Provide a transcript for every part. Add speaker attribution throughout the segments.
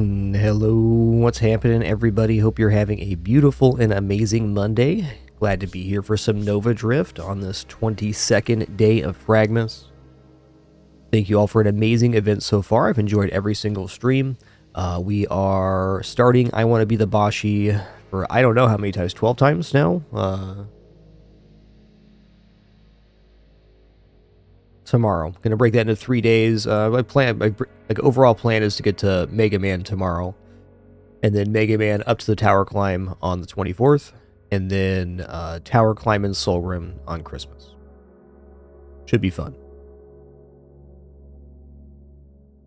Speaker 1: Hello, what's happening, everybody? Hope you're having a beautiful and amazing Monday. Glad to be here for some Nova Drift on this 22nd day of fragMas. Thank you all for an amazing event so far. I've enjoyed every single stream. We are starting I Want to Be the BOSHY for I don't know how many times, 12 times now? Tomorrow. Gonna break that into 3 days. My overall plan is to get to Mega Man tomorrow, and then Mega Man up to the tower climb on the 24th, and then tower climb in Soul Rim on Christmas. Should be fun.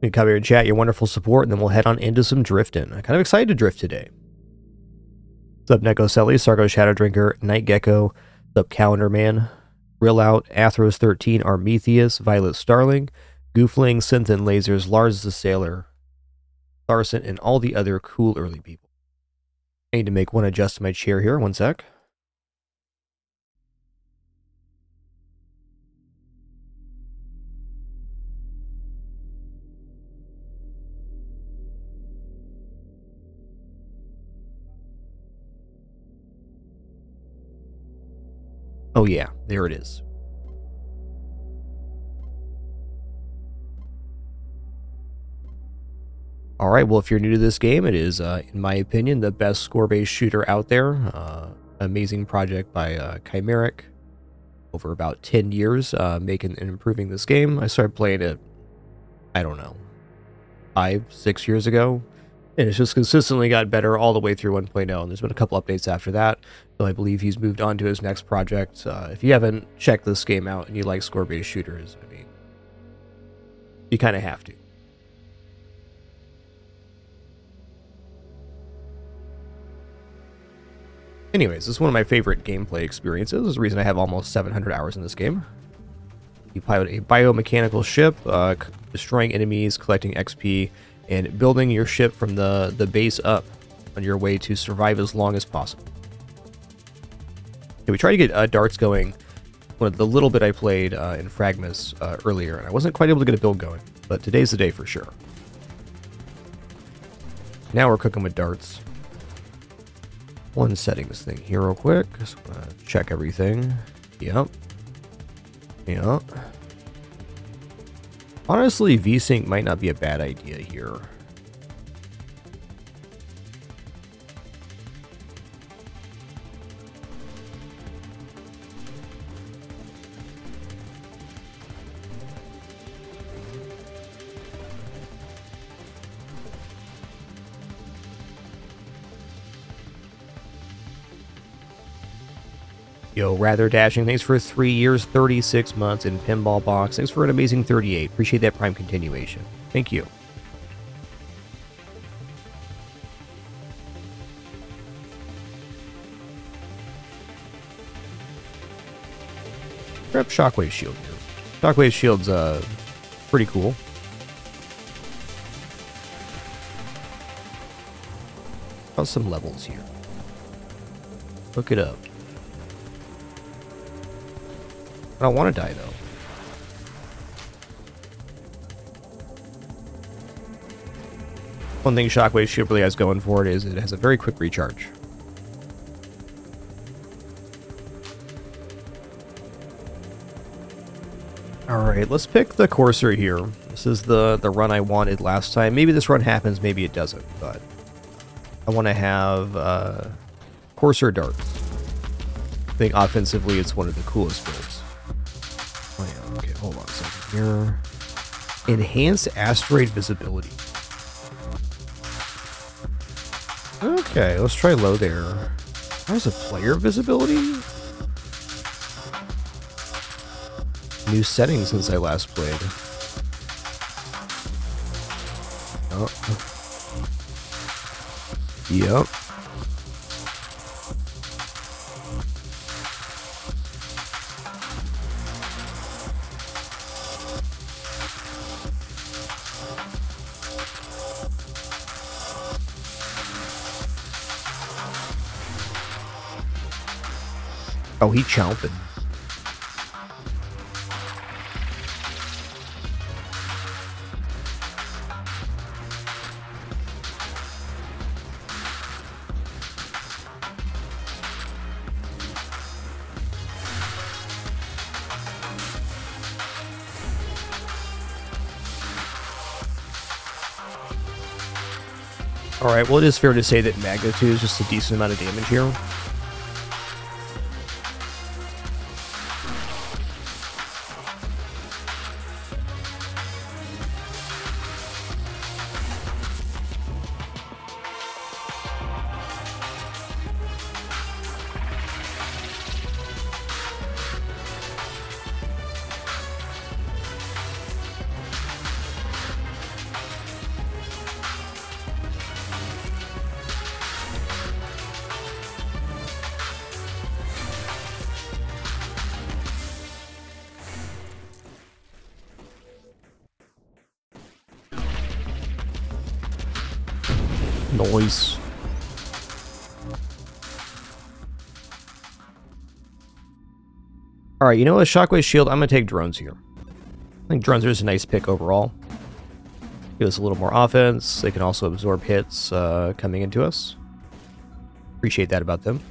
Speaker 1: You can come here and chat your wonderful support, and then we'll head on into some Driftin. I'm kind of excited to drift today. What's up, Neko Selly, Sargo Shadow Drinker, Night Gecko, what's up, Calendar Man, Grill Out, Athros 13, Armetheus, Violet Starling, Goofling, Synth and Lasers, Lars the Sailor, Tharson, and all the other cool early people. I need to make one adjust to my chair here. One sec. Oh yeah, there it is. Alright, well, if you're new to this game, it is, in my opinion, the best score-based shooter out there. Amazing project by Chimeric over about 10 years, making and improving this game. I started playing it, I don't know, 5-6 years ago, and it's just consistently got better all the way through 1.0, and there's been a couple updates after that, so I believe he's moved on to his next project. If you haven't checked this game out and you like score-based shooters, I mean, you kind of have to. Anyways, this is one of my favorite gameplay experiences. This is the reason I have almost 700 hours in this game. You pilot a biomechanical ship, destroying enemies, collecting XP, and building your ship from the base up on your way to survive as long as possible. Okay, we tried to get darts going with the little bit I played in fragMas earlier, and I wasn't quite able to get a build going, but today's the day for sure. Now we're cooking with darts. One settings thing here real quick. Just wanna check everything. Yep. Yep. Honestly, VSync might not be a bad idea here. Yo, Rather Dashing, thanks for 3 years, 36 months in Pinball Box. Thanks for an amazing 38. Appreciate that Prime continuation. Thank you. Grab Shockwave Shield here. Shockwave Shield's pretty cool. How's some levels here? Look it up. I don't want to die, though. One thing Shockwave Shield really has going for it is it has a very quick recharge. Alright, let's pick the Courser here. This is the run I wanted last time. Maybe this run happens, maybe it doesn't, but I want to have Courser darts. I think offensively it's one of the coolest builds. Oh yeah, okay, hold on a second here. Enhanced asteroid visibility. Okay, let's try low there. There's a player visibility? New settings since I last played. Oh. Yep. Oh, he chomping. Alright, well it is fair to say that magnitude is just a decent amount of damage here. Noise. Alright, you know what? Shockwave Shield, I'm going to take drones here. I think drones are just a nice pick overall. Give us a little more offense. They can also absorb hits coming into us. Appreciate that about them.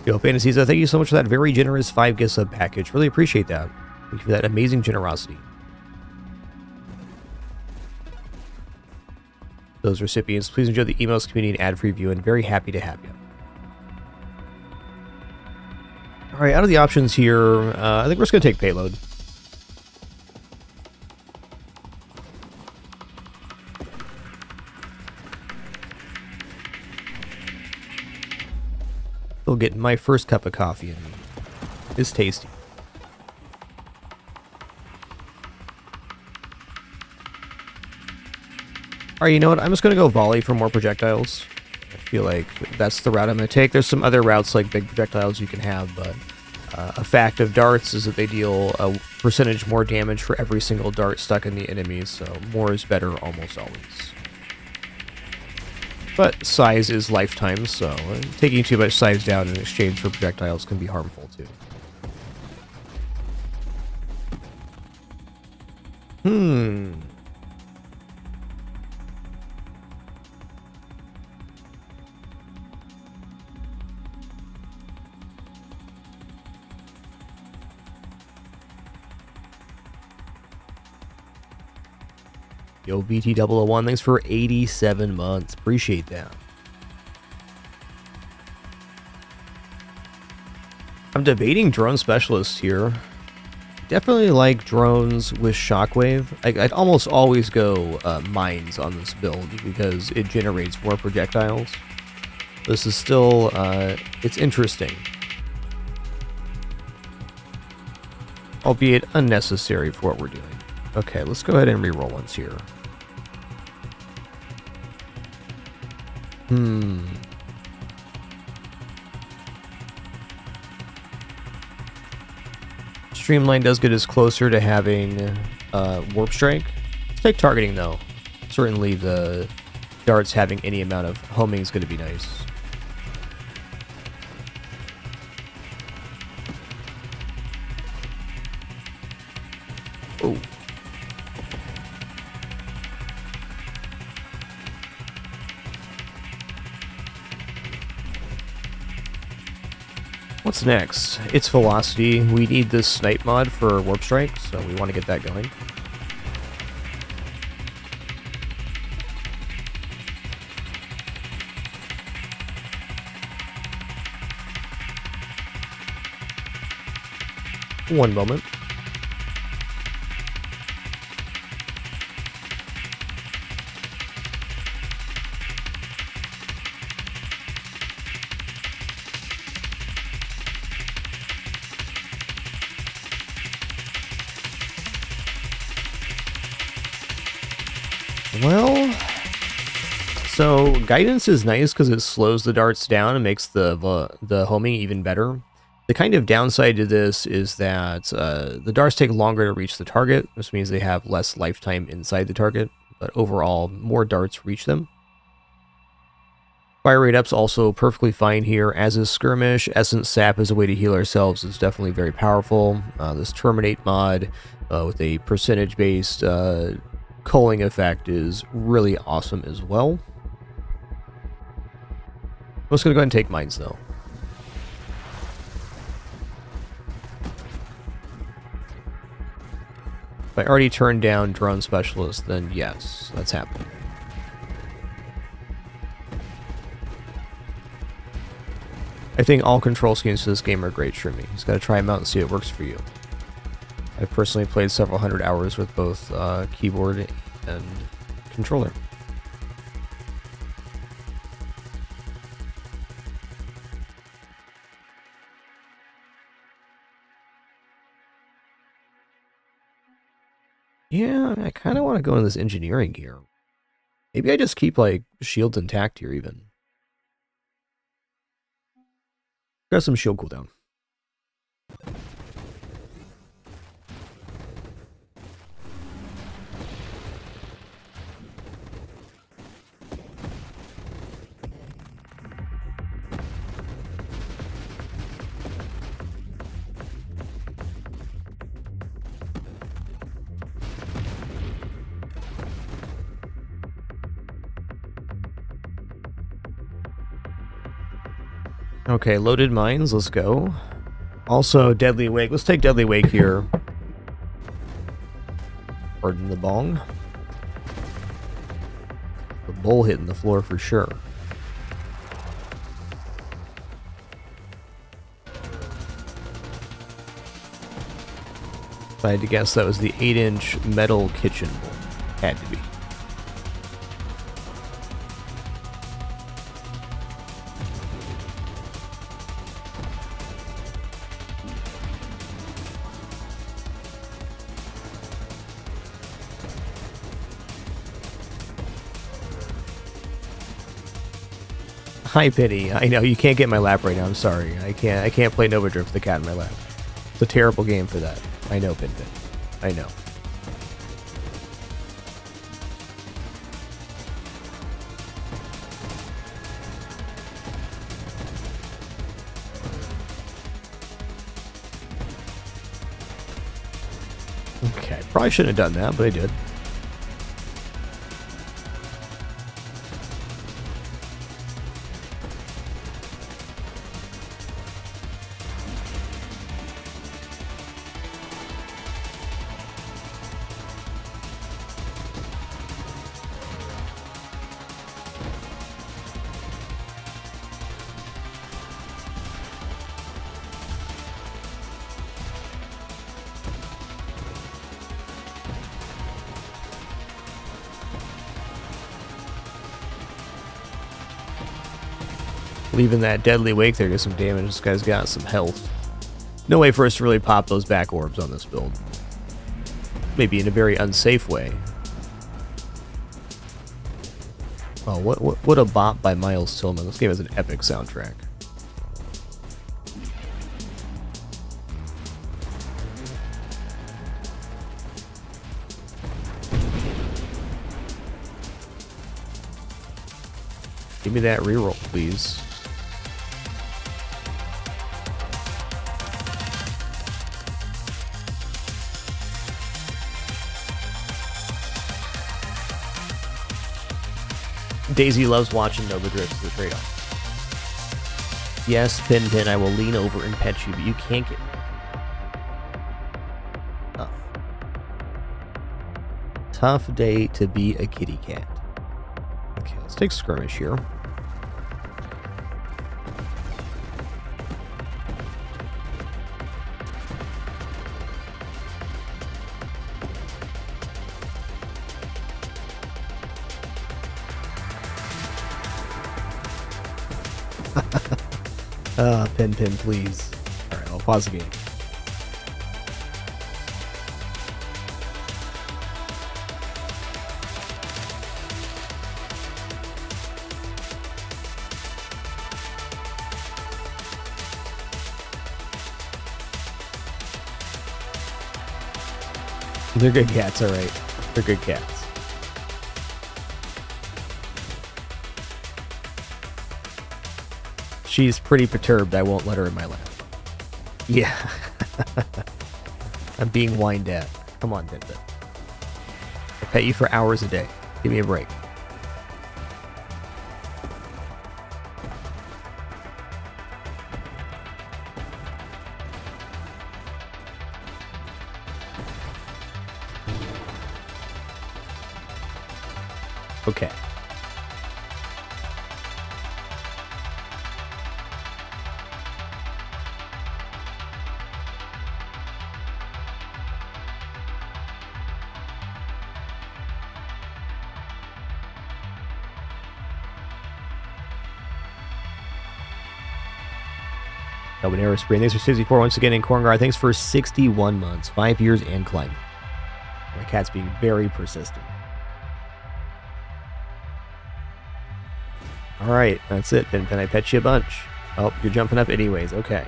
Speaker 1: Yo, Fantasies, thank you so much for that very generous 5 gift sub package. Really appreciate that. Thank you for that amazing generosity. Those recipients, please enjoy the emails, community, and ad-free view, and very happy to have you. Alright, out of the options here, I think we're just going to take payload. Still getting my first cup of coffee in me. It's tasty. Alright, you know what? I'm just going to go volley for more projectiles. I feel like that's the route I'm going to take. There's some other routes like big projectiles you can have, but a fact of darts is that they deal a percentage more damage for every single dart stuck in the enemy, so more is better almost always. But size is lifetime, so taking too much size down in exchange for projectiles can be harmful too. Yo, BT001, thanks for 87 months. Appreciate that. I'm debating drone specialist here. Definitely like drones with shockwave. I'd almost always go mines on this build because it generates more projectiles. This is still, it's interesting. Albeit unnecessary for what we're doing. Okay, let's go ahead and reroll once here. Streamline does get us closer to having Warp Strike. Let's take targeting though. Certainly the darts having any amount of homing is going to be nice. Oh. What's next? It's Velocity. We need this Snipe mod for Warp Strike, so we want to get that going. One moment. Well, so guidance is nice because it slows the darts down and makes the homing even better. The kind of downside to this is that the darts take longer to reach the target, which means they have less lifetime inside the target, but overall, more darts reach them. Fire rate up's also perfectly fine here, as is Skirmish. Essence Sap as a way to heal ourselves is definitely very powerful. This Terminate mod with a percentage-based culling effect is really awesome as well. I'm just going to go ahead and take mines, though. I already turned down drone specialist, then yes, that's happening. I think all control schemes for this game are great, Shrimmy. You just gotta try them out and see what works for you. I've personally played several hundred hours with both keyboard and controller. Yeah, I kind of want to go in this engineering gear. Maybe I just keep, like, shields intact here, even. Got some shield cooldown. Okay, loaded mines, let's go. Also, Deadly Wake. Let's take Deadly Wake here. Pardon the bong. The bowl hitting the floor for sure. If I had to guess, that was the 8-inch metal kitchen bowl. Had to be. Hi, Penny. I know you can't get my lap right now. I'm sorry. I can't play Nova Drift with the cat in my lap. It's a terrible game for that. I know, Pin. I know. Okay, probably shouldn't have done that, but I did. Leaving that Deadly Wake there, get some damage. This guy's got some health. No way for us to really pop those back orbs on this build. Maybe in a very unsafe way. Oh, what a bop by Miles Tillman. This game has an epic soundtrack. Give me that reroll, please. Daisy loves watching Nova Drift as a trade-off. Yes, Pin, I will lean over and pet you, but you can't get... Tough. Tough day to be a kitty cat. Okay, let's take skirmish here. Pin, please. Alright, I'll pause the game. They're good cats, alright. They're good cats. She's pretty perturbed. I won't let her in my lap. Yeah. I'm being whined at. Come on, Pin. I pet you for hours a day. Give me a break. Okay. Carbonara Spring, thanks for 64 once again in Corngar. Thanks for 61 months, 5 years, and climbing. My cat's being very persistent. Alright, that's it. Can I pet you a bunch? Oh, you're jumping up anyways. Okay.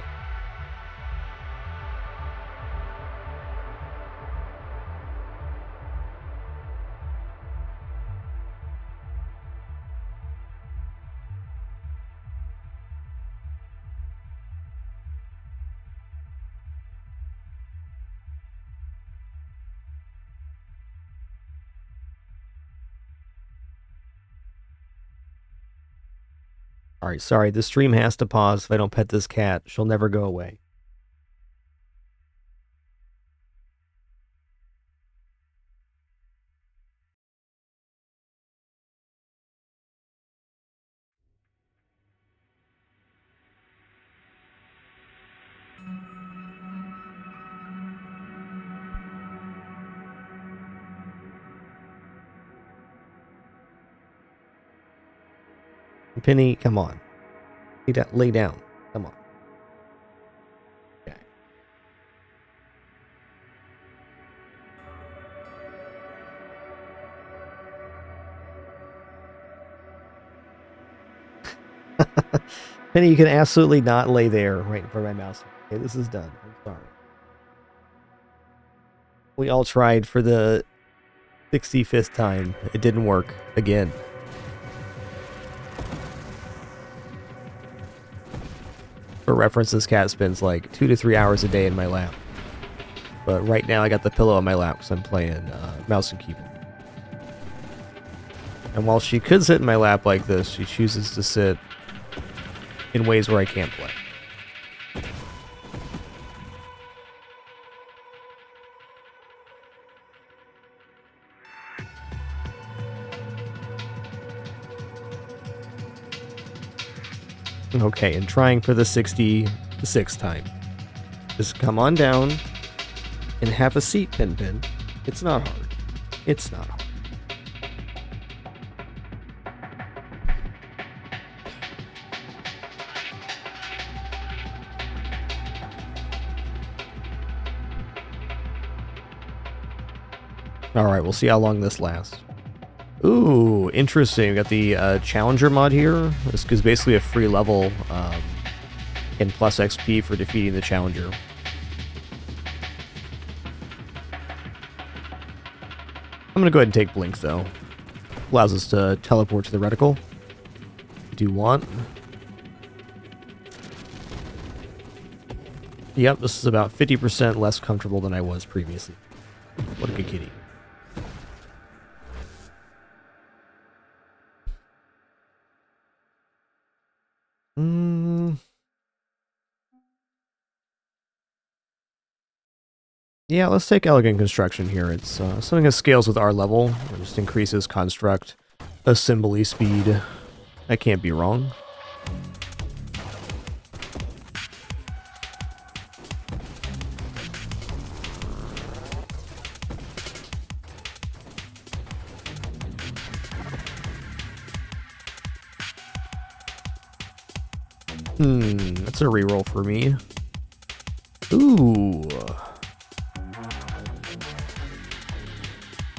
Speaker 1: Alright, sorry. The stream has to pause if I don't pet this cat. She'll never go away. Penny, come on. Lay down. Come on. Okay. Penny, you can absolutely not lay there right in front of my mouse. Okay, this is done. I'm sorry. We all tried for the 65th time. It didn't work again. For reference, this cat spends like 2 to 3 hours a day in my lap. But right now I got the pillow on my lap because I'm playing mouse and keyboard. And while she could sit in my lap like this, she chooses to sit in ways where I can't play. Okay, and trying for the 66th time. Just come on down and have a seat, Pin. It's not hard. It's not hard. Alright, we'll see how long this lasts. Ooh, interesting. We got the Challenger mod here. This is basically a free level and plus XP for defeating the Challenger. I'm going to go ahead and take Blink, though. Allows us to teleport to the reticle. Do you want? Yep, this is about 50% less comfortable than I was previously. What a good kitty. Yeah, let's take Elegant Construction here. It's something that scales with our level. It just increases construct assembly speed. I can't be wrong. That's a reroll for me. Ooh.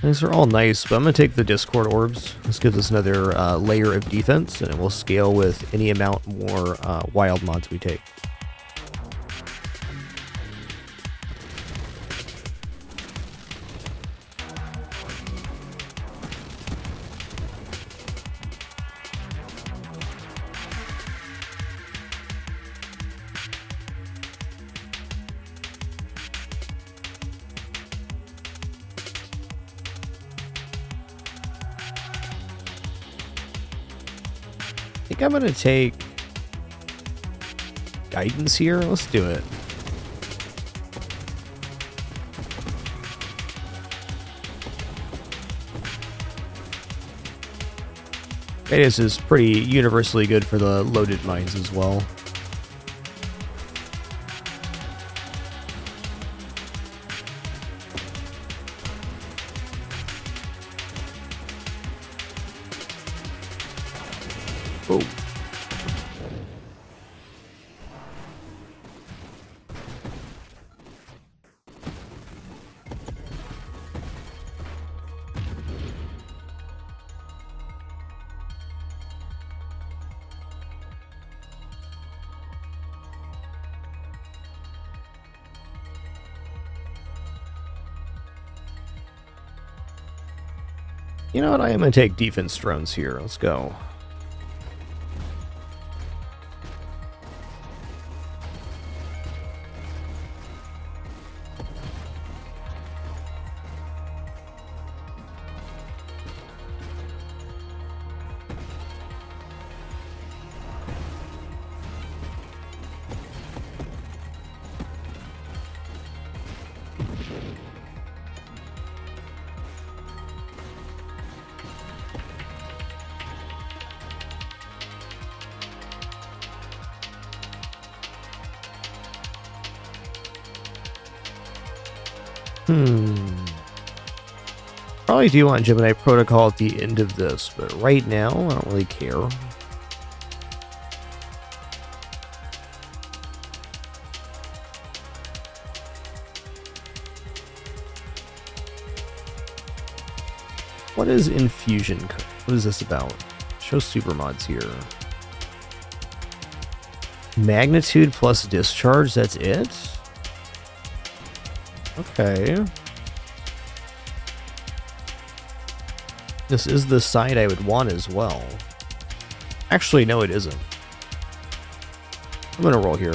Speaker 1: These are all nice, but I'm going to take the Discord Orbs. This gives us another layer of defense, and it will scale with any amount more wild mods we take. I think I'm going to take Guidance here. Let's do it. Radius is pretty universally good for the loaded mines as well. Oh. You know what? I am going to take defense drones here. Let's go. Probably do want Gemini Protocol at the end of this, but right now, I don't really care. What is Infusion? What is this about? Show super mods here. Magnitude plus discharge, that's it? Okay. This is the side I would want as well. Actually, no, it isn't. I'm gonna roll here.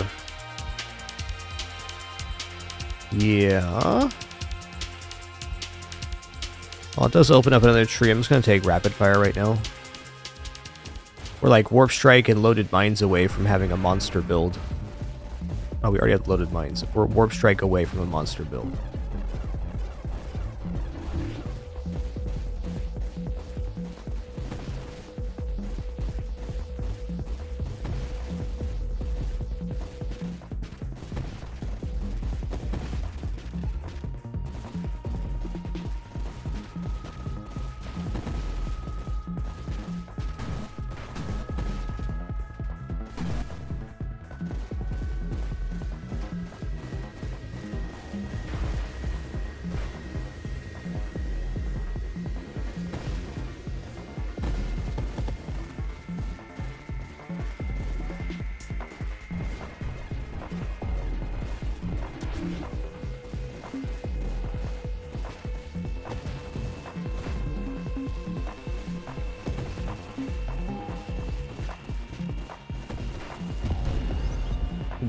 Speaker 1: Yeah. Well, it does open up another tree. I'm just gonna take rapid fire right now. We're like warp strike and loaded mines away from having a monster build. Oh, we already have loaded mines. We're warp strike away from a monster build.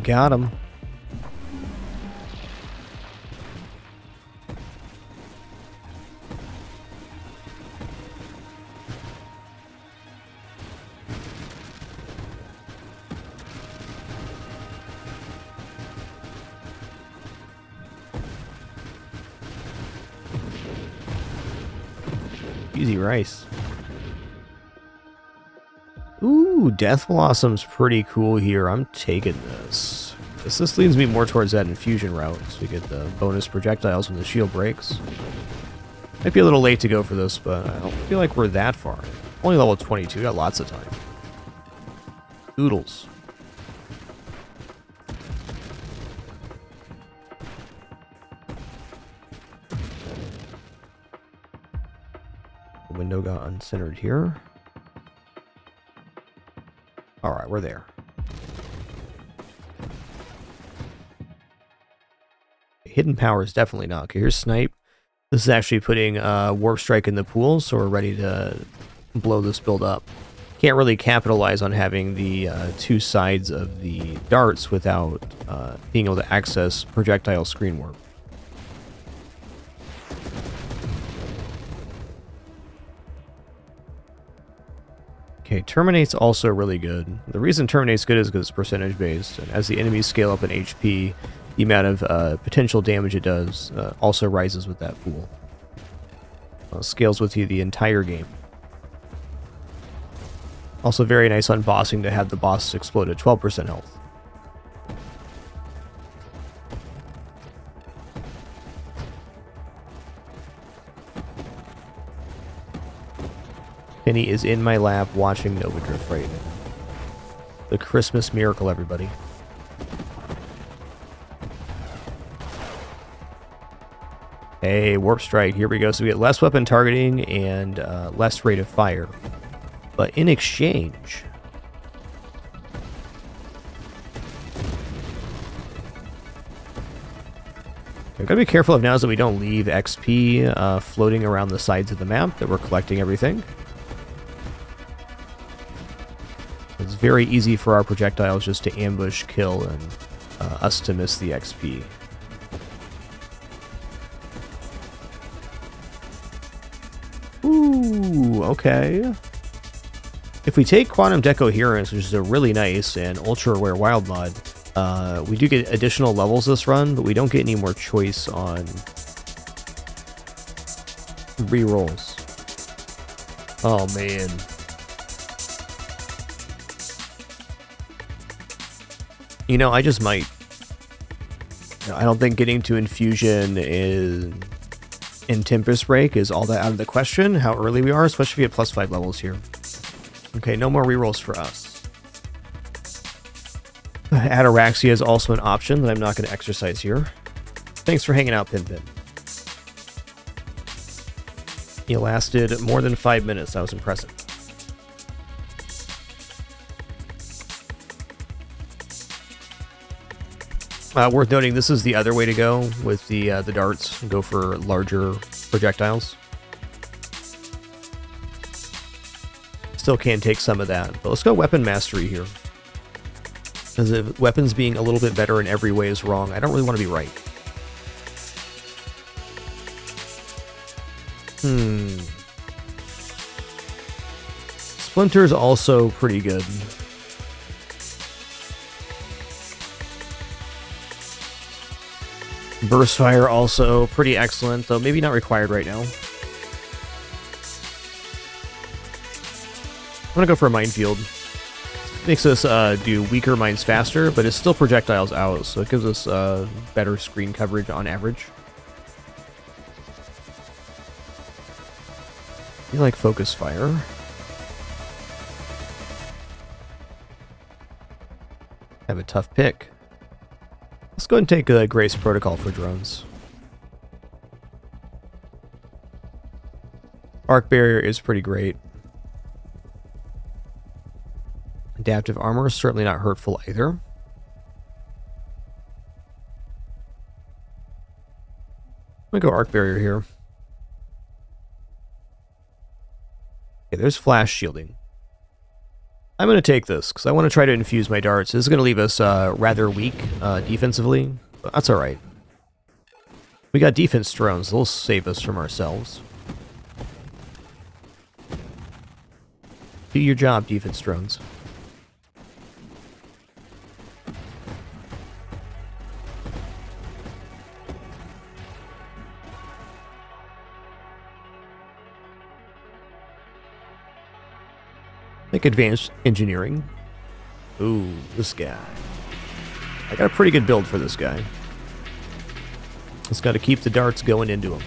Speaker 1: Got him. Easy rice. Ooh, Death Blossom's pretty cool here. I'm taking this. This leads me more towards that infusion route, so we get the bonus projectiles when the shield breaks. Might be a little late to go for this, but I don't feel like we're that far. Only level 22, got lots of time. Oodles. The window got uncentered here. Alright, we're there. Hidden power is definitely not. Okay, here's Snipe. This is actually putting Warp Strike in the pool, so we're ready to blow this build up. Can't really capitalize on having the two sides of the darts without being able to access projectile screen warp. Okay, Terminate's also really good. The reason Terminate's good is because it's percentage based, and as the enemies scale up in HP, the amount of potential damage it does also rises with that pool. Scales with you the entire game. Also very nice on bossing to have the boss explode at 12% health. Penny is in my lap watching Nova Drift right now. The Christmas miracle, everybody. Hey, Warp Strike, here we go. So we get less weapon targeting and less rate of fire. But in exchange... we've got to be careful of now is that we don't leave XP floating around the sides of the map, that we're collecting everything. It's very easy for our projectiles just to ambush, kill, and us to miss the XP. Ooh, okay. If we take Quantum Decoherence, which is a really nice and ultra-rare wild mod, we do get additional levels this run, but we don't get any more choice on rerolls. Oh, man. You know, I just might. I don't think getting to Infusion in Tempest Break is all that out of the question, how early we are, especially at plus 5 levels here. Okay, no more rerolls for us. Ataraxia is also an option that I'm not going to exercise here. Thanks for hanging out, Pinpin. You lasted more than 5 minutes. That was impressive. Worth noting, this is the other way to go with the darts. Go for larger projectiles. Still can take some of that, but let's go Weapon Mastery here. Because if weapons being a little bit better in every way is wrong, I don't really want to be right. Splinter's also pretty good. Burst Fire also pretty excellent, though maybe not required right now. I'm gonna go for a Minefield. Makes us do weaker mines faster, but it still projectiles out, so it gives us better screen coverage on average. You like Focus Fire. Have a tough pick. Let's go ahead and take a Grace Protocol for drones. Arc Barrier is pretty great. Adaptive Armor is certainly not hurtful either. I'm gonna go Arc Barrier here. Okay, there's Flash Shielding. I'm going to take this, because I want to try to infuse my darts. This is going to leave us rather weak defensively, but that's alright. We got defense drones, they'll save us from ourselves. Do your job, defense drones. Make advanced engineering. Ooh, this guy. I got a pretty good build for this guy. Just got to keep the darts going into him.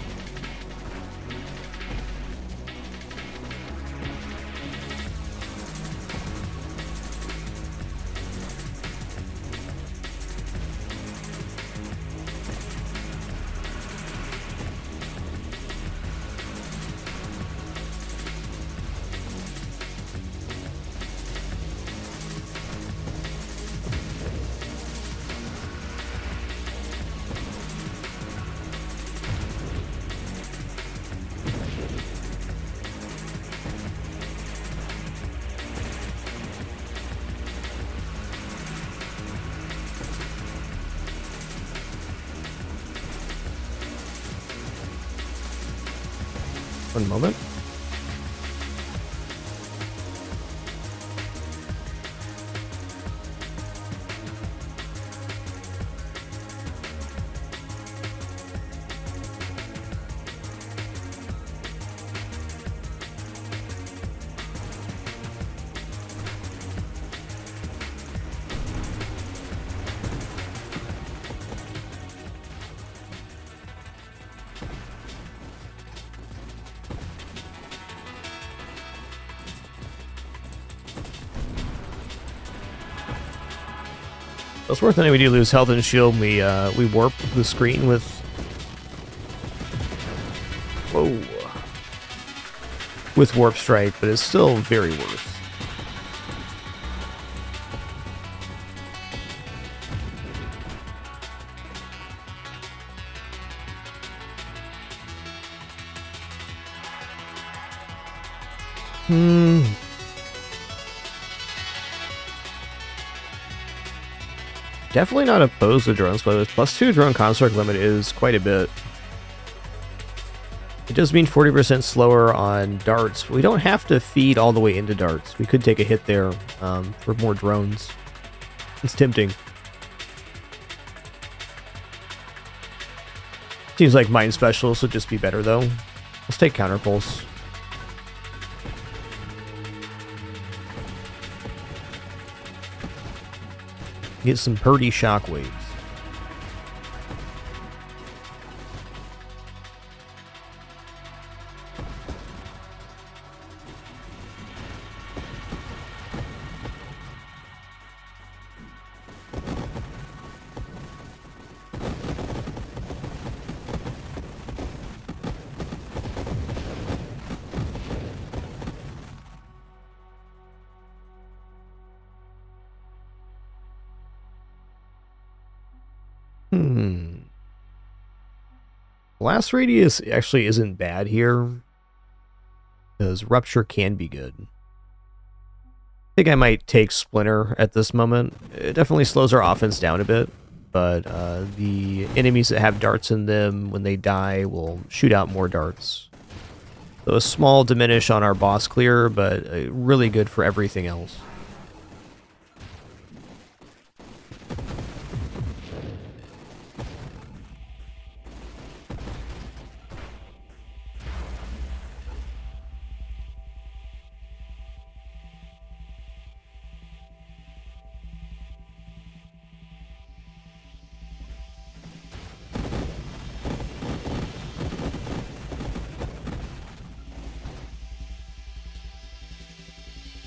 Speaker 1: One moment. It's worth noting we do lose health and shield. We warp the screen with... Whoa. With Warp Strike, but it's still very worth. Definitely not opposed to drones, but +2 drone construct limit is quite a bit. It does mean 40% slower on darts. We don't have to feed all the way into darts. We could take a hit there for more drones. It's tempting. Seems like Mind Specialists would just be better, though. Let's take Counterpulse. Get some purdy shockwaves. Blast radius actually isn't bad here, because Rupture can be good. I think I might take Splinter at this moment. It definitely slows our offense down a bit, but the enemies that have darts in them, when they die, will shoot out more darts. So a small diminish on our boss clear, but really good for everything else.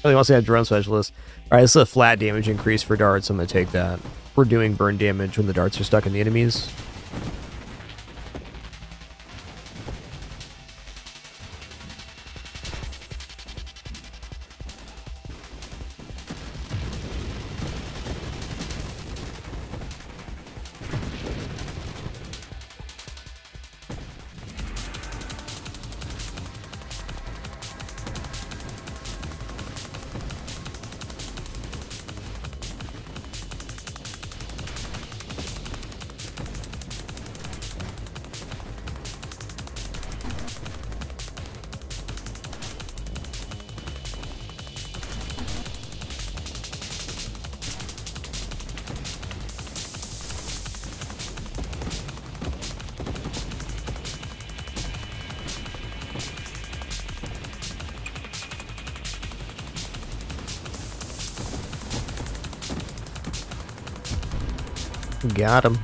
Speaker 1: He wants to have drone specialist. Alright, this is a flat damage increase for darts. I'm going to take that. We're doing burn damage when the darts are stuck in the enemies. Got him.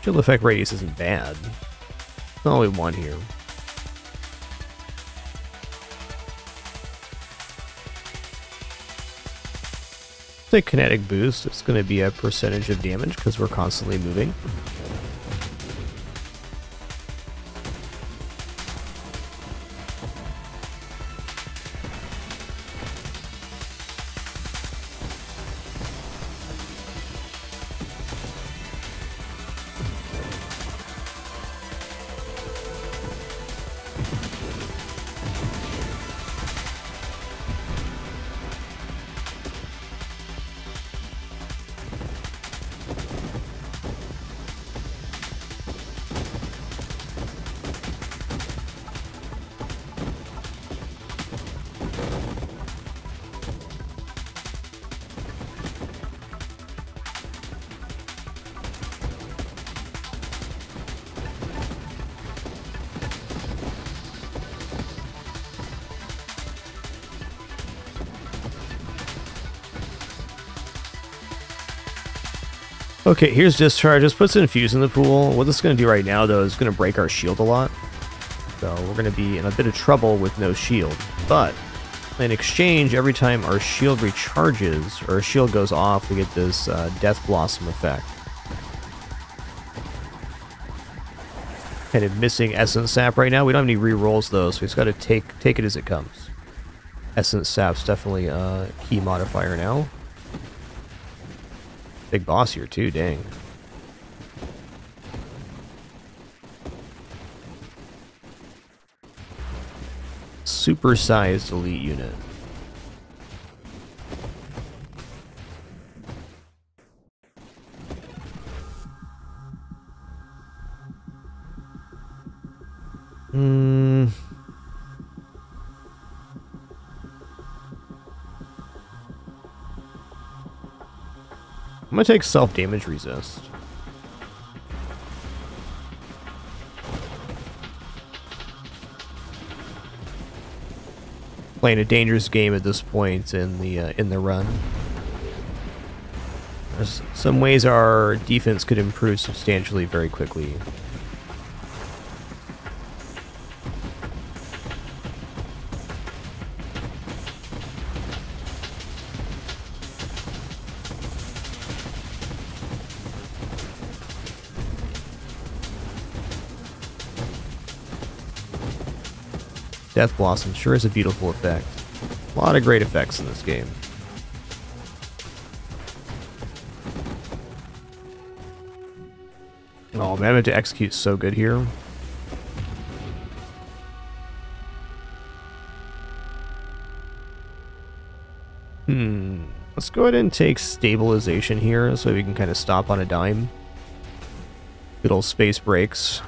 Speaker 1: Shield effect radius isn't bad. That's all we want here. Take kinetic boost. It's going to be a percentage of damage because we're constantly moving. Okay, here's Discharge. Just puts Infuse in the pool. What this is going to do right now, though, is going to break our shield a lot. So we're going to be in a bit of trouble with no shield. But in exchange, every time our shield recharges, or our shield goes off, we get this Death Blossom effect. Kind of missing Essence Sap right now. We don't have any rerolls though, so we just got to take it as it comes. Essence Sap's definitely a key modifier now. Big boss here too, dang. Super-sized elite unit. I'm gonna take self-damage resist. Playing a dangerous game at this point in the run. There's some ways our defense could improve substantially very quickly. Death Blossom sure is a beautiful effect. A lot of great effects in this game. Oh man, I'm going to execute so good here. Let's go ahead and take stabilization here so we can kind of stop on a dime. Good old space breaks.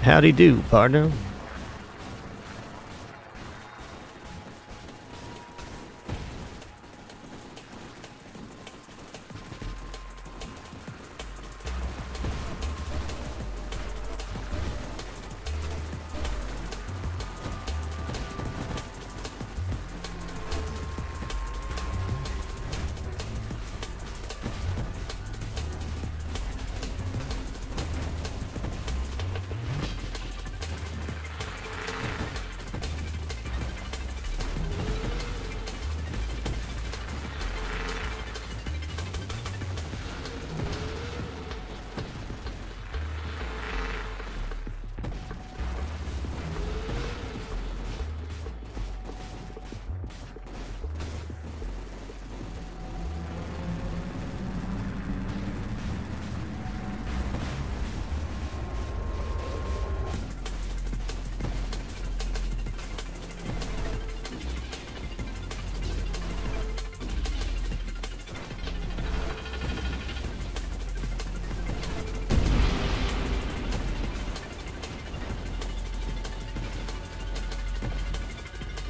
Speaker 1: Howdy do, partner.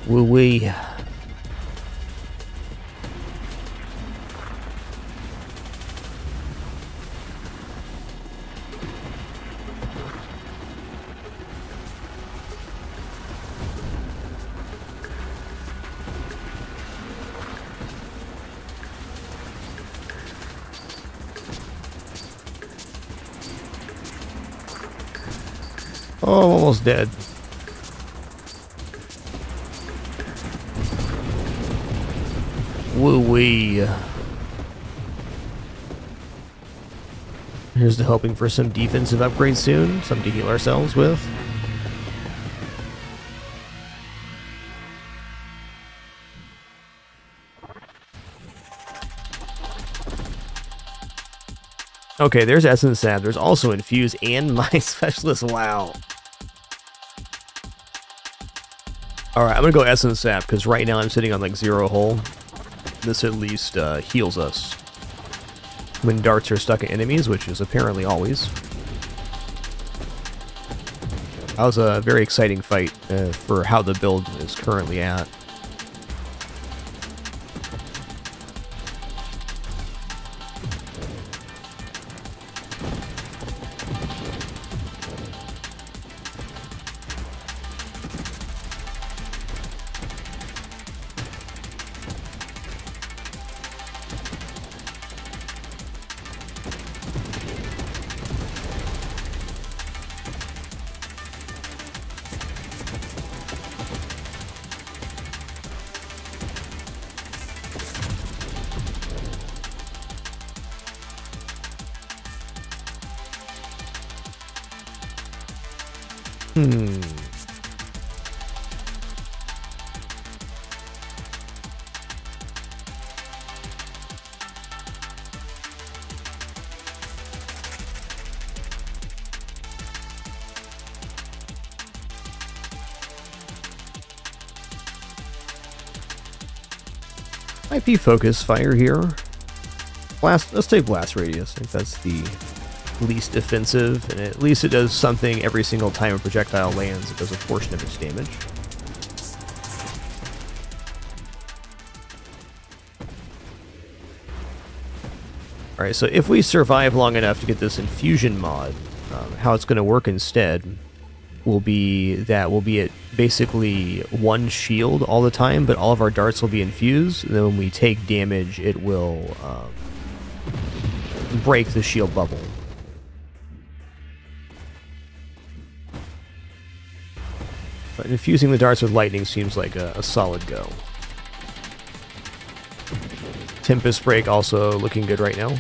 Speaker 1: Woo-wee. Oh, I'm almost dead. Woo-wee. Here's to hoping for some defensive upgrades soon, something to heal ourselves with. Okay, there's Essence Sap. There's also Infuse and my Specialist. Wow. Alright, I'm gonna go Essence Sap, because right now I'm sitting on like 0 hull. This at least heals us when darts are stuck at enemies, which is apparently always. That was a very exciting fight for how the build is currently at. Hmm. IP focus fire here. Blast. Let's take blast radius. I think that's the least offensive, and at least it does something every single time a projectile lands. It does a portion of its damage. Alright, so if we survive long enough to get this infusion mod, how it's going to work instead will be that we'll be at basically one shield all the time, but all of our darts will be infused, and then when we take damage, it will break the shield bubble. But infusing the darts with lightning seems like a solid go. Tempest Break also looking good right now.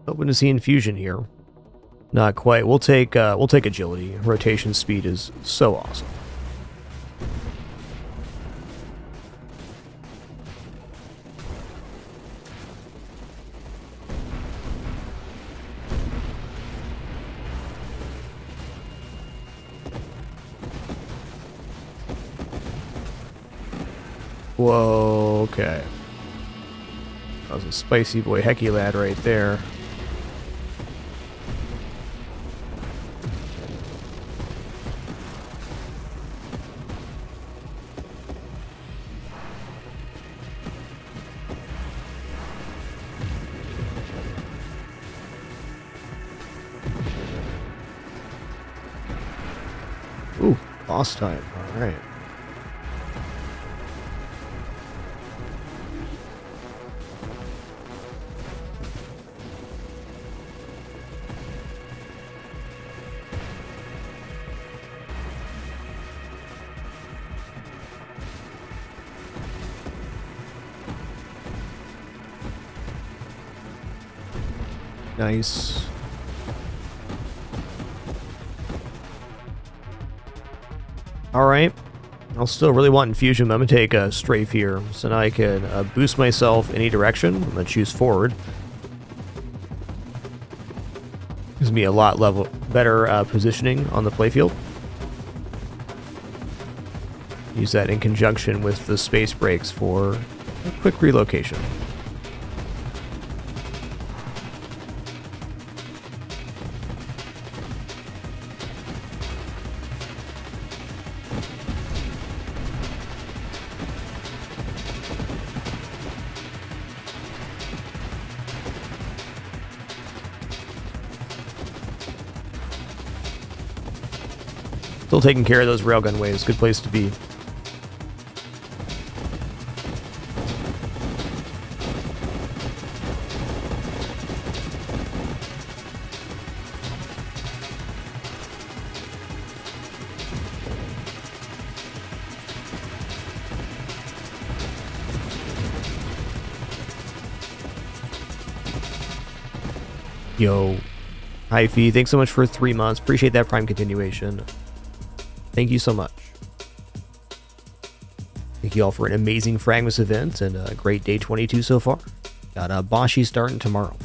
Speaker 1: Hoping to see infusion here. Not quite. We'll take agility. Rotation speed is so awesome. Whoa, okay. That was a spicy boy hecky lad right there. Ooh, boss time. All right. Nice. Alright. I'll still really want infusion, but I'm going to take a strafe here. So now I can boost myself any direction. I'm going to choose forward. Gives me a lot better positioning on the playfield. Use that in conjunction with the space breaks for a quick relocation. Still taking care of those railgun waves. Good place to be. Yo. Hi, Fee. Thanks so much for 3 months. Appreciate that Prime continuation. Thank you so much. Thank you all for an amazing fragMas event and a great day 22 so far. Got BOSHY starting tomorrow.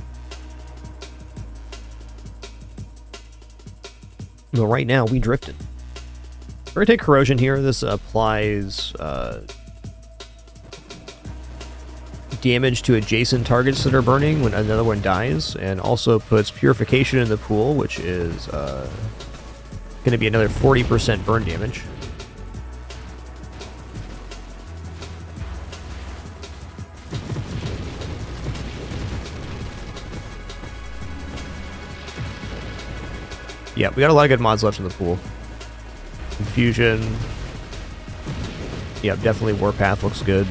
Speaker 1: Well, right now, we drifted. We're going to take corrosion here. This applies damage to adjacent targets that are burning when another one dies, and also puts purification in the pool, which is going to be another 40% burn damage. Yeah, we got a lot of good mods left in the pool. Infusion. Yeah, definitely Warpath looks good.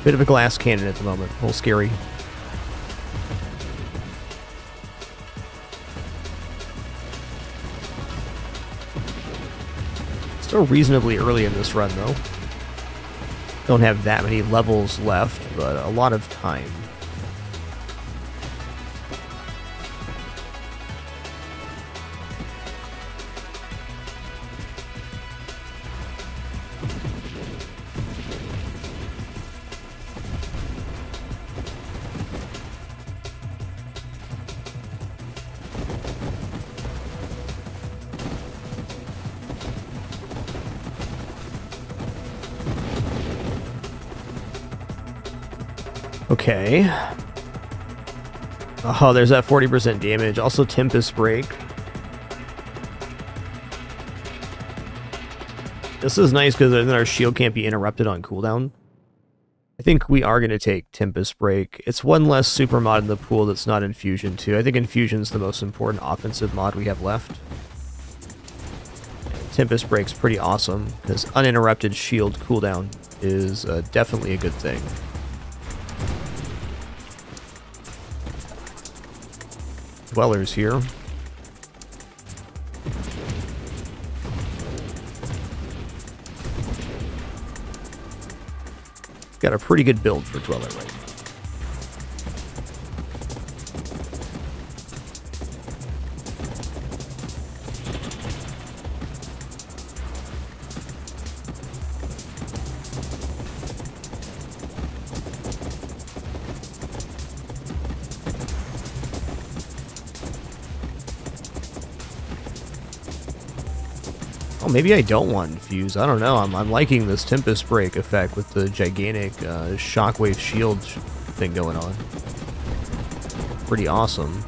Speaker 1: Bit of a glass cannon at the moment. A little scary. Still reasonably early in this run, though. Don't have that many levels left, but a lot of time. Okay. Oh, there's that 40% damage. Also Tempest Break. This is nice because then our shield can't be interrupted on cooldown. I think we are going to take Tempest Break. It's one less super mod in the pool that's not Infusion too. I think Infusion's the most important offensive mod we have left. Tempest Break's pretty awesome because uninterrupted shield cooldown is definitely a good thing. Dwellers here. Got a pretty good build for Dweller right now. Oh, maybe I don't want Infuse. I don't know. I'm liking this Tempest Break effect with the gigantic shockwave shield thing going on. Pretty awesome.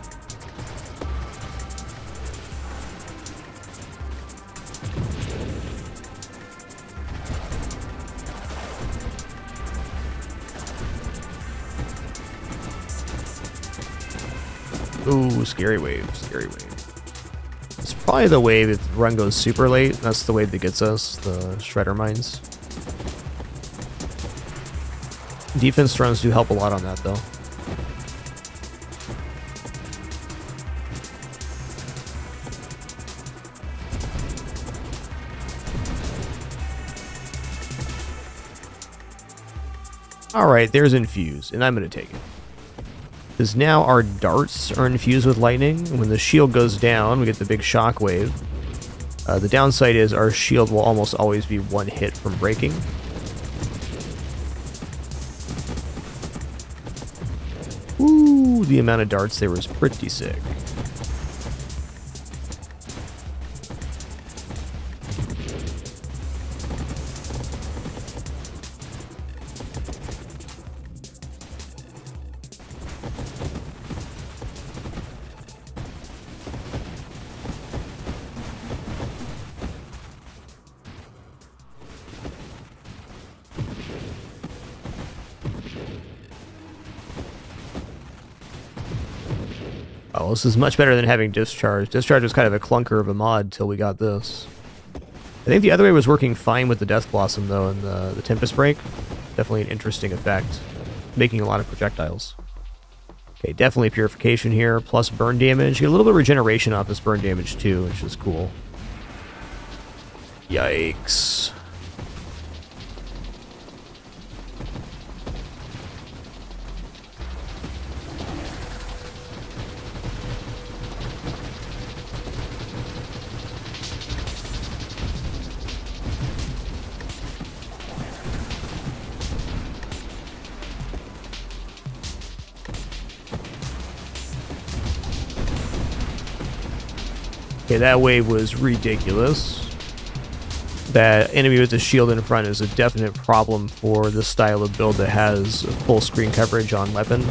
Speaker 1: Ooh, scary wave, scary wave. It's probably the wave if the run goes super late. That's the wave that gets us, the Shredder Mines. Defense runs do help a lot on that, though. Alright, there's Infuse, and I'm going to take it. Because now our darts are infused with lightning. When the shield goes down, we get the big shockwave. The downside is our shield will almost always be one hit from breaking. Ooh, the amount of darts there was pretty sick. Oh, this is much better than having Discharge. Discharge was kind of a clunker of a mod till we got this. I think the other way was working fine with the Death Blossom, though, and the Tempest Break. Definitely an interesting effect. Making a lot of projectiles. Okay, definitely Purification here, plus burn damage. You get a little bit of regeneration off this burn damage, too, which is cool. Yikes. Okay, that wave was ridiculous. That enemy with the shield in front is a definite problem for this style of build that has full screen coverage on weapon.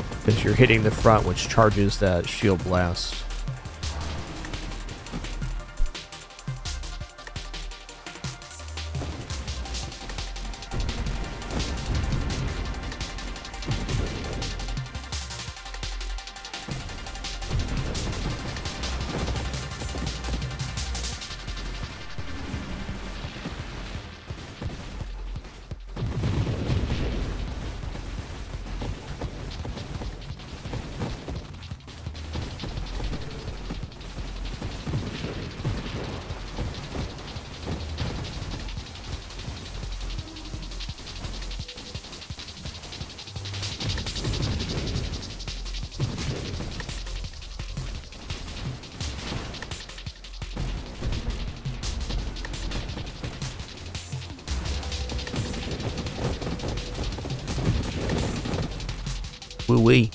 Speaker 1: Because you're hitting the front, which charges that shield blast. Woo-wee.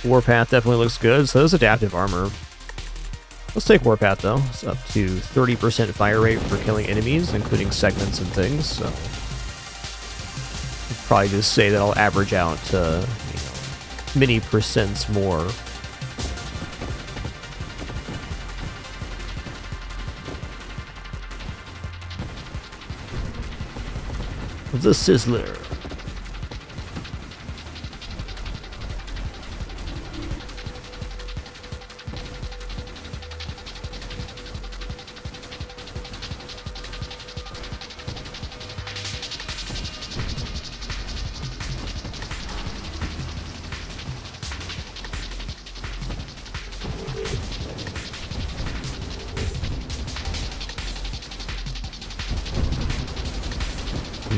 Speaker 1: Warpath definitely looks good, so there's adaptive armor. Let's take Warpath though. It's up to 30% fire rate for killing enemies, including segments and things, so I'll probably just say that I'll average out to, you know, many percents more. The Sizzler.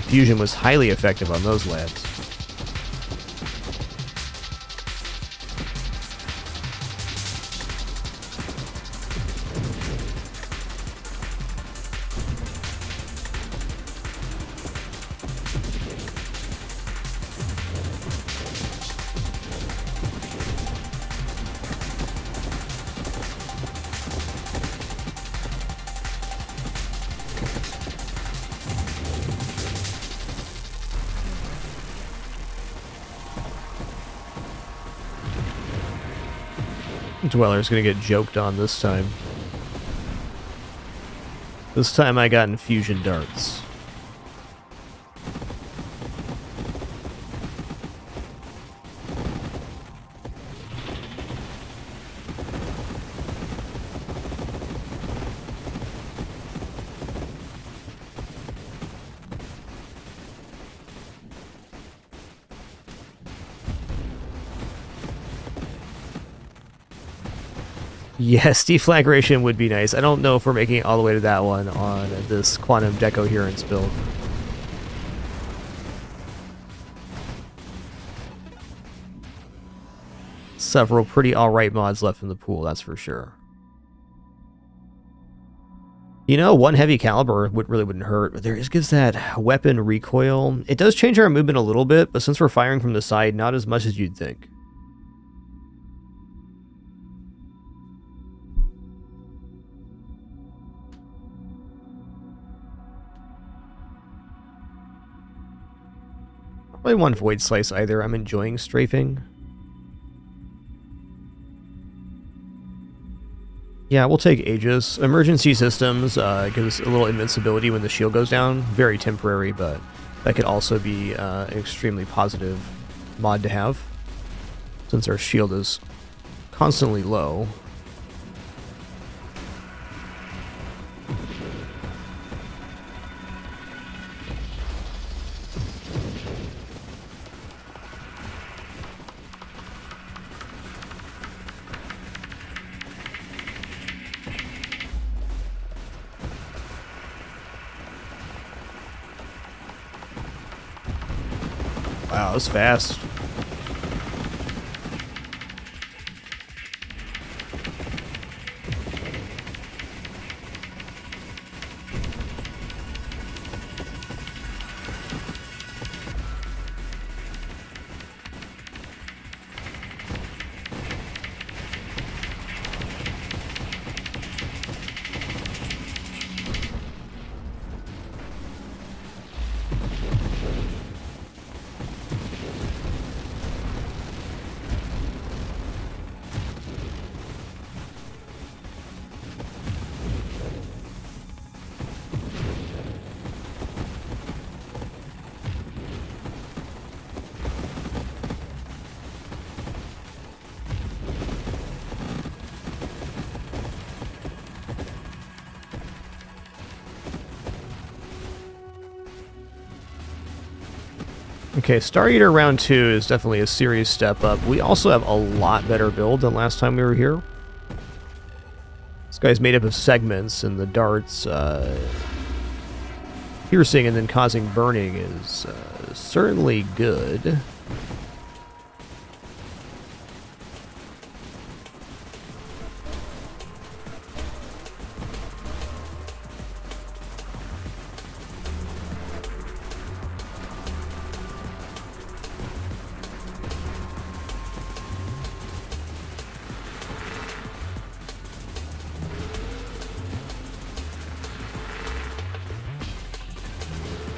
Speaker 1: Fusion was highly effective on those lads. Dweller's gonna get joked on this time. This time I got infusion darts. Yes, deflagration would be nice. I don't know if we're making it all the way to that one on this quantum decoherence build. Several pretty alright mods left in the pool, that's for sure. You know, one heavy caliber really wouldn't hurt, but there gives that weapon recoil. It does change our movement a little bit, but since we're firing from the side, not as much as you'd think. Probably one Void Slice either. I'm enjoying strafing. Yeah, we'll take Aegis. Emergency systems gives us a little invincibility when the shield goes down. Very temporary, but that could also be an extremely positive mod to have, since our shield is constantly low. Wow, that was fast. Okay, Star Eater round 2 is definitely a serious step up. We also have a lot better build than last time we were here. This guy's made up of segments, and the darts piercing and then causing burning is certainly good.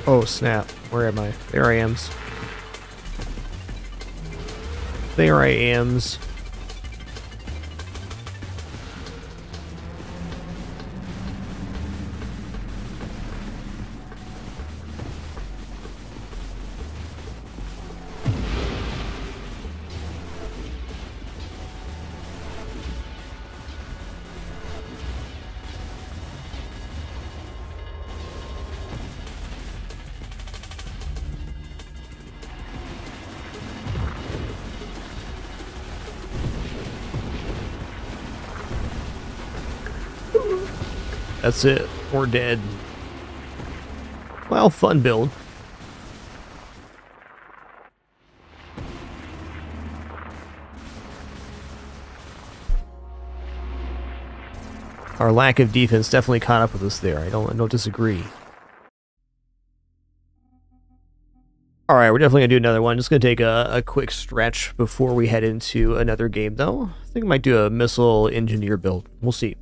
Speaker 1: Oh, snap. Where am I? There I am. There I am. That's it. We're dead. Well, fun build. Our lack of defense definitely caught up with us there. I don't disagree. Alright, we're definitely gonna do another one. Just gonna take a quick stretch before we head into another game, though. I think I might do a missile engineer build. We'll see.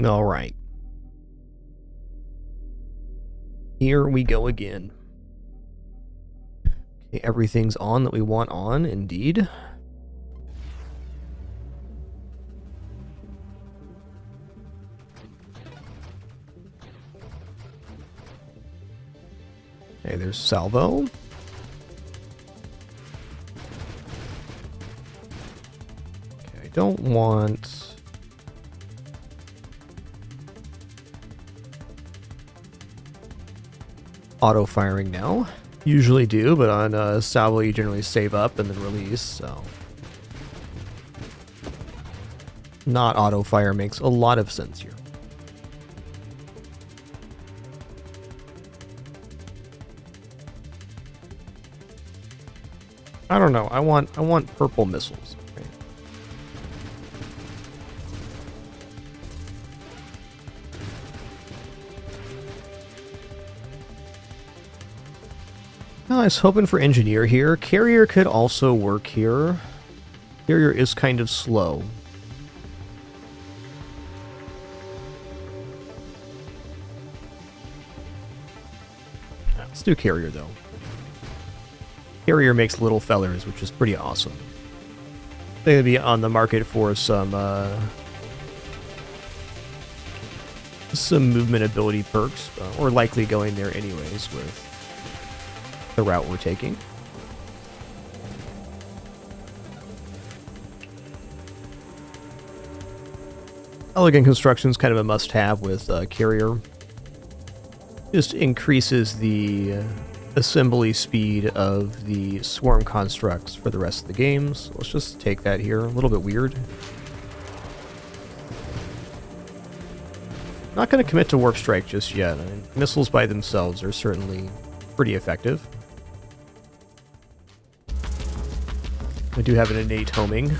Speaker 1: All right. Here we go again. Okay, everything's on that we want on, indeed. Okay, there's salvo. Okay, I don't want... auto-firing now. Usually do, but on salvo you generally save up and then release, so... not auto-fire makes a lot of sense here. I don't know, I want purple missiles. Okay. I was hoping for engineer here. Carrier could also work here. Carrier is kind of slow. Let's do Carrier, though. Carrier makes little fellers, which is pretty awesome. They're going to be on the market for some movement ability perks, or likely going there anyways with the route we're taking. Elegant Construction is kind of a must-have with Carrier. Just increases the assembly speed of the swarm constructs for the rest of the games. Let's just take that here. A little bit weird. Not going to commit to Warp Strike just yet. I mean, missiles by themselves are certainly pretty effective. I do have an innate homing.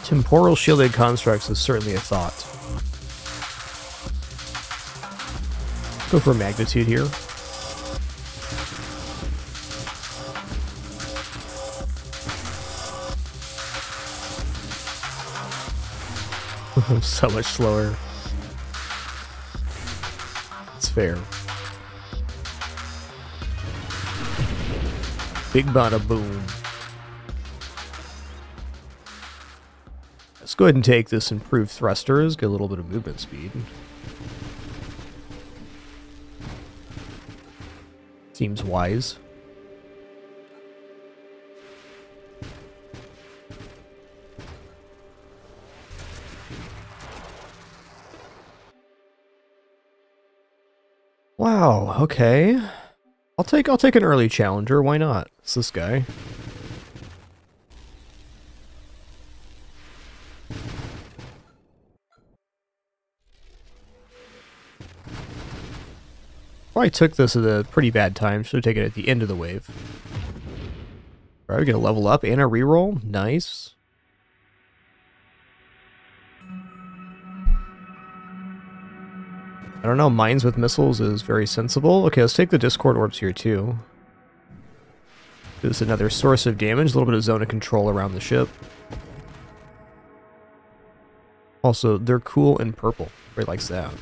Speaker 1: Temporal shielded constructs is certainly a thought. Go for magnitude here. So much slower. It's fair. Big bada boom. Let's go ahead and take this improved thrusters, get a little bit of movement speed. Seems wise. Wow, okay. I'll take an early challenger, why not? It's this guy. Probably took this at a pretty bad time. Should have taken it at the end of the wave. Alright, we get a level up and a reroll. Nice. I don't know, mines with missiles is very sensible. Okay, let's take the Discord Orbs here too. This is another source of damage, a little bit of zone of control around the ship. Also, they're cool in purple. Everybody likes that.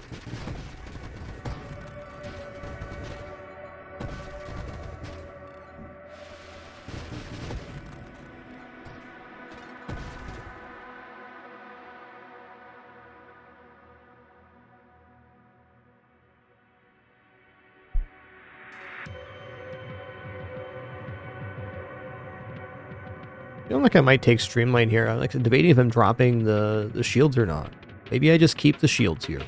Speaker 1: I feel like I might take Streamline here. I'm like debating if I'm dropping the shields or not. Maybe I just keep the shields here.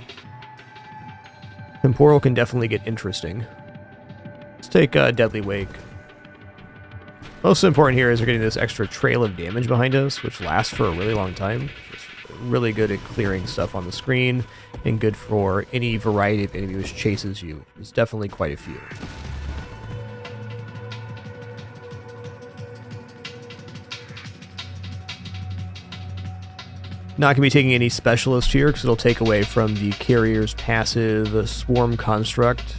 Speaker 1: Temporal can definitely get interesting. Let's take Deadly Wake. Most important here is we're getting this extra trail of damage behind us, which lasts for a really long time. Just really good at clearing stuff on the screen, and good for any variety of enemy which chases you. There's definitely quite a few. Not going to be taking any specialist here because it'll take away from the carrier's passive swarm constructs.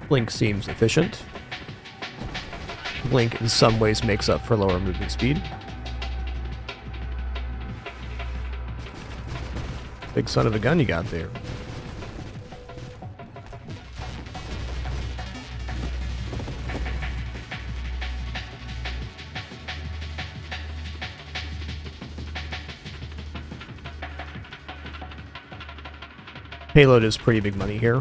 Speaker 1: Blink seems efficient. Blink in some ways makes up for lower movement speed. Big son of a gun you got there. Payload is pretty big money here.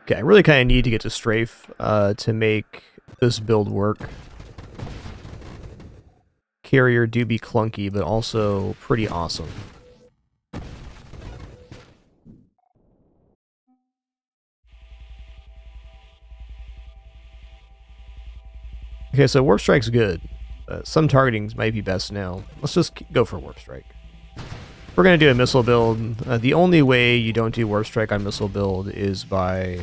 Speaker 1: Okay, I really kind of need to get to Strafe to make this build work. Carrier do be clunky, but also pretty awesome. Okay, so Warp Strike's good. Some targetings might be best now. Let's just go for Warp Strike. We're going to do a missile build. The only way you don't do Warp Strike on missile build is by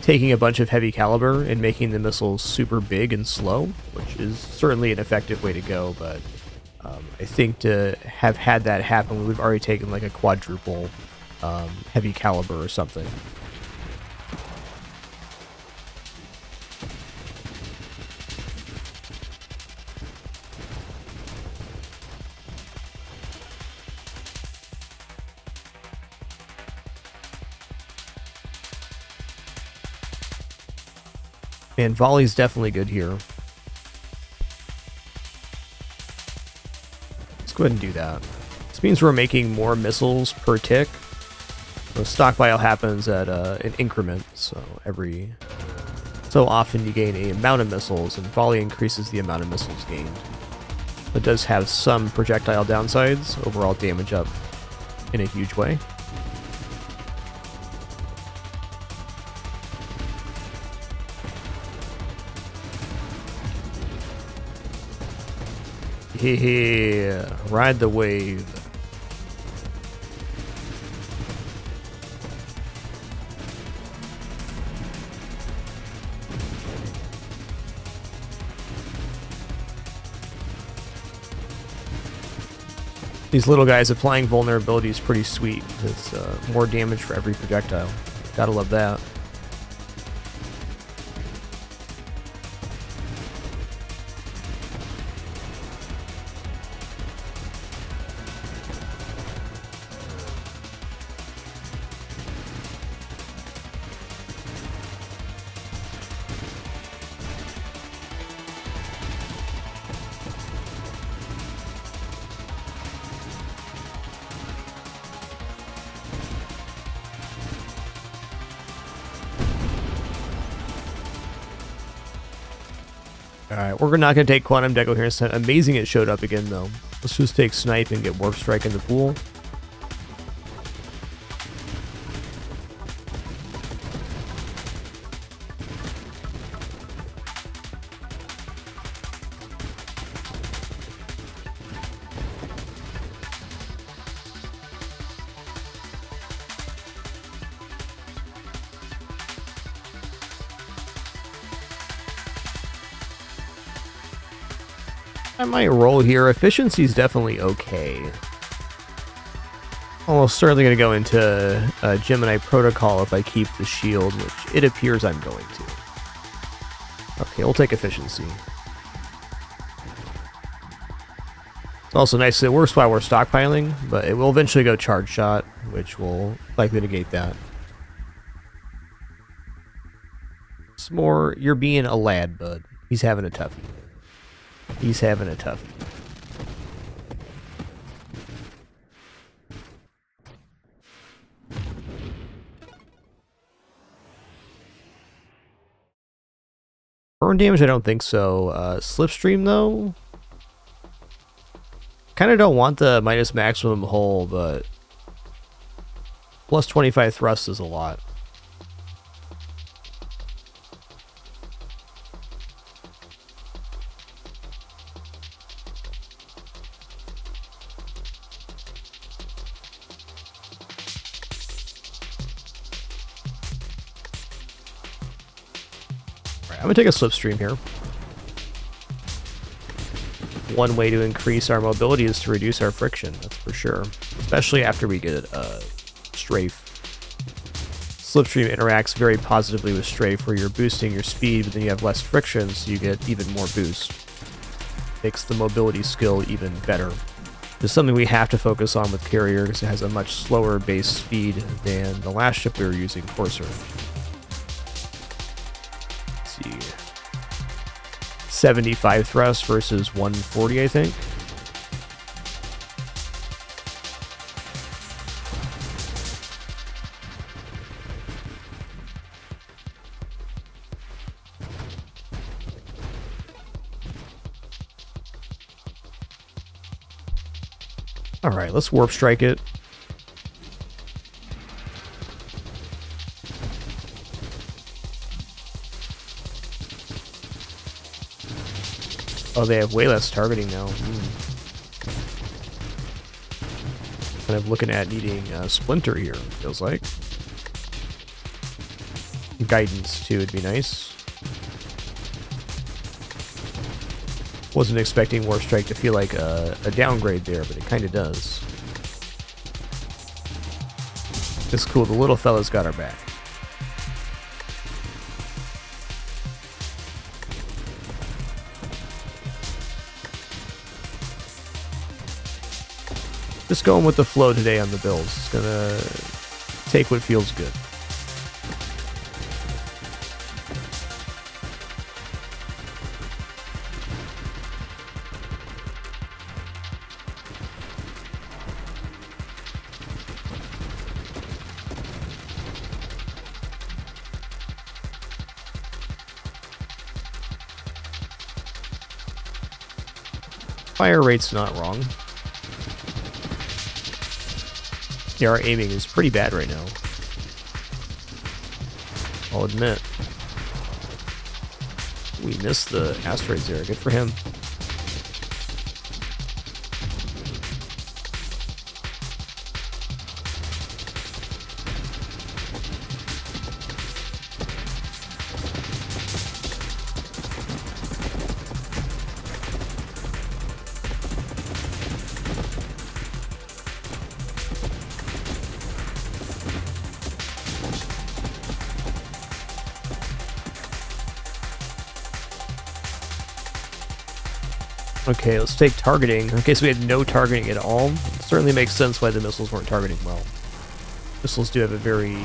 Speaker 1: taking a bunch of heavy caliber and making the missiles super big and slow, which is certainly an effective way to go, but I think to have had that happen, we've already taken like a quadruple heavy caliber or something. Man, volley's definitely good here. Let's go ahead and do that. This means we're making more missiles per tick. The stockpile happens at an increment, so every so often you gain a amount of missiles, and volley increases the amount of missiles gained. It does have some projectile downsides, overall damage up in a huge way. Yeah, ride the wave. These little guys applying vulnerability is pretty sweet. It's more damage for every projectile. Gotta love that. Alright, we're not going to take Quantum Deco here. It's amazing it showed up again, though. Let's just take Snipe and get Warp Strike in the pool. I might roll here. Efficiency is definitely okay. Almost certainly going to go into Gemini Protocol if I keep the shield, which it appears I'm going to. Okay, we'll take efficiency. It's also nice that it works while we're stockpiling, but it will eventually go charge shot, which will likely negate that. It's more, you're being a lad, bud. He's having a toughie. He's having a toughie. Burn damage, I don't think so. Slipstream, though? Kind of don't want the minus maximum hull, but plus 25 thrust is a lot. I'm going to take a slipstream here. One way to increase our mobility is to reduce our friction, that's for sure. Especially after we get strafe. Slipstream interacts very positively with strafe, where you're boosting your speed, but then you have less friction, so you get even more boost. Makes the mobility skill even better. It's something we have to focus on with Carrier, because it has a much slower base speed than the last ship we were using, Courser. 75 thrust versus 140, I think. All right, let's warp strike it. Oh, they have way less targeting now. Kind of looking at needing a Splinter here, feels like. Guidance, too, would be nice. Wasn't expecting Warp Strike to feel like a downgrade there, but it kind of does. It's cool, the little fella's got our back. Just going with the flow today on the builds. It's gonna take what feels good. Fire rate's not wrong. Yeah, our aiming is pretty bad right now. I'll admit. We missed the asteroids there. Good for him. Okay, let's take targeting. In case we had no targeting at all, it certainly makes sense why the missiles weren't targeting well. Missiles do have a very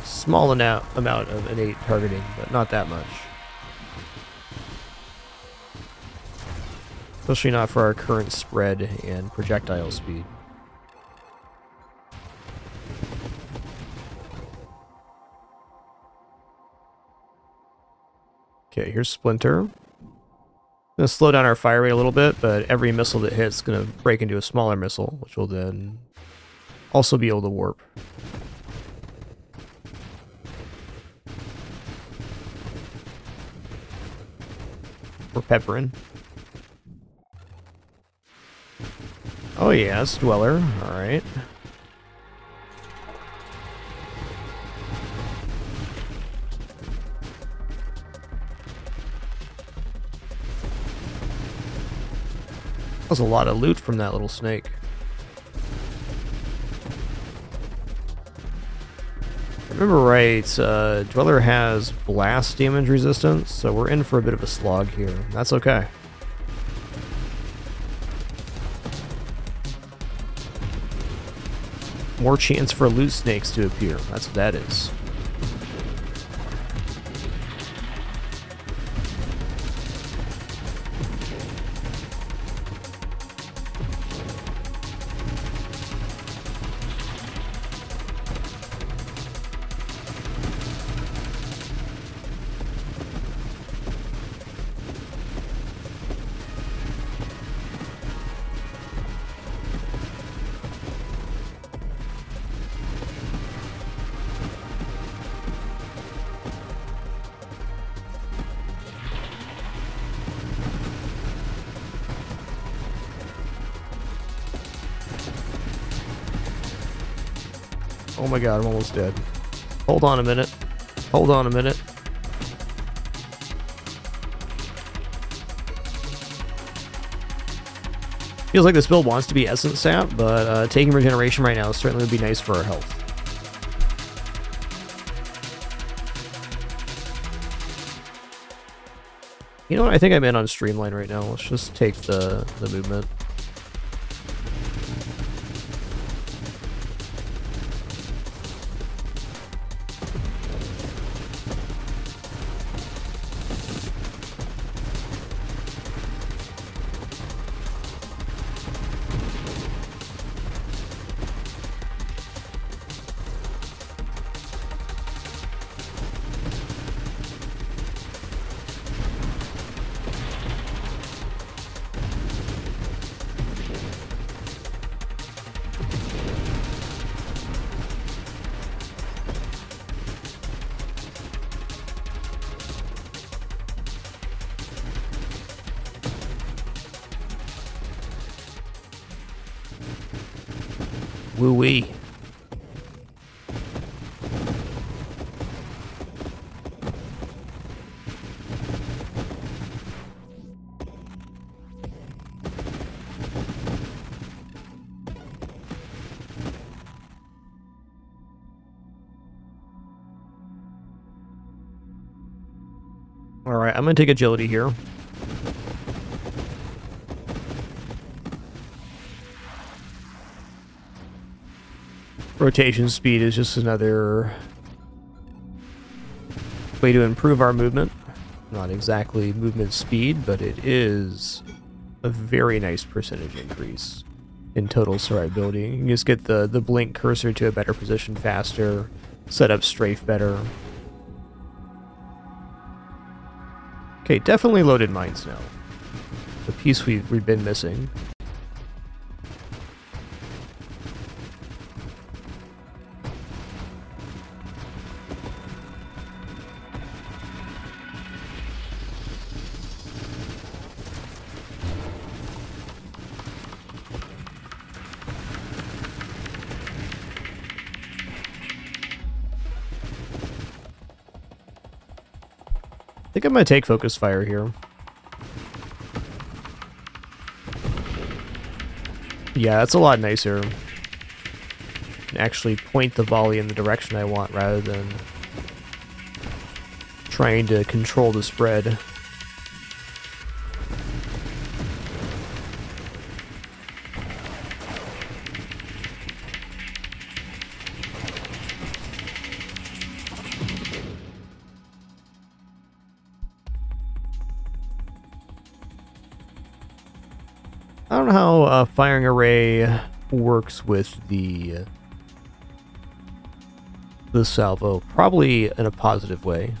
Speaker 1: small amount of innate targeting, but not that much. Especially not for our current spread and projectile speed. Okay, here's Splinter. Gonna slow down our fire rate a little bit, but every missile that hits is gonna break into a smaller missile, which will then also be able to warp. We're peppering. Oh yes, Dweller. Alright. That was a lot of loot from that little snake. If I remember right, Dweller has blast damage resistance, so we're in for a bit of a slog here. That's okay. More chance for loot snakes to appear. That's what that is. Oh my god, I'm almost dead. Hold on a minute. Hold on a minute. Feels like this build wants to be Essence Sap, but taking regeneration right now certainly would be nice for our health. You know what? I think I'm in on Streamline right now. Let's just take the movement. Woo-wee. Alright, I'm gonna take agility here. Rotation speed is just another way to improve our movement. Not exactly movement speed, but it is a very nice percentage increase in total survivability. You can just get the blink cursor to a better position faster, set up strafe better. Okay, definitely loaded mines now. The piece we've been missing. I think I'm gonna take focus fire here. Yeah, that's a lot nicer. And actually point the volley in the direction I want rather than trying to control the spread. I don't know how firing array works with the salvo. Probably in a positive way.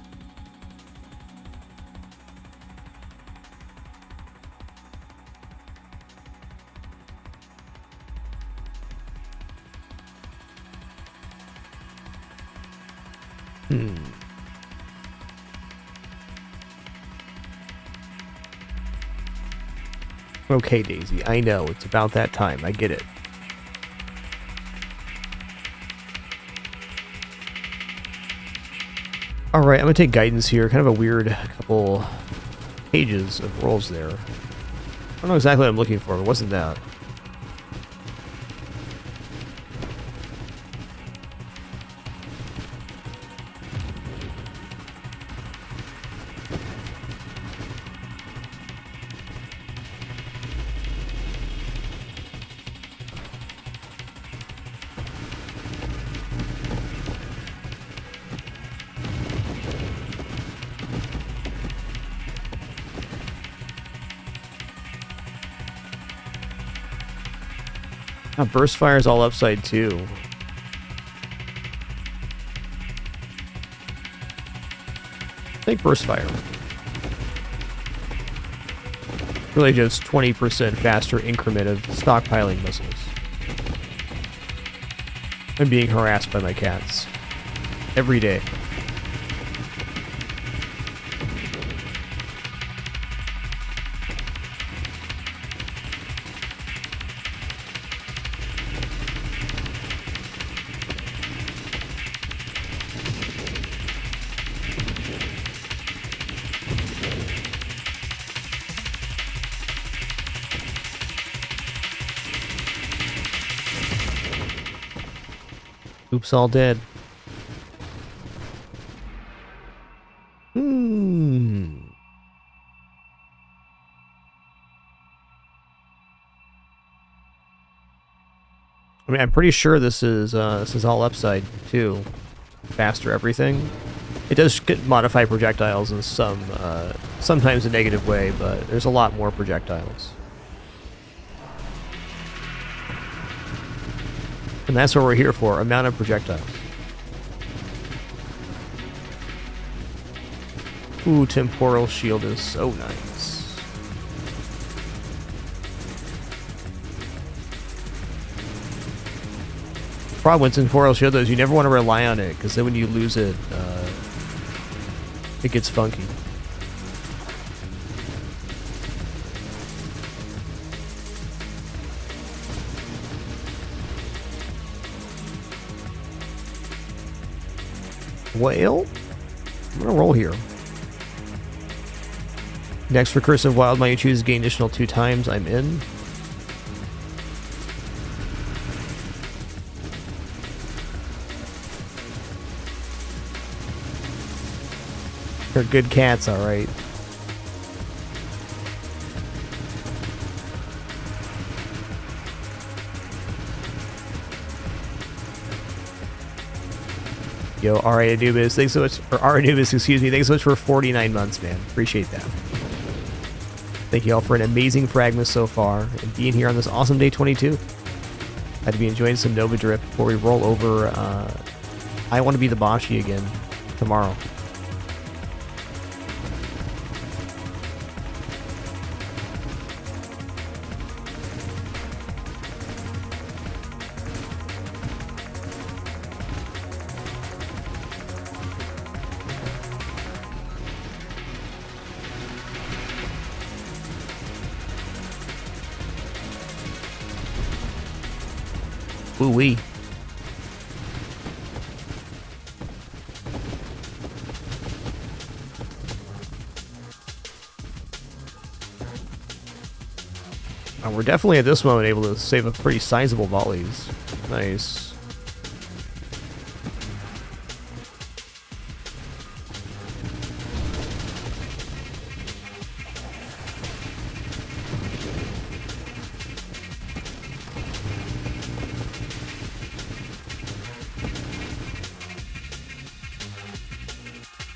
Speaker 1: Okay, Daisy, I know, it's about that time, I get it. Alright, I'm gonna take guidance here, kind of a weird couple pages of rolls there. I don't know exactly what I'm looking for, but it wasn't that. Oh, burst fire is all upside too. Take burst fire. Really just 20% faster increment of stockpiling missiles. I'm being harassed by my cats. Every day. Oops, all dead. I mean, I'm pretty sure this is all upside too. Faster everything. It does get modify projectiles in some sometimes a negative way, but there's a lot more projectiles. And that's what we're here for, amount of projectiles. Ooh, temporal shield is so nice. Problem with temporal shield is you never want to rely on it, because then when you lose it, it gets funky. Well, I'm gonna roll here. Next recursive wild might you choose gain additional 2 times. I'm in. They're good cats, alright. Yo, R.A. Anubis, thanks so much, or R. Anubis, excuse me, thanks so much for 49 months, man. Appreciate that. Thank you all for an amazing fragMas so far, and being here on this awesome day 22. Had to be enjoying some Nova Drip before we roll over, I want to be the BOSHY again tomorrow. Ooh-wee. We're definitely at this moment able to save a pretty sizable volleys. Nice.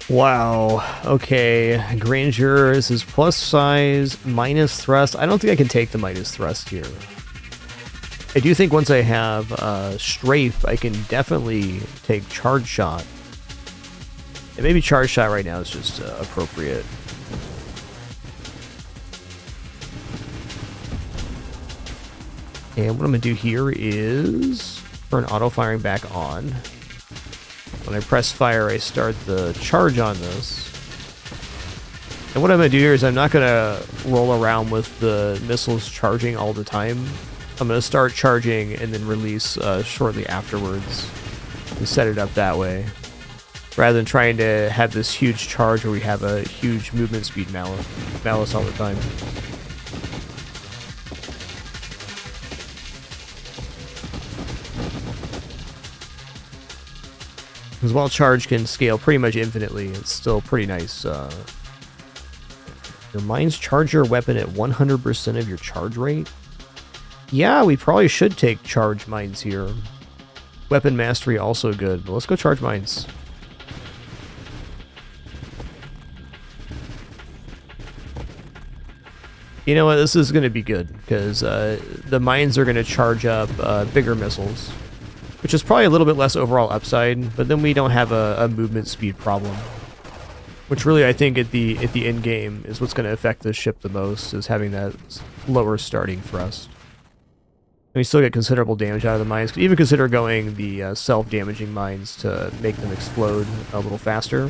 Speaker 1: Wow, okay, Granger, this is plus size, minus thrust. I don't think I can take the minus thrust here. I do think once I have Strafe, I can definitely take Charge Shot. And maybe Charge Shot right now is just appropriate. And what I'm going to do here is turn auto-firing back on. When I press fire, I start the charge on this. And what I'm going to do here is I'm not going to roll around with the missiles charging all the time. I'm going to start charging and then release shortly afterwards and set it up that way. Rather than trying to have this huge charge where we have a huge movement speed malice all the time. Because while charge can scale pretty much infinitely, it's still pretty nice. Your mines charge your weapon at 100% of your charge rate? Yeah, we probably should take charge mines here. Weapon mastery also good, but let's go charge mines. You know what, this is going to be good, because the mines are going to charge up bigger missiles. Which is probably a little bit less overall upside, but then we don't have a movement speed problem. Which really, I think, at the end game is what's going to affect this ship the most, is having that lower starting thrust. And we still get considerable damage out of the mines. Could even consider going the self-damaging mines to make them explode a little faster.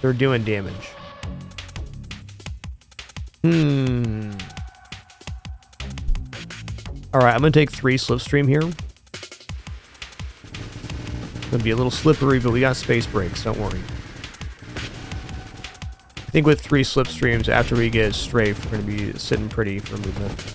Speaker 1: They're doing damage. Alright, I'm going to take 3 Slipstream here. It's going to be a little slippery, but we got space brakes, don't worry. I think with 3 Slipstreams, after we get Strafe, we're going to be sitting pretty for movement.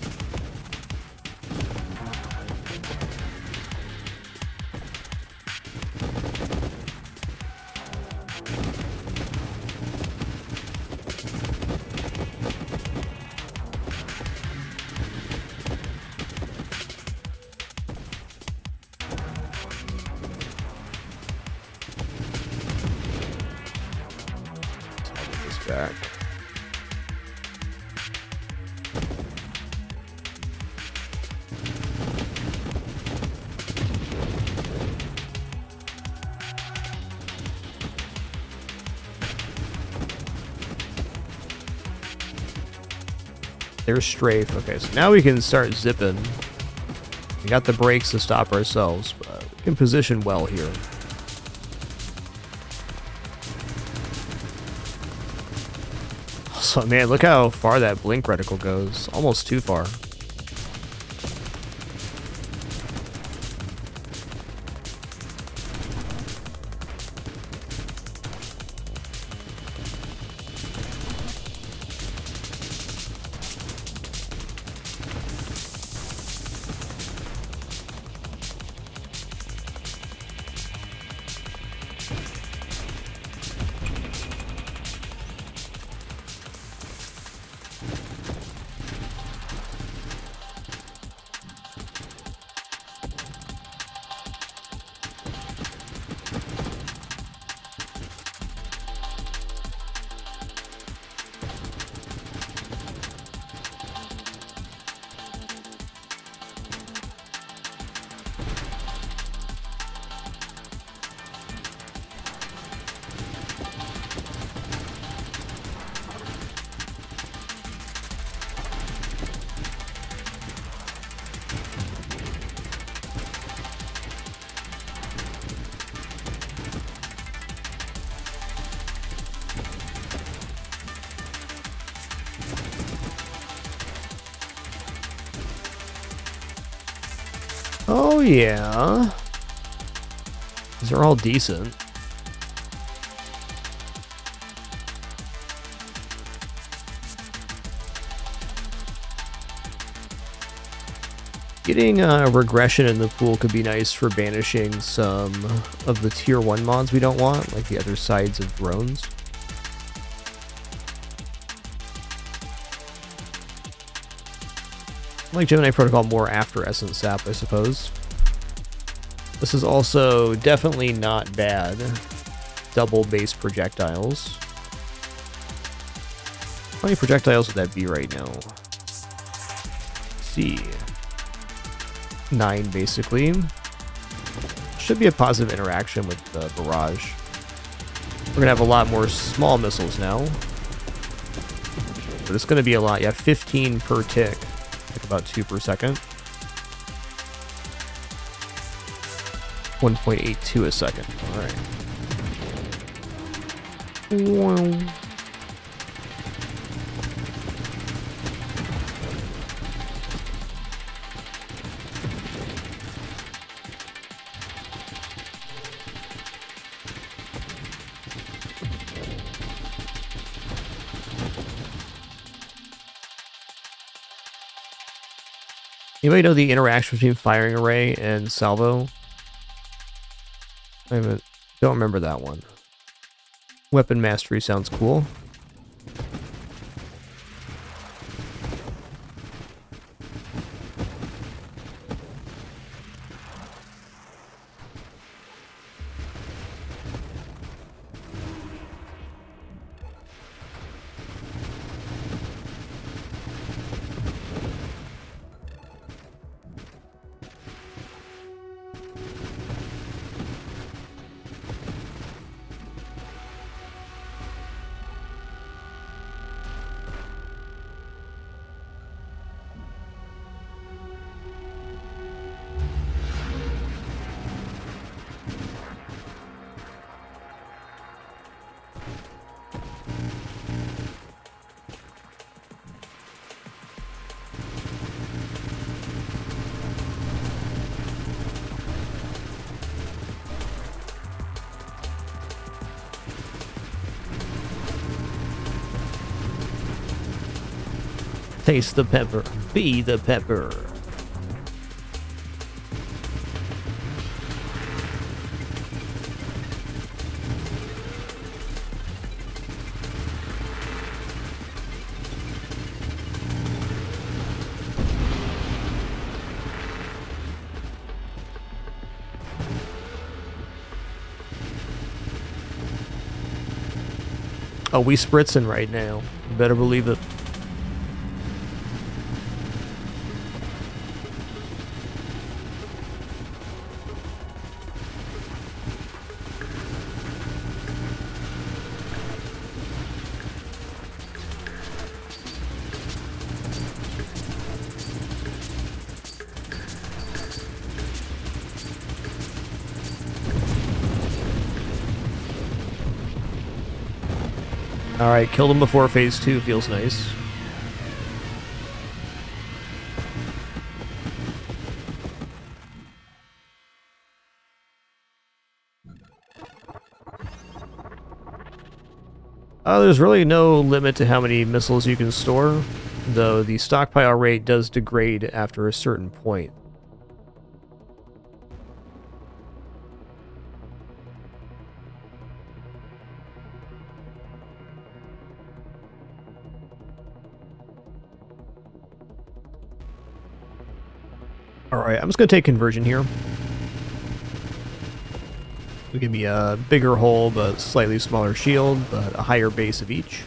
Speaker 1: Back. There's Strafe. Okay, so now we can start zipping. We got the brakes to stop ourselves, but we can position well here. So, man, look how far that blink reticle goes. Almost too far. Oh yeah. These are all decent. Getting a regression in the pool could be nice for banishing some of the tier 1 mods we don't want, like the other sides of drones. I like Gemini Protocol more after Essence Sap, I suppose. This is also definitely not bad. Double base projectiles. How many projectiles would that be right now? Let's see. 9 basically. Should be a positive interaction with the barrage. We're gonna have a lot more small missiles now. But it's gonna be a lot. Yeah, 15 per tick. Like about 2 per second. 1.82 a second. Alright. Wow. Anybody know the interaction between firing array and salvo? Don't remember that one. Weapon mastery sounds cool. Taste the pepper. Be the pepper. Oh, we spritzing right now. You better believe it. Alright, killed him before phase 2 feels nice. There's really no limit to how many missiles you can store, though the stockpile rate does degrade after a certain point. Alright, I'm just going to take conversion here. It'll give me a bigger hull, but slightly smaller shield, but a higher base of each.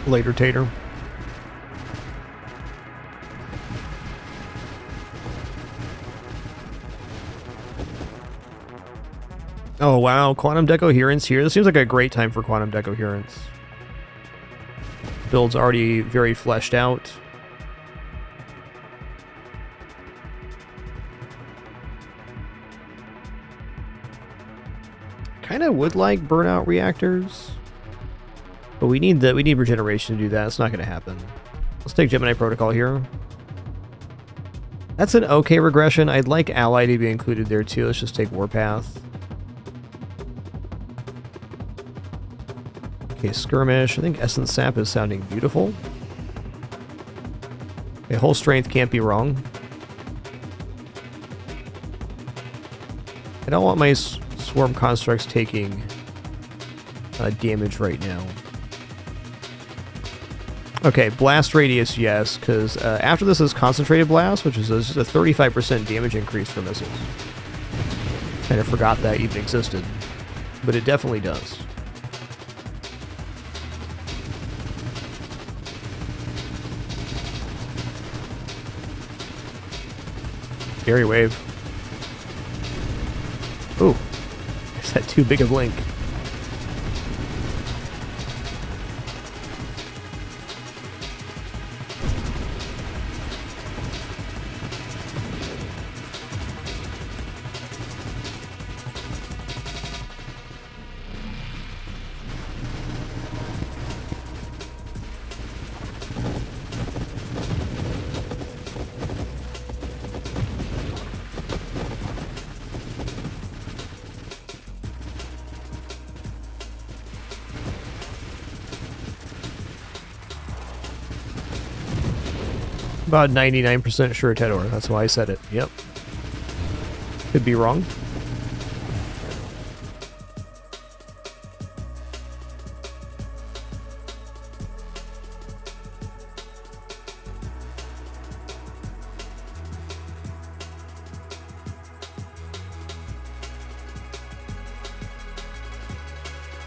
Speaker 1: Later, Tater. Oh wow, Quantum Decoherence here. This seems like a great time for Quantum Decoherence. Build's already very fleshed out. Kind of would like burnout reactors, but we need regeneration to do that. It's not going to happen. Let's take Gemini Protocol here. That's an okay regression. I'd like Ally to be included there too. Let's just take Warpath. Okay, Skirmish. I think Essence Sap is sounding beautiful. Okay, Whole Strength can't be wrong. I don't want my Swarm Constructs taking damage right now. Okay, Blast Radius, yes, because after this is Concentrated Blast, which is just a 35% damage increase for missiles. Kind of forgot that even existed, but it definitely does. Scary Wave. Ooh, is that too big a blink? About 99% sure Tedor. That's why I said it. Yep. Could be wrong.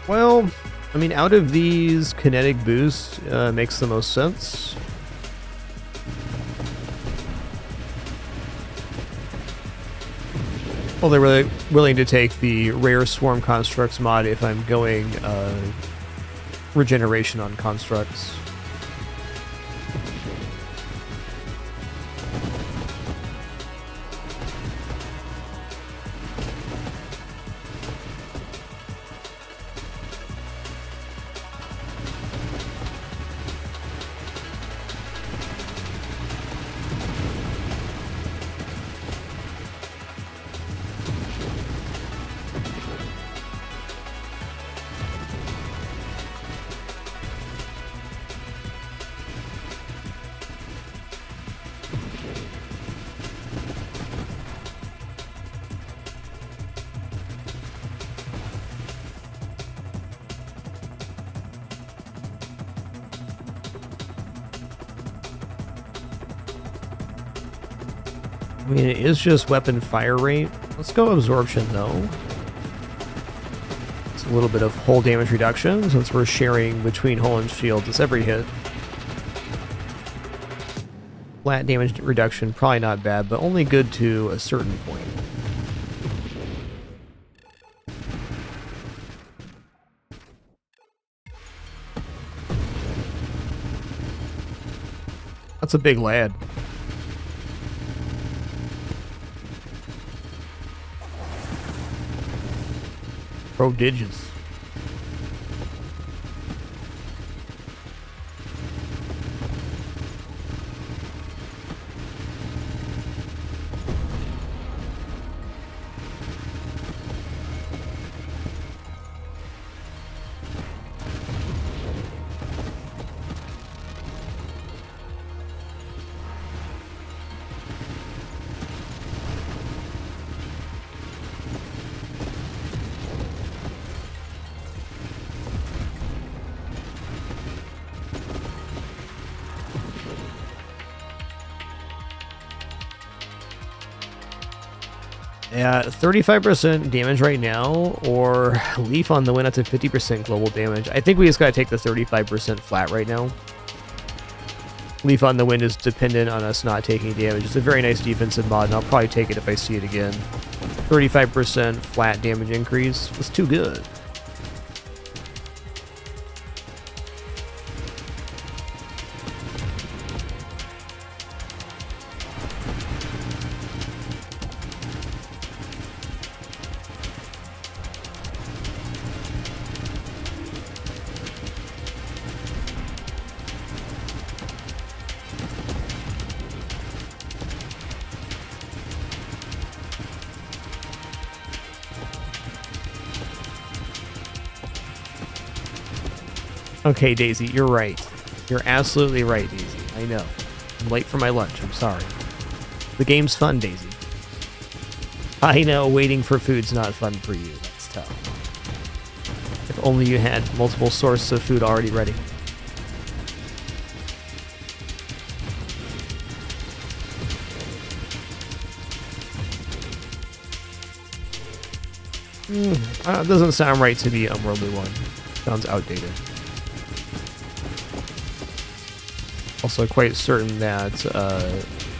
Speaker 1: Well, I mean, out of these, Kinetic Boost makes the most sense. Well, they're really willing to take the rare Swarm Constructs mod if I'm going regeneration on constructs. I mean, it is just weapon fire rate. Let's go absorption, though. It's a little bit of hull damage reduction, since we're sharing between hull and shield. It's every hit. Flat damage reduction, probably not bad, but only good to a certain point. That's a big lad. Prodigious. Yeah, 35% damage right now, or Leaf on the win up to 50% global damage. I think we just gotta take the 35% flat right now. Leaf on the Wind is dependent on us not taking damage. It's a very nice defensive mod, and I'll probably take it if I see it again. 35% flat damage increase. That's too good. Okay, Daisy, you're right. You're absolutely right, Daisy. I know. I'm late for my lunch. I'm sorry. The game's fun, Daisy. I know waiting for food's not fun for you. That's tough. If only you had multiple sources of food already ready. Doesn't sound right to be Unworldly One. Sounds outdated. Also quite certain that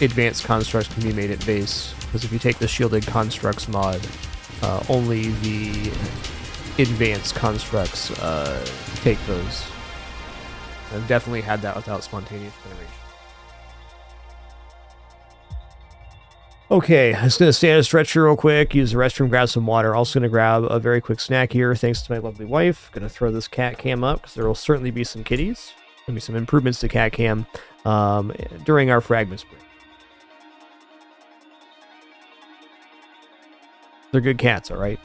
Speaker 1: advanced constructs can be made at base, because if you take the shielded constructs mod, only the advanced constructs take those. I've definitely had that without spontaneous generation. Okay, I'm just going to stand a stretch here real quick, use the restroom, grab some water. Also going to grab a very quick snack here, thanks to my lovely wife. Going to throw this cat cam up, because there will certainly be some kitties. Going to be some improvements to cat cam during our fragMas break. They're good cats, all right?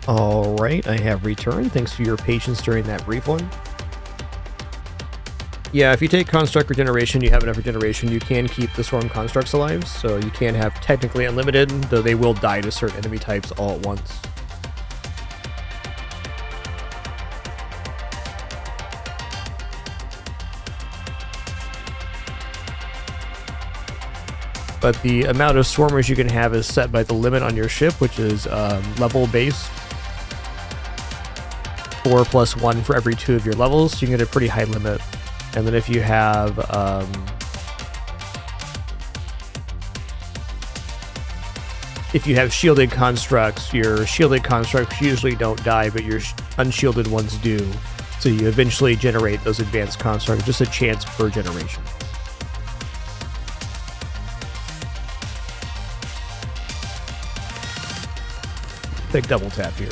Speaker 1: Alright, I have returned. Thanks for your patience during that brief one. Yeah, if you take construct regeneration, you have enough regeneration, you can keep the swarm constructs alive, so you can have technically unlimited, though they will die to certain enemy types all at once. But the amount of swarmers you can have is set by the limit on your ship, which is level-based. 4 plus 1 for every 2 of your levels, so you can get a pretty high limit. And then if you have shielded constructs, your shielded constructs usually don't die, but your unshielded ones do. So you eventually generate those advanced constructs, just a chance per generation. Big double tap here.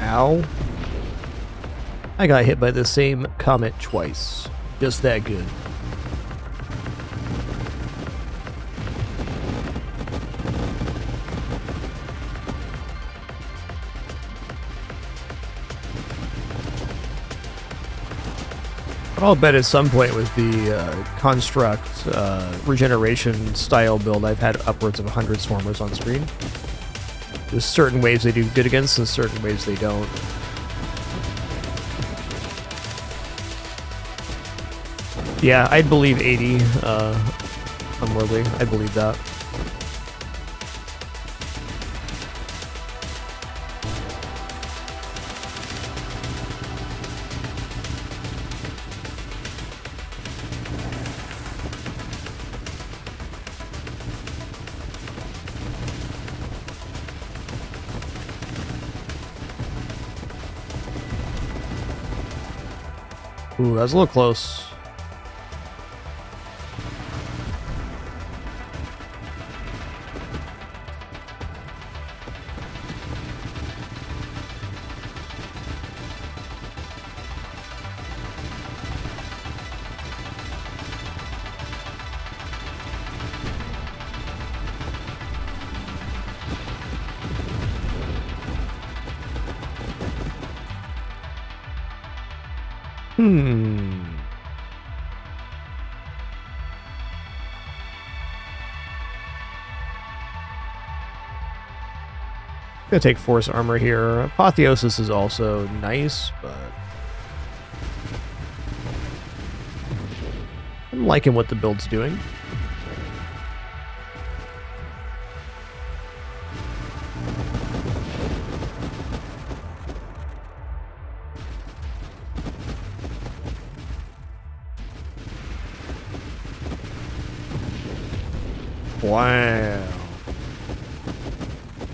Speaker 1: Ow. I got hit by the same comet twice. Just that good. But I'll bet at some point with the construct regeneration style build, I've had upwards of 100 swarmers on screen. There's certain waves they do good against and certain waves they don't. Yeah, I'd believe 80 unworldly. I believe that. Ooh, that was a little close. Gonna take force armor here. Apotheosis is also nice, but I'm liking what the build's doing. Wow.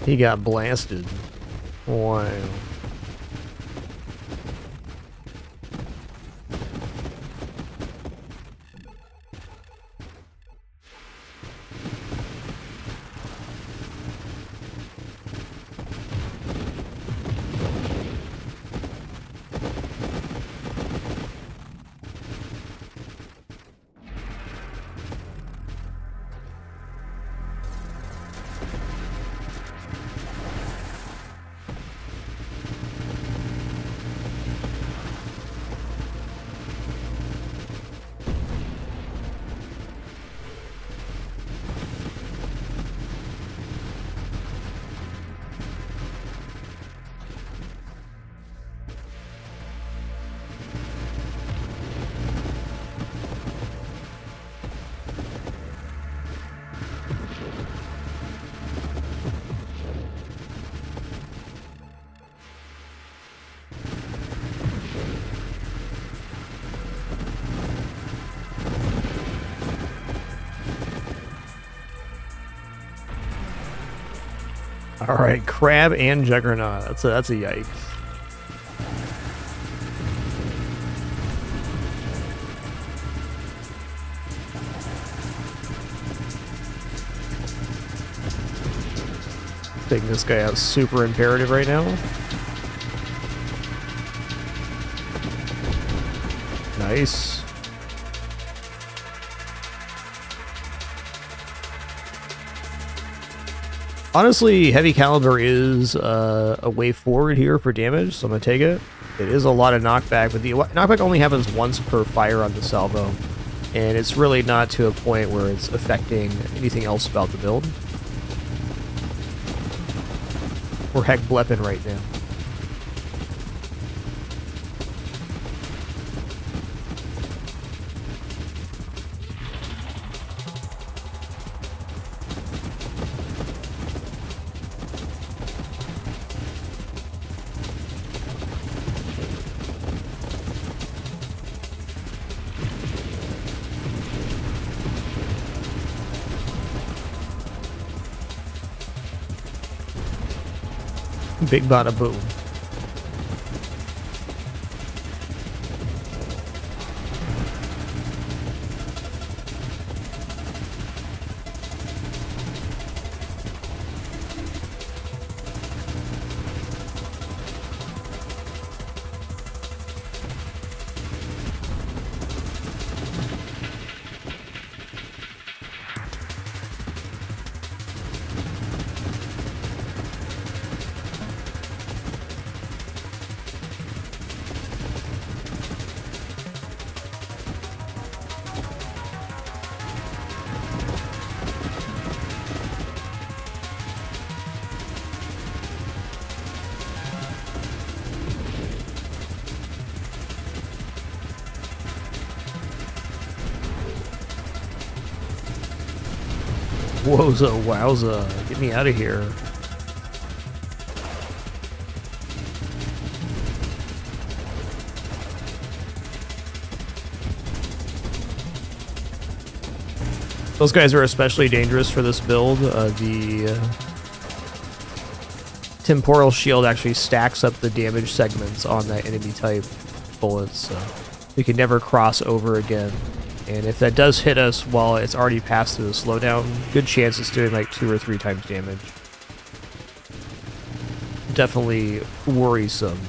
Speaker 1: He got blasted. Wow. All right, Crab and Juggernaut. That's a yikes. Taking this guy out super imperative right now. Nice. Honestly, heavy caliber is a way forward here for damage, so I'm going to take it. It is a lot of knockback, but the knockback only happens once per fire on the salvo, and it's really not to a point where it's affecting anything else about the build. We're heck blepping right now. Big bada boom. Wowza, wowza. Get me out of here. Those guys are especially dangerous for this build. The temporal shield actually stacks up the damage segments on that enemy type bullets, so we can never cross over again. And if that does hit us while it's already passed through the slowdown, good chance it's doing like 2 or 3 times damage. Definitely worrisome.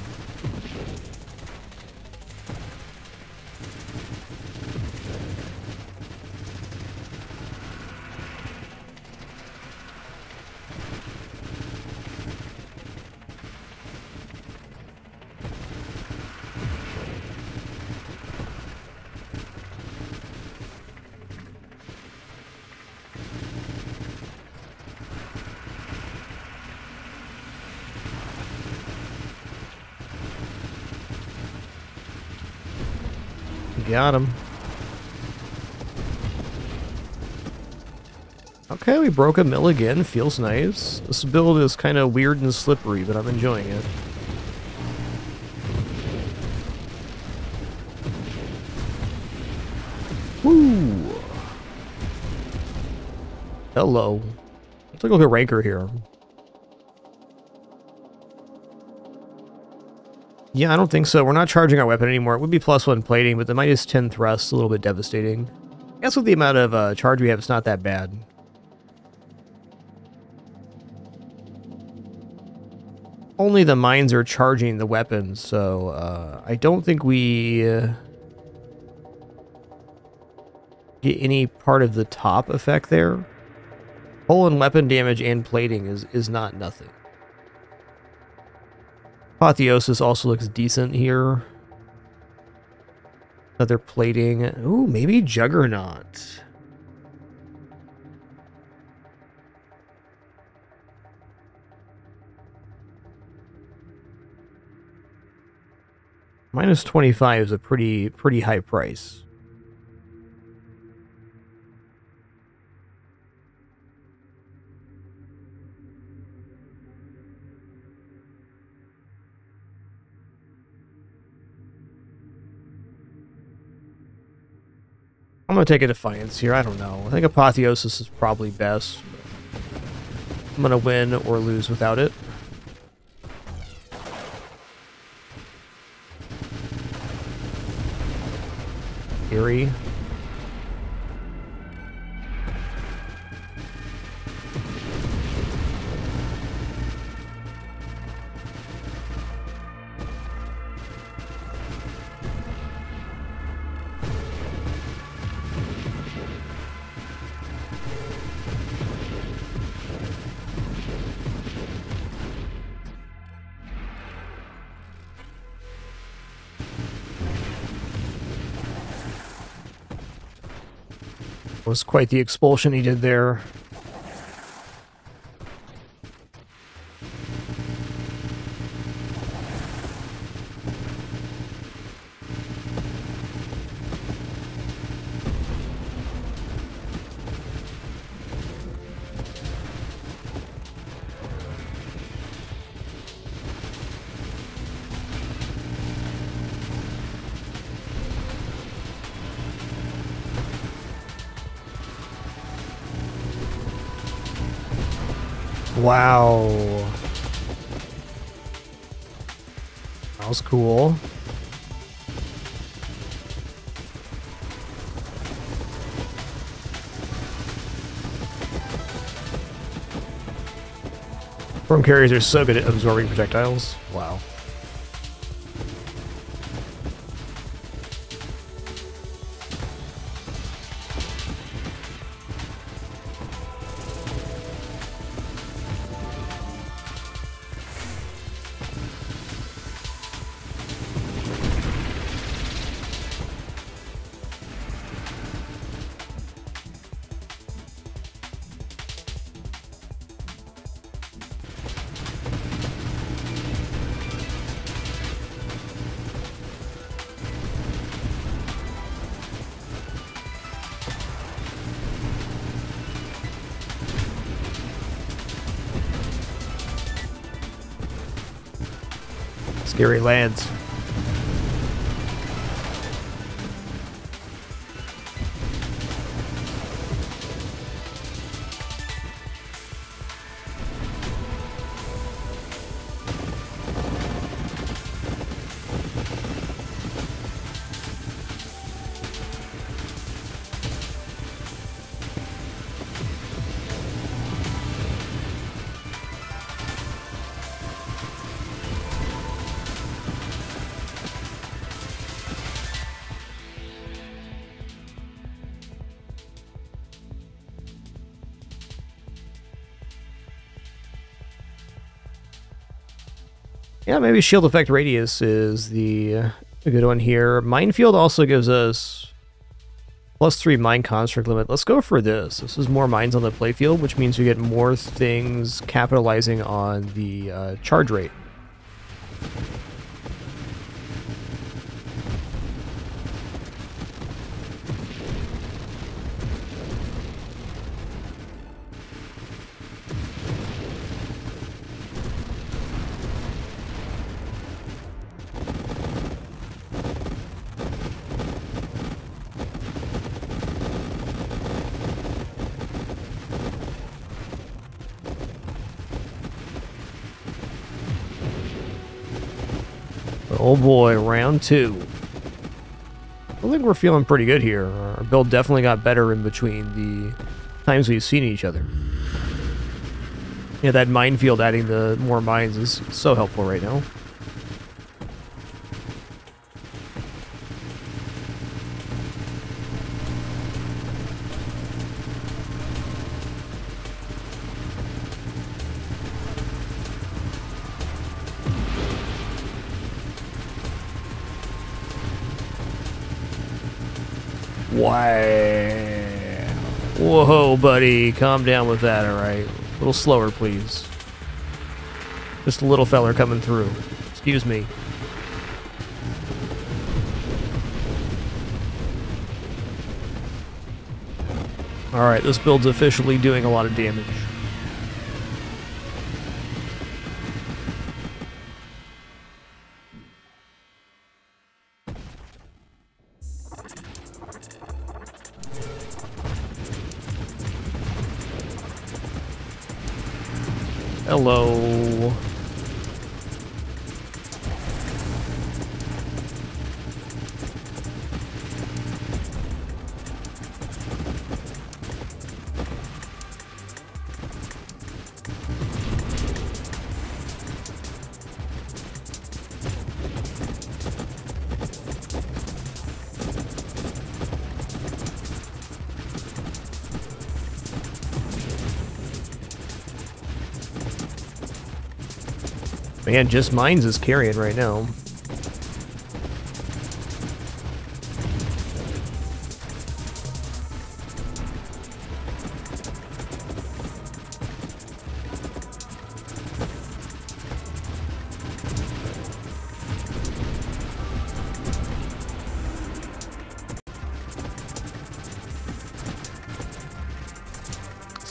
Speaker 1: Got him. Okay, we broke a mill again. Feels nice. This build is kind of weird and slippery, but I'm enjoying it. Woo! Hello. Let's take a look at Ranker here. Yeah, I don't think so. We're not charging our weapon anymore. It would be +1 plating, but the -10 thrust is a little bit devastating. I guess with the amount of charge we have, it's not that bad. Only the mines are charging the weapon, so I don't think we get any part of the top effect there. Hull and weapon damage and plating is not nothing. Apotheosis also looks decent here. Another plating. Ooh, maybe Juggernaut. -25 is a pretty high price. I'm gonna take a Defiance here. I don't know. I think Apotheosis is probably best. I'm gonna win or lose without it. Eerie. Was quite the expulsion he did there. Wow. That was cool. Storm carriers are so good at absorbing projectiles. Wow. Scary lands. Yeah, maybe shield effect radius is a good one here. Minefield also gives us +3 mine construct limit. Let's go for this. This is more mines on the playfield, which means we get more things capitalizing on the charge rate. Oh boy, round 2. I think we're feeling pretty good here. Our build definitely got better in between the times we've seen each other. Yeah, that minefield adding the more mines is so helpful right now. Wow. Whoa, buddy. Calm down with that, alright? A little slower, please. Just a little feller coming through. Excuse me. Alright, this build's officially doing a lot of damage. Hello. Man, just mines is carrying right now.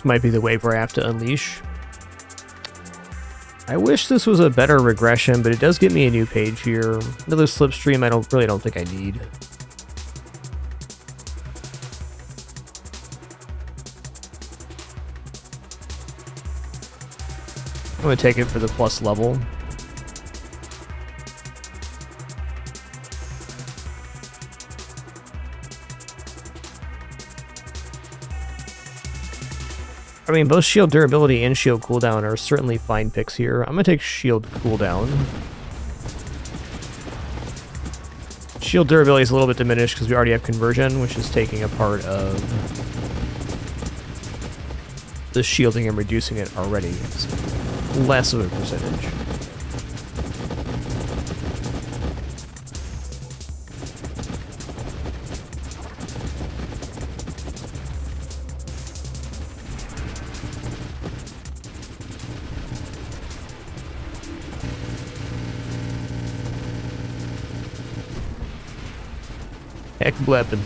Speaker 1: This might be the wave where I have to unleash. I wish this was a better regression, but it does give me a new page here. Another slipstream I don't think I need. I'm gonna take it for the plus level. I mean, both shield durability and shield cooldown are certainly fine picks here. I'm gonna take shield cooldown. Shield durability is a little bit diminished because we already have conversion, which is taking a part of the shielding and reducing it already. It's less of a percentage. Heck bleppin'.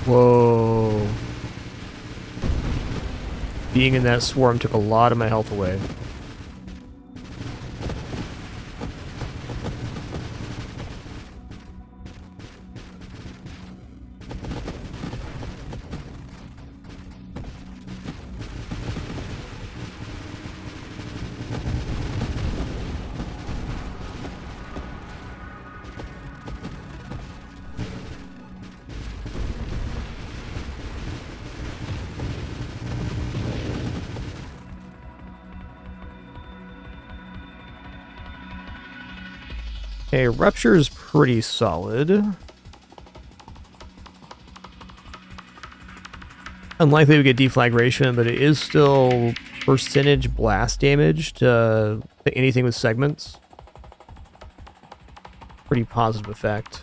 Speaker 1: Whoa. Being in that swarm took a lot of my health away. Okay, Rupture is pretty solid. Unlikely we get deflagration, but it is still percentage blast damage to anything with segments. Pretty positive effect.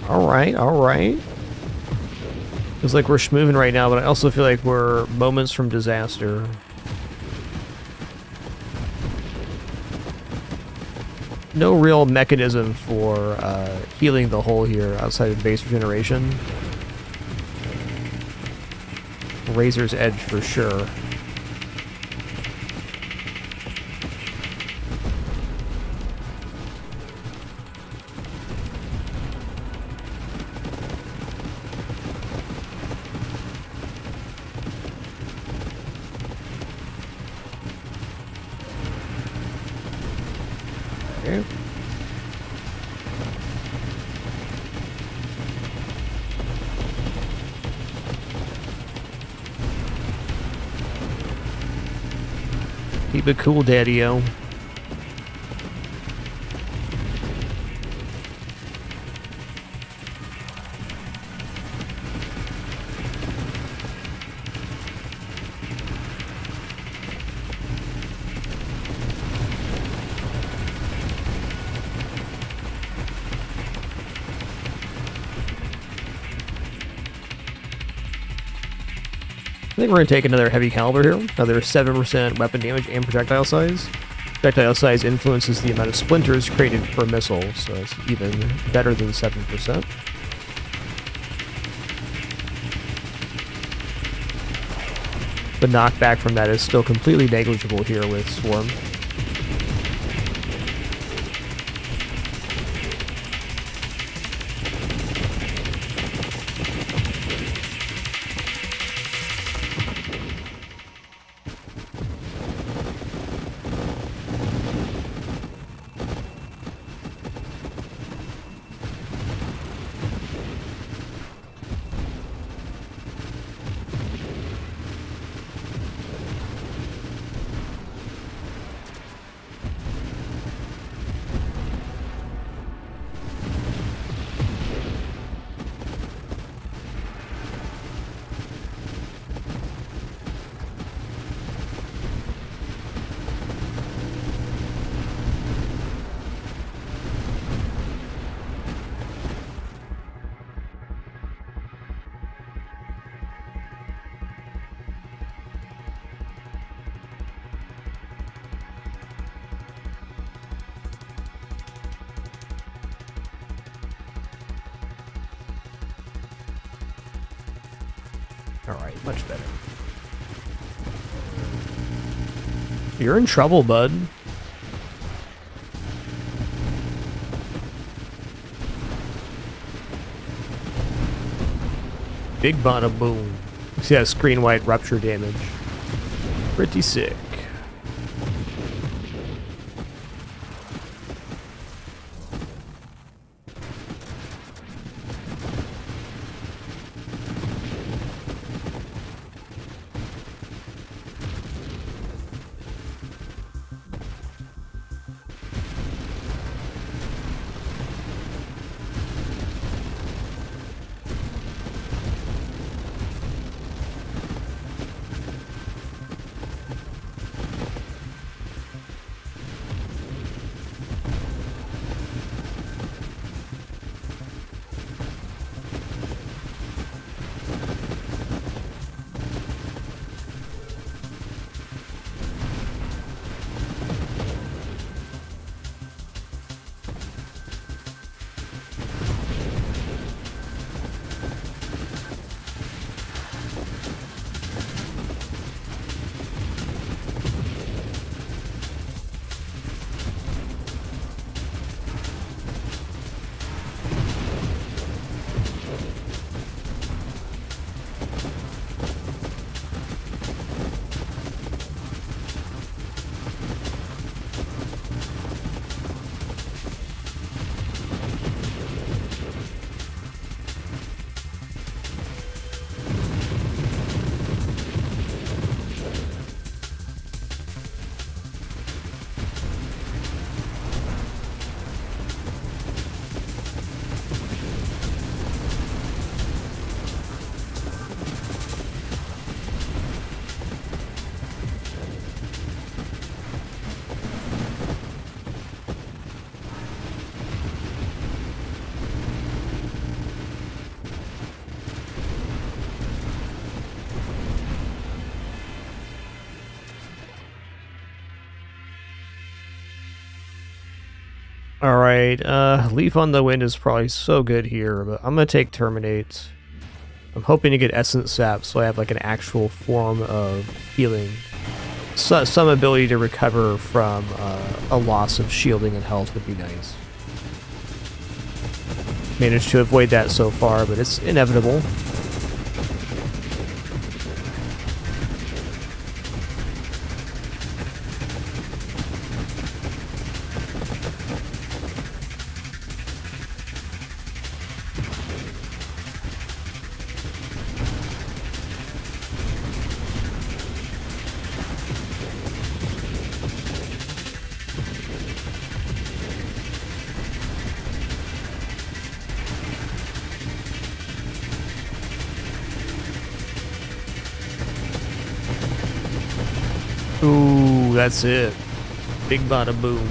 Speaker 1: Alright. Feels like we're schmoving right now, but I also feel like we're moments from disaster. No real mechanism for healing the hole here outside of base regeneration. Razor's Edge for sure. Okay. Keep it cool, Daddy-o. think we're going to take another heavy caliber here. Another 7% weapon damage and projectile size. Projectile size influences the amount of splinters created per missile, so it's even better than 7%. The knockback from that is still completely negligible here with Swarm. Alright, much better. You're in trouble, bud. Big bada boom. See that screen wide rupture damage. Pretty sick. Alright, Leaf on the Wind is probably so good here, but I'm gonna take Terminate. I'm hoping to get Essence Sap so I have like an actual form of healing. So, some ability to recover from a loss of shielding and health would be nice. Managed to avoid that so far, but it's inevitable. Ooh, that's it. Big bada boom.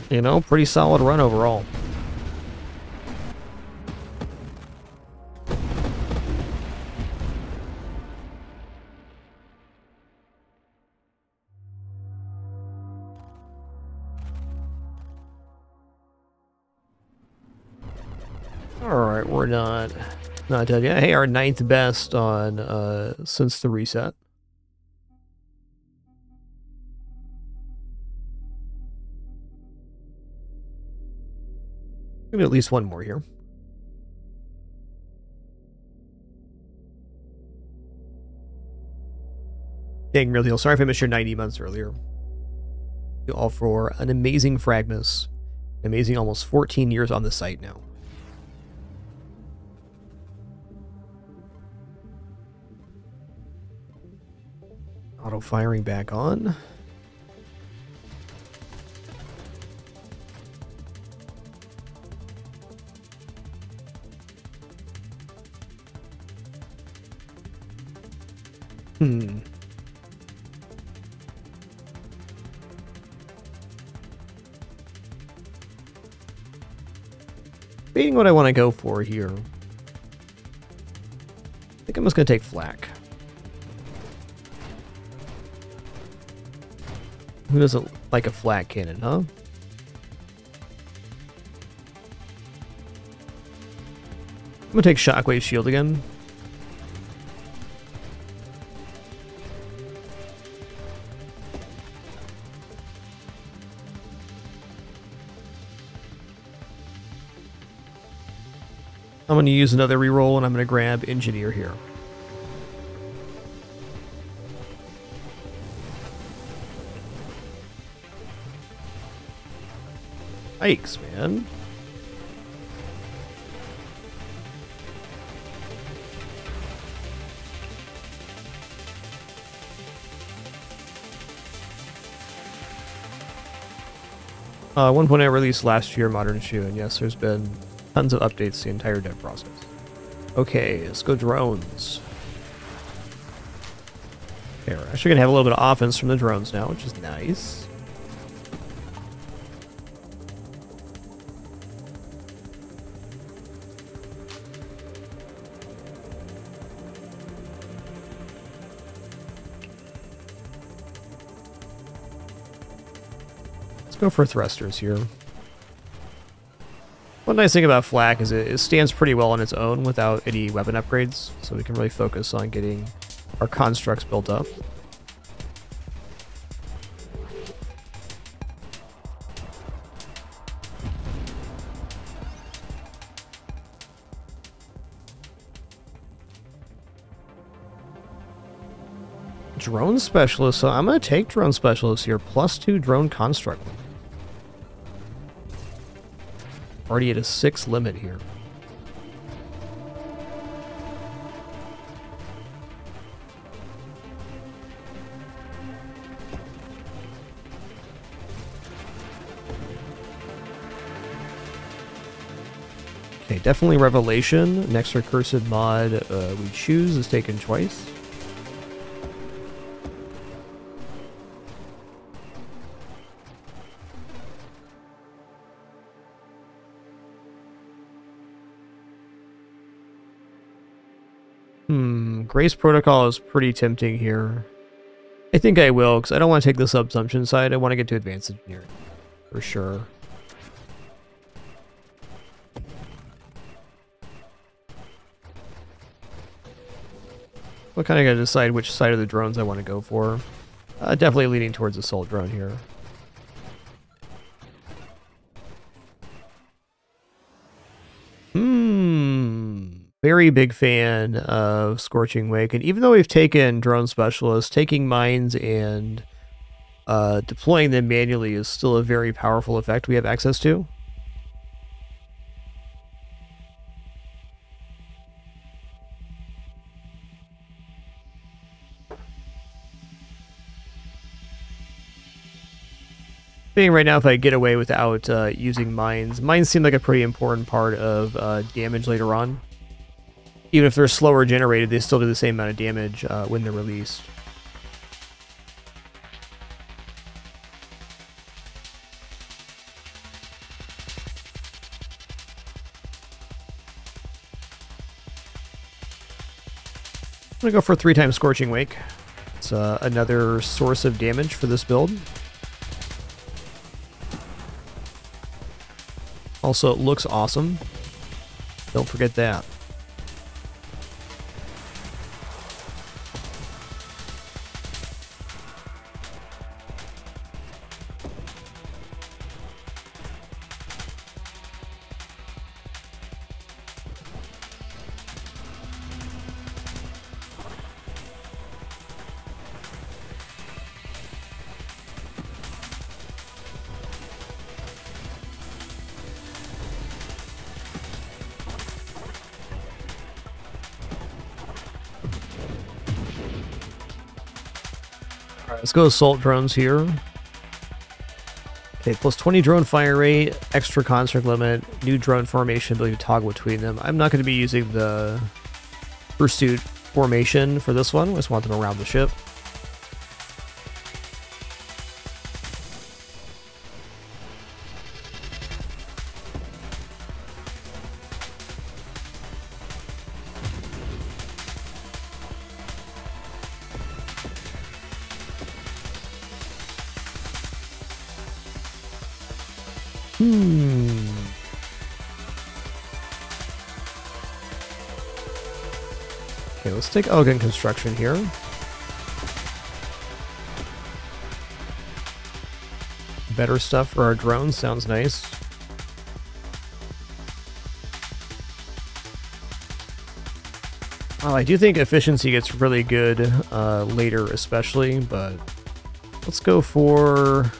Speaker 1: You know, pretty solid run overall. Alright, we're not done yet. Hey, our 9th best on since the reset. Give me at least one more here. Dang, real deal. Sorry if I missed your 90 months earlier. You all for an amazing fragMas. Amazing almost 14 years on the site now. Auto firing back on. Debating what I want to go for here. I think I'm just going to take flak. Who doesn't like a flak cannon, huh? I'm going to take shockwave shield again. I'm going to use another reroll, and I'm going to grab Engineer here. Yikes, man. One point I released last year, Modern Shoe, and yes, there's been tons of updates the entire dev process. Okay, let's go drones. Okay, we're actually going to have a little bit of offense from the drones now, which is nice. Let's go for thrusters here. One nice thing about flak is it stands pretty well on its own without any weapon upgrades, so we can really focus on getting our constructs built up. Drone specialist, so I'm going to take drone specialist here, +2 drone construct. Already at a 6 limit here. Okay, definitely Revelation. Next recursive mod we choose is taken twice. Grace Protocol is pretty tempting here. I think I will, because I don't want to take the subsumption side. I want to get to Advanced Engineering, for sure. I kind of got to decide which side of the drones I want to go for. Definitely leaning towards Assault Drone here. Very big fan of Scorching Wake, and even though we've taken Drone Specialists, taking mines and deploying them manually is still a very powerful effect we have access to. Being right now, if I get away without using mines, mines seem like a pretty important part of damage later on. Even if they're slower generated, they still do the same amount of damage when they're released. I'm going to go for 3 times Scorching Wake. It's another source of damage for this build. Also, it looks awesome. Don't forget that. Let's go assault drones here. Okay, plus 20 drone fire rate, extra construct limit, new drone formation, ability to toggle between them. I'm not going to be using the pursuit formation for this one. I just want them around the ship. Okay, let's take elegant construction here. Better stuff for our drones, sounds nice. I do think efficiency gets really good later especially, but let's go for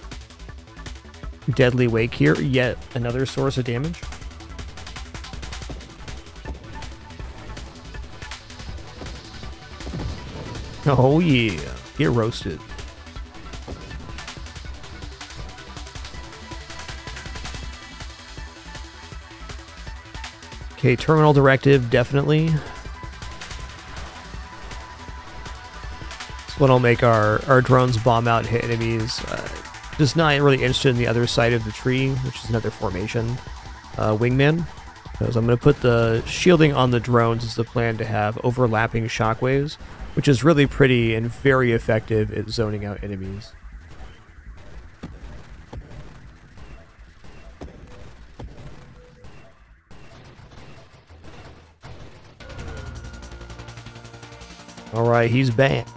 Speaker 1: Deadly Wake here, yet another source of damage. Oh yeah, get roasted. Okay, terminal directive, definitely. This one will make our drones bomb out and hit enemies. Just not really interested in the other side of the tree, which is another formation. Wingman. Because I'm going to put the shielding on the drones is the plan to have overlapping shockwaves, which is really pretty and very effective at zoning out enemies. Alright, he's back.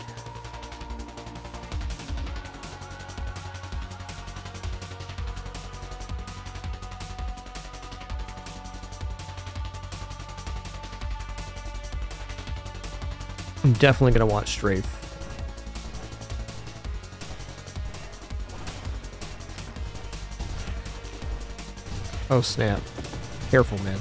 Speaker 1: I'm definitely going to want strafe. Oh snap. Careful, man.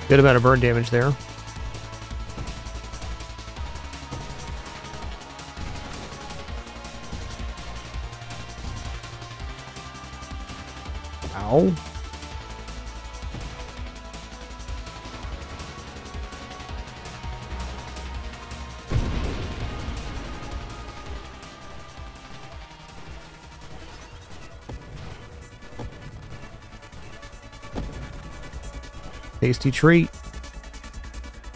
Speaker 1: Good amount of burn damage there. Ow. Tasty treat.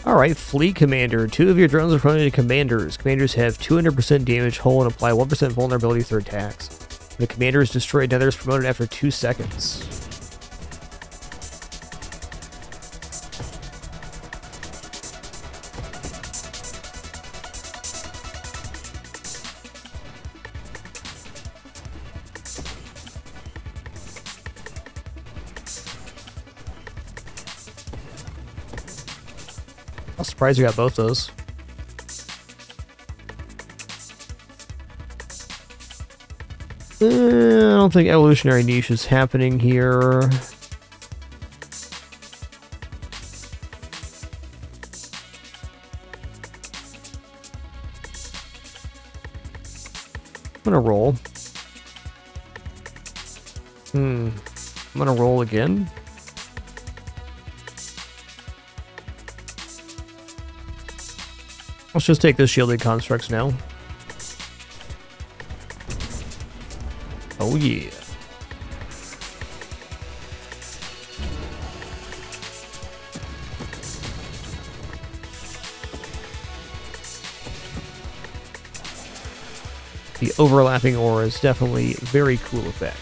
Speaker 1: Alright, Fleet Commander. 2 of your drones are promoted to Commanders. Commanders have 200% damage hull and apply 1% vulnerability through attacks. When the Commander is destroyed, another is promoted after 2 seconds. I'm surprised we got both those. I don't think evolutionary niche is happening here. I'm gonna roll. I'm gonna roll again. Let's just take the shielded constructs now. Oh yeah. The overlapping aura is definitely a very cool effect.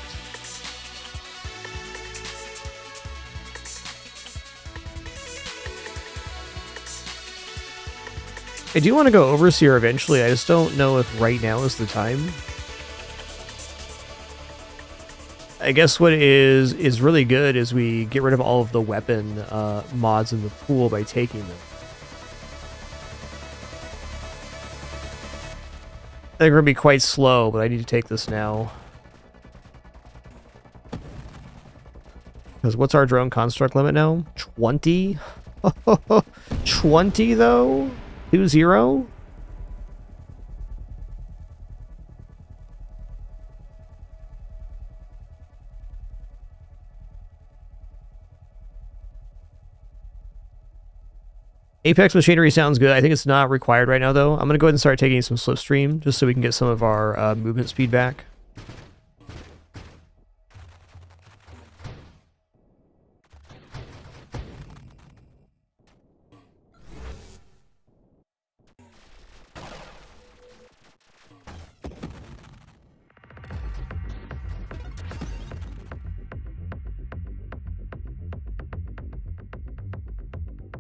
Speaker 1: I do want to go Overseer eventually, I just don't know if right now is the time. I guess what is really good is we get rid of all of the weapon mods in the pool by taking them. They're going to be quite slow, but I need to take this now. Because what's our drone construct limit now? 20? 20 though? 2-0? Apex machinery sounds good. I think it's not required right now, though. I'm going to go ahead and start taking some slipstream, just so we can get some of our movement speed back.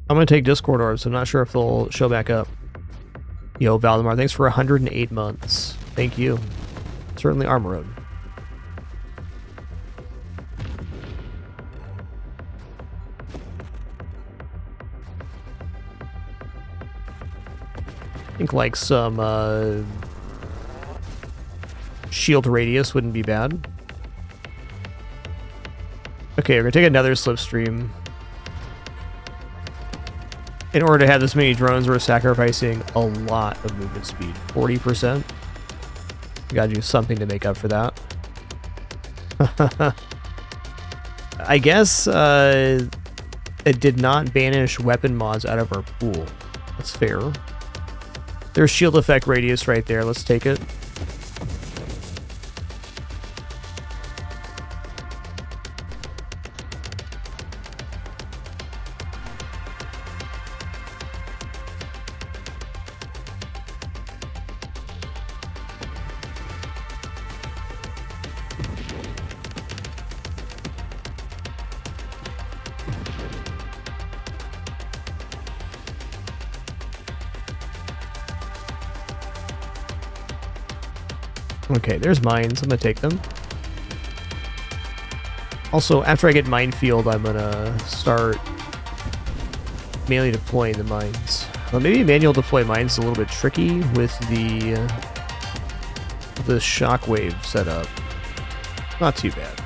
Speaker 1: I'm going to take Discord orbs. I'm not sure if they'll show back up. Yo, Valdemar, thanks for 108 months. Thank you. Certainly Armor Road. I think like some shield radius wouldn't be bad. Okay, we're going to take another slipstream. In order to have this many drones, we're sacrificing a lot of movement speed. 40%. We gotta do something to make up for that. I guess it did not banish weapon mods out of our pool. That's fair. There's shield effect radius right there. Let's take it. Okay, there's mines. I'm gonna take them. Also, after I get minefield, I'm gonna start manually deploying the mines. Well, maybe manual deploy mines is a little bit tricky with the shockwave setup. Not too bad.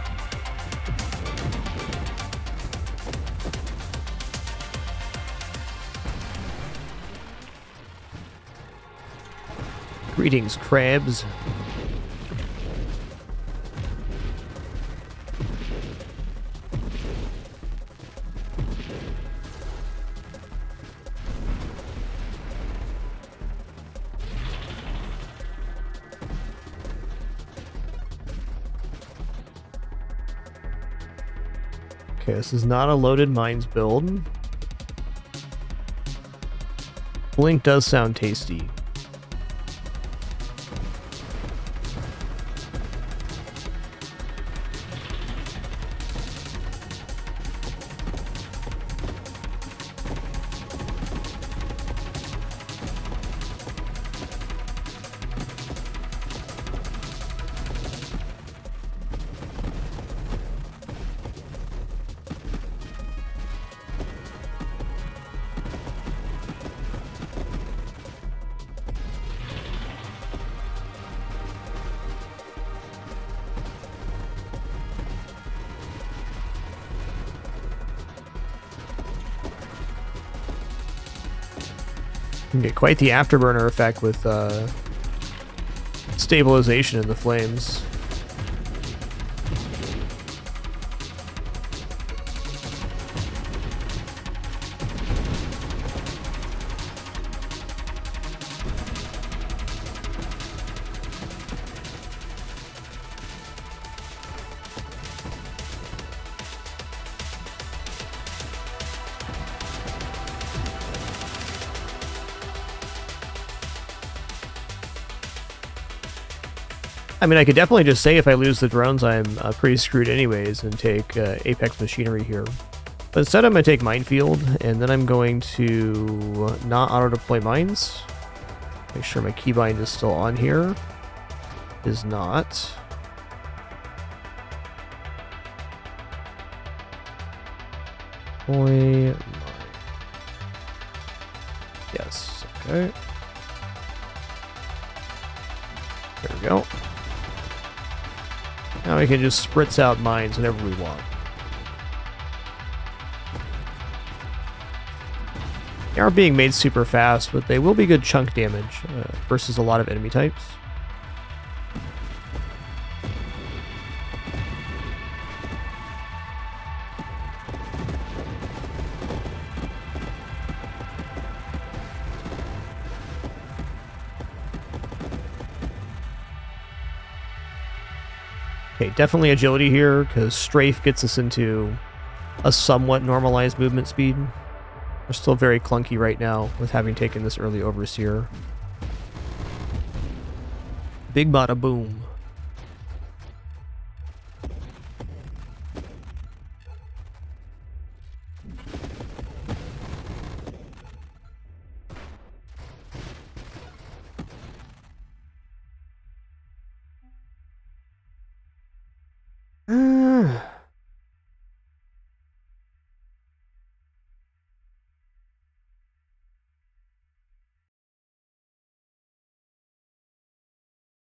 Speaker 1: Greetings, crabs. Okay, this is not a loaded mines build. Blink does sound tasty. You can get quite the afterburner effect with stabilization in the flames. I mean, I could definitely just say if I lose the drones, I'm pretty screwed anyways, and take Apex Machinery here. But instead, I'm going to take Minefield, and then I'm going to not auto-deploy mines. Make sure my keybind is still on here. Is not. Deploy mine. Yes, okay. There we go. Now we can just spritz out mines whenever we want. They aren't being made super fast, but they will be good chunk damage versus a lot of enemy types. Okay, definitely agility here, because strafe gets us into a somewhat normalized movement speed. We're still very clunky right now with having taken this early Overseer. Big bada boom.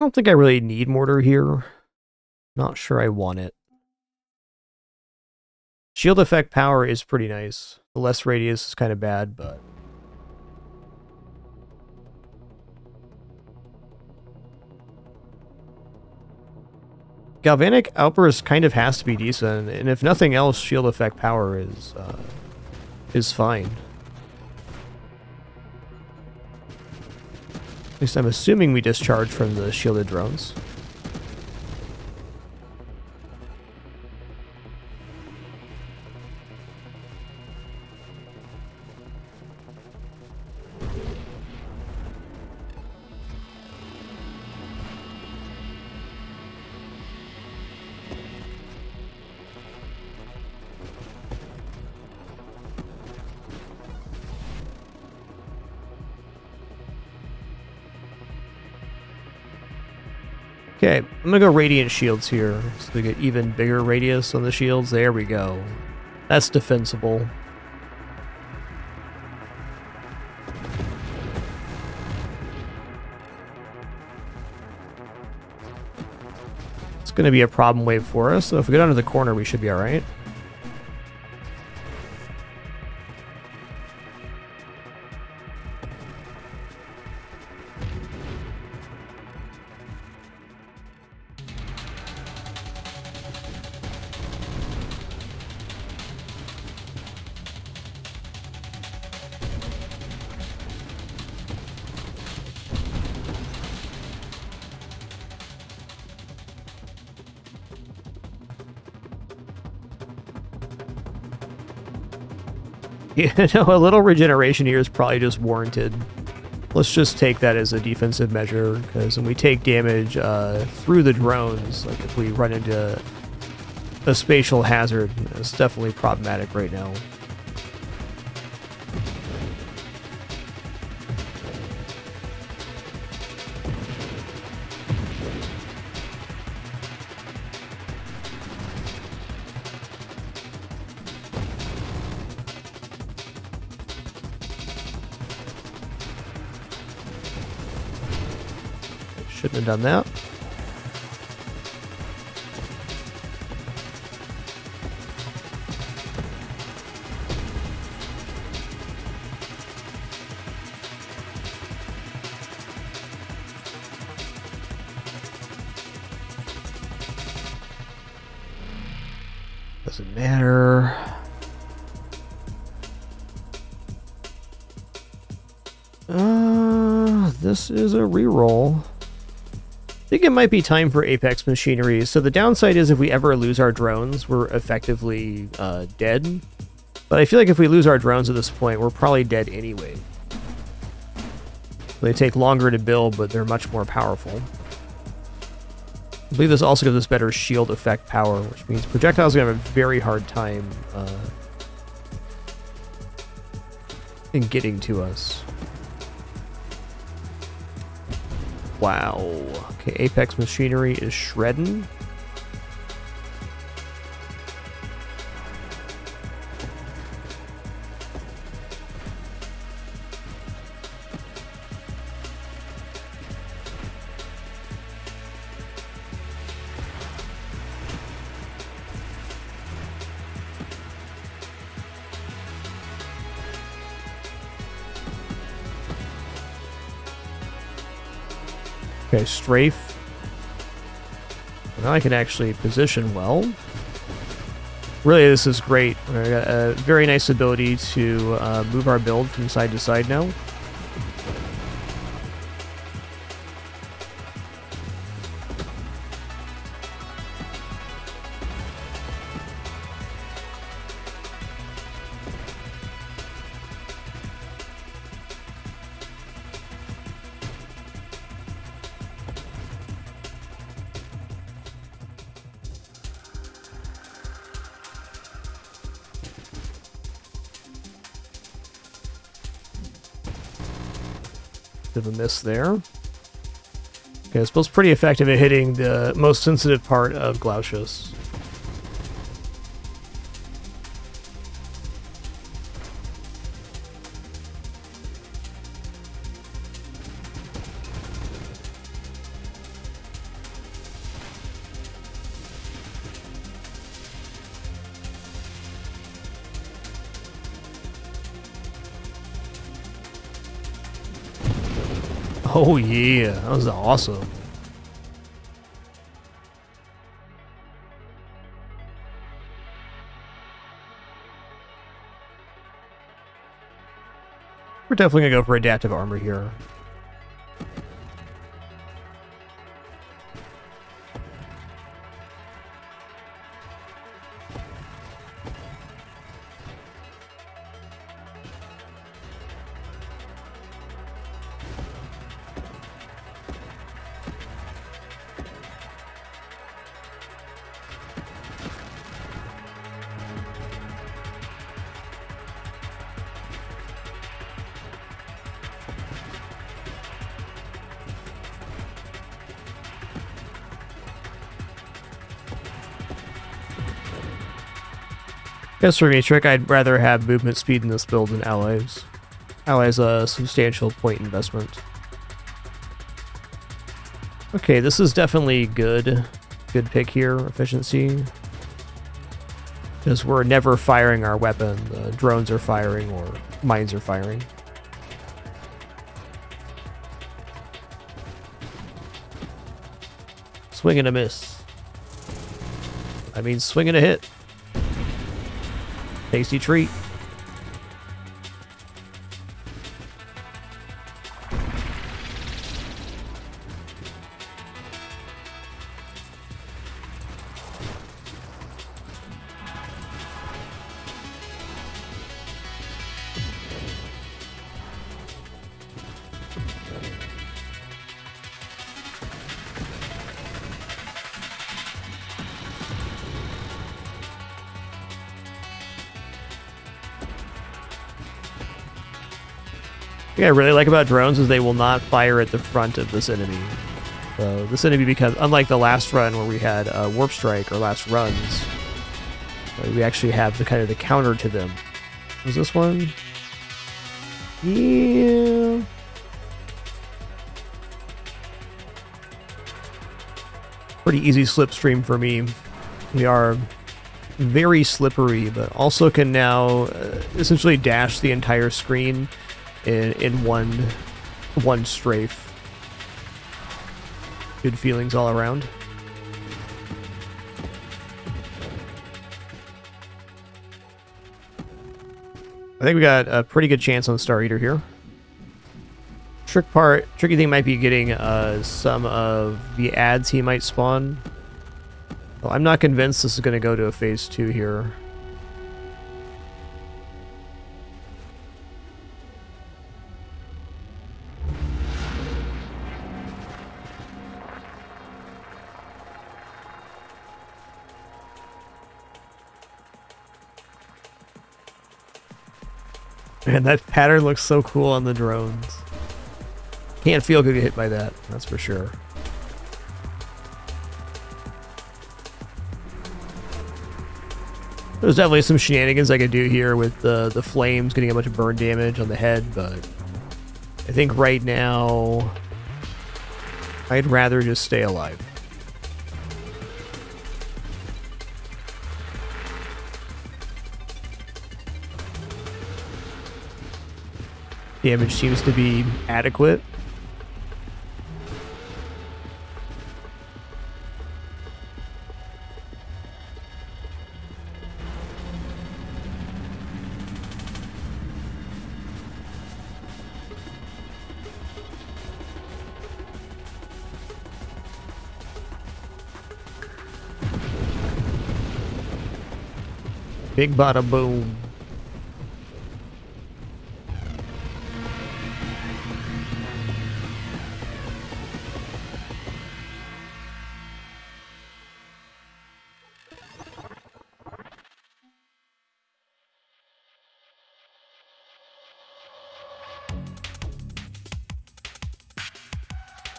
Speaker 1: I don't think I really need mortar here. Not sure I want it. Shield effect power is pretty nice. The less radius is kind of bad, but... Galvanic Outburst kind of has to be decent, and if nothing else, shield effect power is fine. At least I'm assuming we discharge from the shielded drones. Okay, I'm gonna go Radiant Shields here, so we get even bigger radius on the shields. There we go. That's defensible. It's gonna be a problem wave for us, so if we go down to the corner, we should be alright. You know, a little regeneration here is probably just warranted. Let's just take that as a defensive measure, because when we take damage through the drones, like if we run into a spatial hazard, it's definitely problematic right now. Shouldn't have done that. Doesn't matter. This is a reroll. I think it might be time for Apex Machinery. So the downside is if we ever lose our drones, we're effectively dead. But I feel like if we lose our drones at this point, we're probably dead anyway. They take longer to build, but they're much more powerful. I believe this also gives us better shield effect power, which means projectiles are going to have a very hard time in getting to us. Wow. Okay, Apex Machinery is shredding. Okay, strafe. Now I can actually position well. Really, this is great. I got a very nice ability to move our build from side to side now. Bit of a miss there. Okay, this build's pretty effective at hitting the most sensitive part of Glaucius. Oh yeah, that was awesome. We're definitely gonna go for adaptive armor here. Guess for me, Trick, I'd rather have movement speed in this build than allies. Allies a substantial point investment. Okay, this is definitely good. Good pick here, efficiency. Because we're never firing our weapon. The drones are firing or mines are firing. Swing and a miss. I mean, swing and a hit. Tasty treat. What I really like about drones is they will not fire at the front of this enemy. So this enemy becomes, unlike the last run where we had Warp Strike or last runs, we actually have the kind of the counter to them. Was this one? Yeah. Pretty easy slipstream for me. We are very slippery, but also can now essentially dash the entire screen in one strafe. Good feelings all around. I think we got a pretty good chance on Star Eater here. Tricky thing might be getting some of the ads he might spawn. Well, I'm not convinced this is going to go to a phase 2 here. Man, that pattern looks so cool on the drones. Can't feel good get hit by that, that's for sure. There's definitely some shenanigans I could do here with the flames getting a bunch of burn damage on the head, but I think right now I'd rather just stay alive. Damage seems to be adequate. Big bada boom.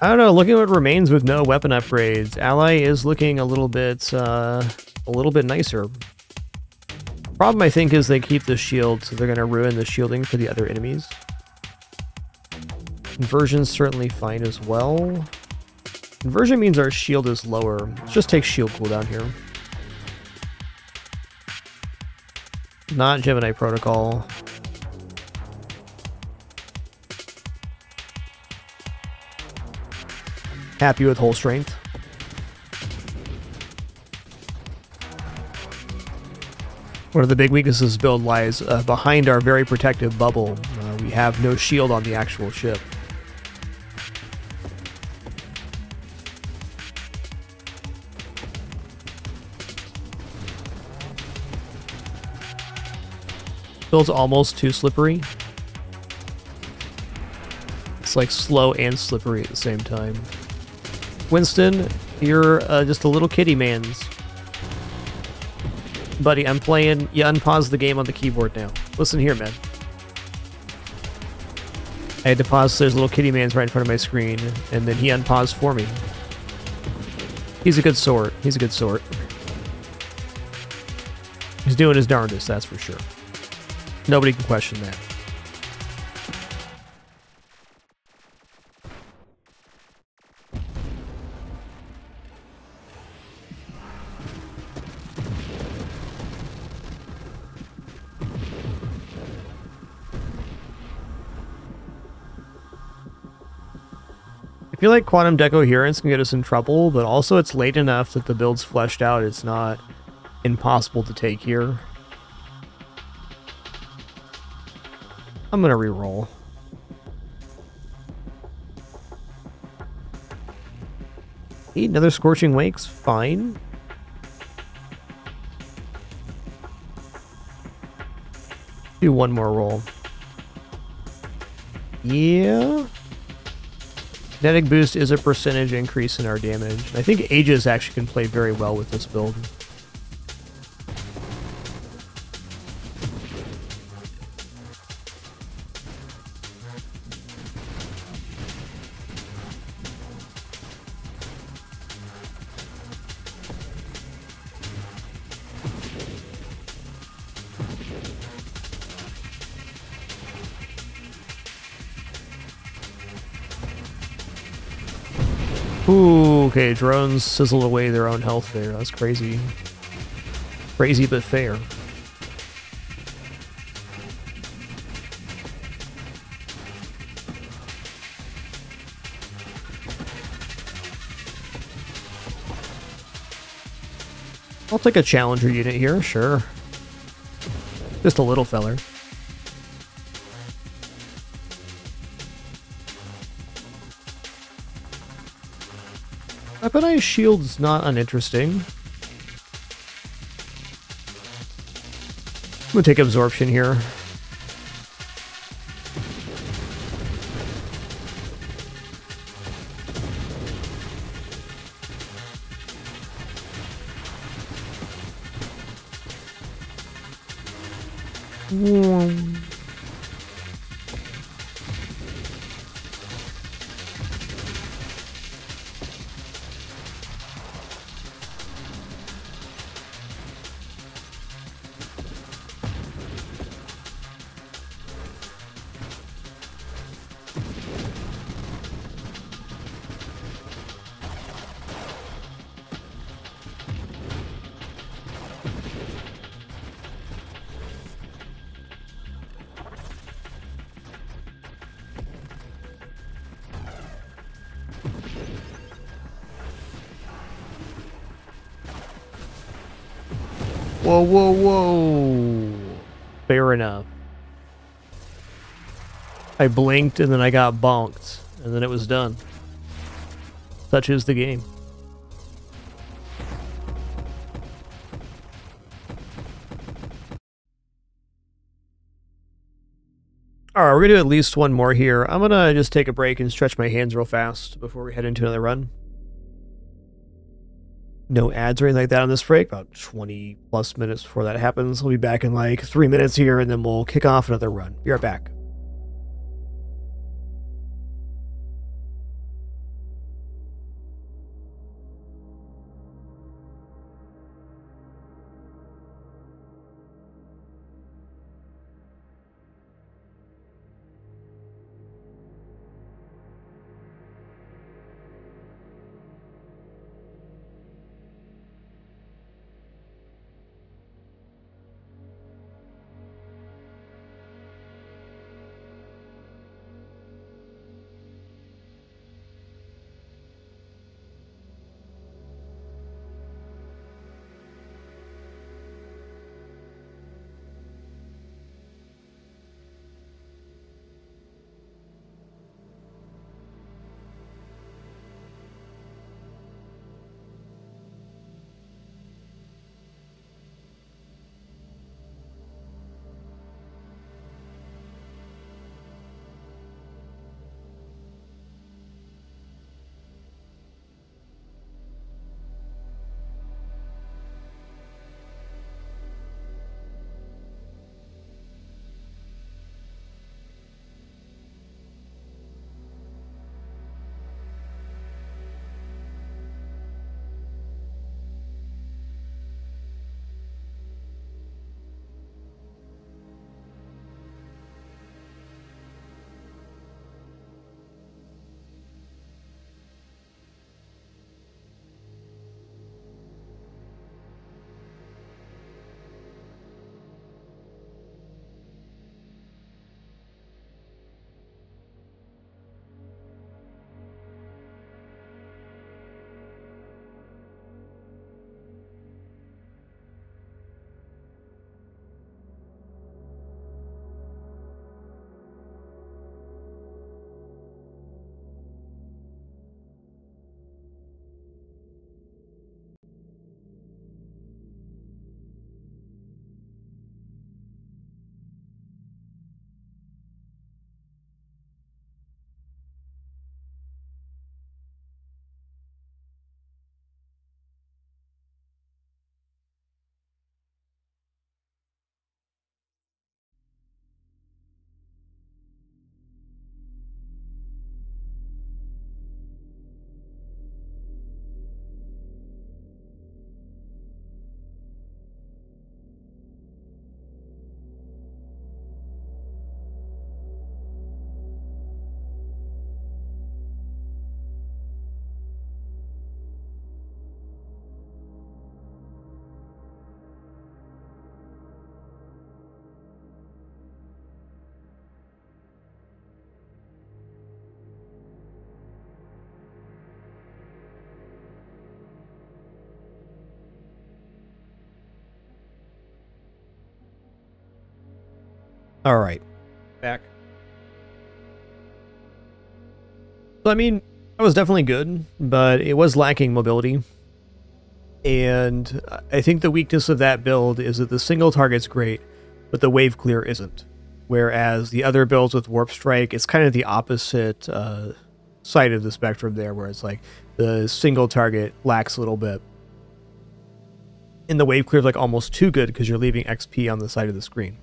Speaker 1: I don't know, looking at what remains with no weapon upgrades, Ally is looking a little bit nicer. Problem, I think, is they keep the shield, so they're going to ruin the shielding for the other enemies. Conversion's certainly fine as well. Conversion means our shield is lower. Let's just take shield cooldown here. Not Gemini Protocol. Happy with whole strength. One of the big weaknesses of this build lies behind our very protective bubble. We have no shield on the actual ship. Build's almost too slippery. It's like slow and slippery at the same time. Winston, you're just a little kitty man's. Buddy, I'm playing. You unpause the game on the keyboard now. Listen here, man. I had to pause so there's little kitty man's right in front of my screen, and then he unpaused for me. He's a good sort. He's a good sort. He's doing his darndest, that's for sure. Nobody can question that. I feel like Quantum Decoherence can get us in trouble, but also it's late enough that the build's fleshed out. It's not impossible to take here. I'm gonna reroll. Another Scorching Wake's fine. Do one more roll. Yeah. Kinetic boost is a percentage increase in our damage. I think Aegis actually can play very well with this build. Ooh, okay, drones sizzled away their own health there. That's crazy. Crazy but fair. I'll take a challenger unit here, sure. Just a little feller. Weaponized shield's not uninteresting. I'm gonna take absorption here. Whoa, whoa, whoa. Fair enough. I blinked and then I got bonked. And then it was done. Such is the game. Alright, we're gonna do at least one more here. I'm gonna just take a break and stretch my hands real fast before we head into another run. No ads or anything like that on this break. About 20 plus minutes before that happens. We'll be back in like 3 minutes here, and then we'll kick off another run. Be right back. Alright. Back. So, I mean, that was definitely good, but it was lacking mobility. And I think the weakness of that build is that the single target's great, but the wave clear isn't. Whereas the other builds with Warp Strike, it's kind of the opposite side of the spectrum there, where it's like the single target lacks a little bit. And the wave clear is like almost too good because you're leaving XP on the side of the screen.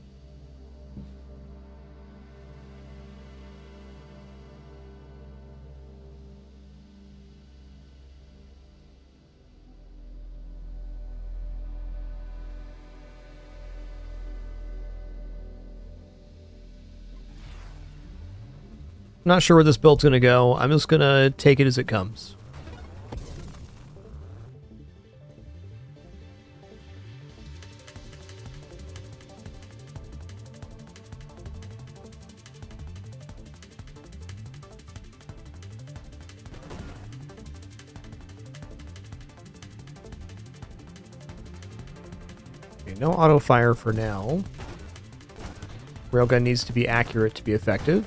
Speaker 1: Not sure where this build's going to go. I'm just going to take it as it comes. Okay, no auto fire for now. Railgun needs to be accurate to be effective.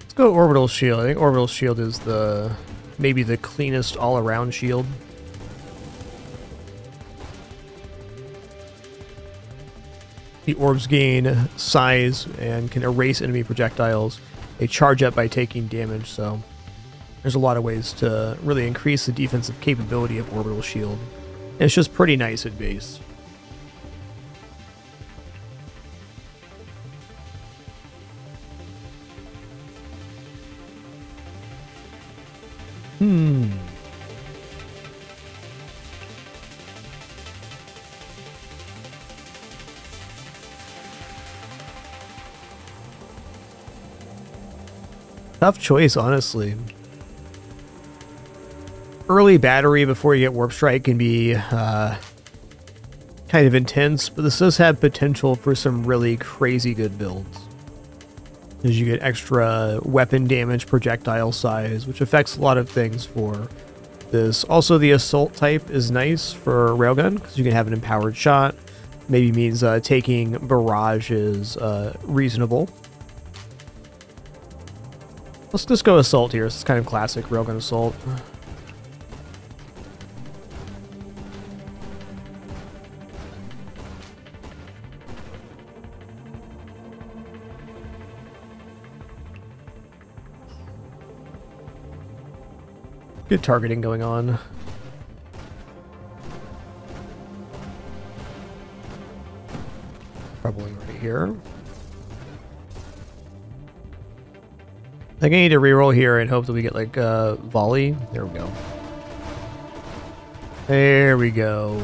Speaker 1: Let's go orbital shield. I think orbital shield is maybe the cleanest all-around shield. The orbs gain size and can erase enemy projectiles. They charge up by taking damage, so there's a lot of ways to really increase the defensive capability of orbital shield. And it's just pretty nice at base. Tough choice, honestly. Early battery before you get Warp Strike can be kind of intense, but this does have potential for some really crazy good builds. As you get extra weapon damage, projectile size, which affects a lot of things for this. Also, the Assault type is nice for Railgun, because you can have an empowered shot. Maybe means taking Barrage is reasonable. Let's just go Assault here. This is kind of classic Railgun Assault. Good targeting going on. Troubling right here. I think I need to reroll here and hope that we get like volley. There we go. There we go.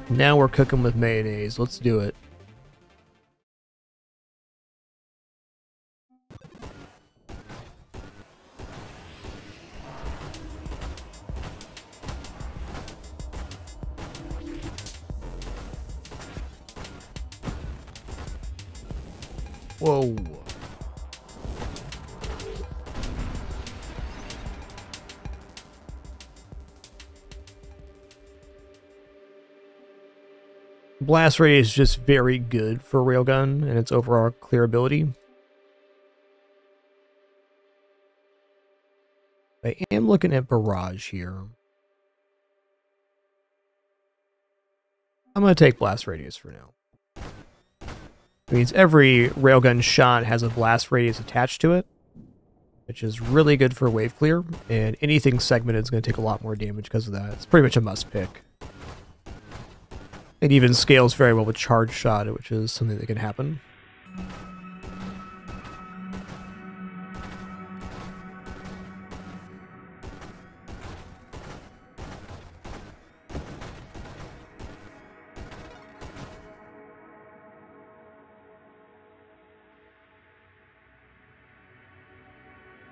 Speaker 1: Now we're cooking with mayonnaise. Let's do it. Whoa. Blast radius is just very good for Railgun and its overall clearability. I am looking at Barrage here. I'm going to take Blast Radius for now. It means every Railgun shot has a Blast Radius attached to it, which is really good for wave clear, and anything segmented is going to take a lot more damage because of that. It's pretty much a must pick. It even scales very well with Charge Shot, which is something that can happen.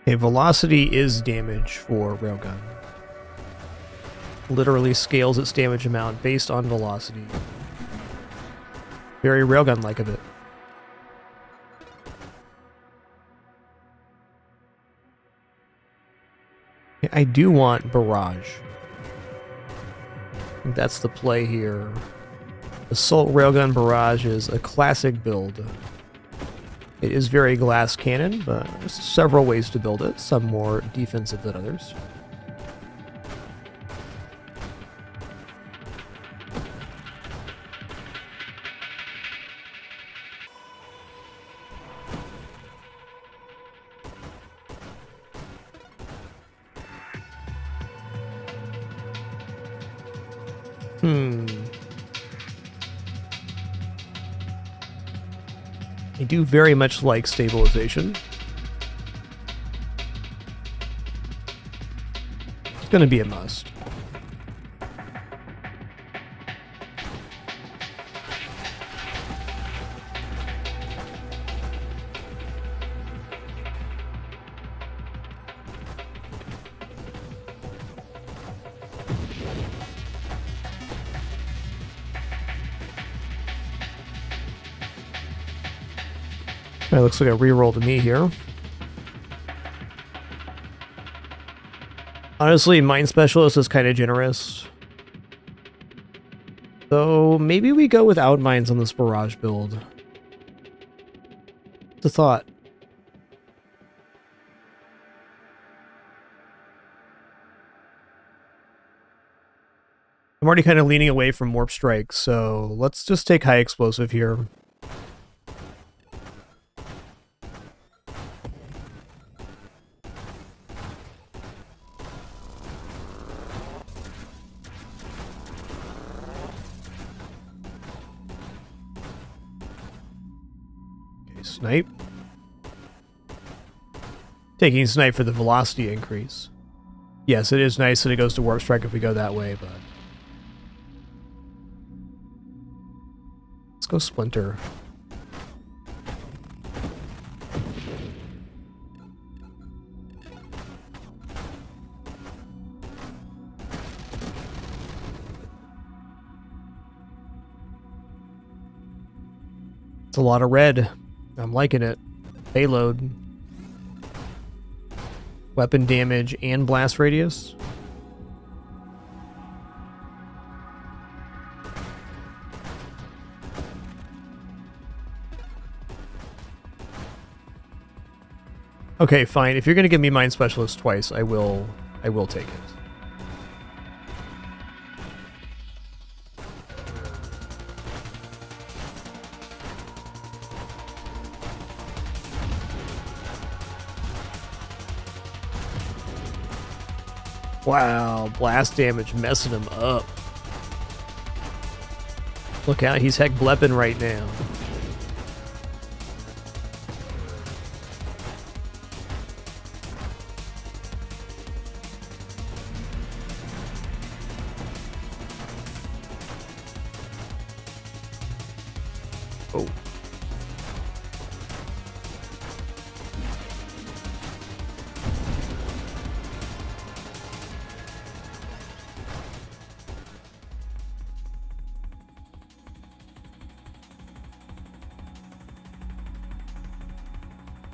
Speaker 1: Okay, velocity is damage for Railgun. Literally scales its damage amount based on velocity. Very Railgun-like of it. I do want Barrage. I think that's the play here. Assault Railgun Barrage is a classic build. It is very glass cannon, but there's several ways to build it, some more defensive than others. I do very much like stabilization. It's going to be a must. That looks like a reroll to me here. Honestly, Mine Specialist is kind of generous. So maybe we go without mines on this barrage build. It's a thought. I'm already kind of leaning away from Warp Strike, so let's just take High Explosive here. Okay, Snipe. Taking Snipe for the velocity increase. Yes, it is nice that it goes to Warp Strike if we go that way, but... let's go Splinter. It's a lot of red. I'm liking it. Payload. Weapon damage and blast radius. Okay, fine. If you're gonna give me Mine Specialist twice, I will take it. Wow, blast damage messing him up. Look out, he's heck blepping right now. Oh.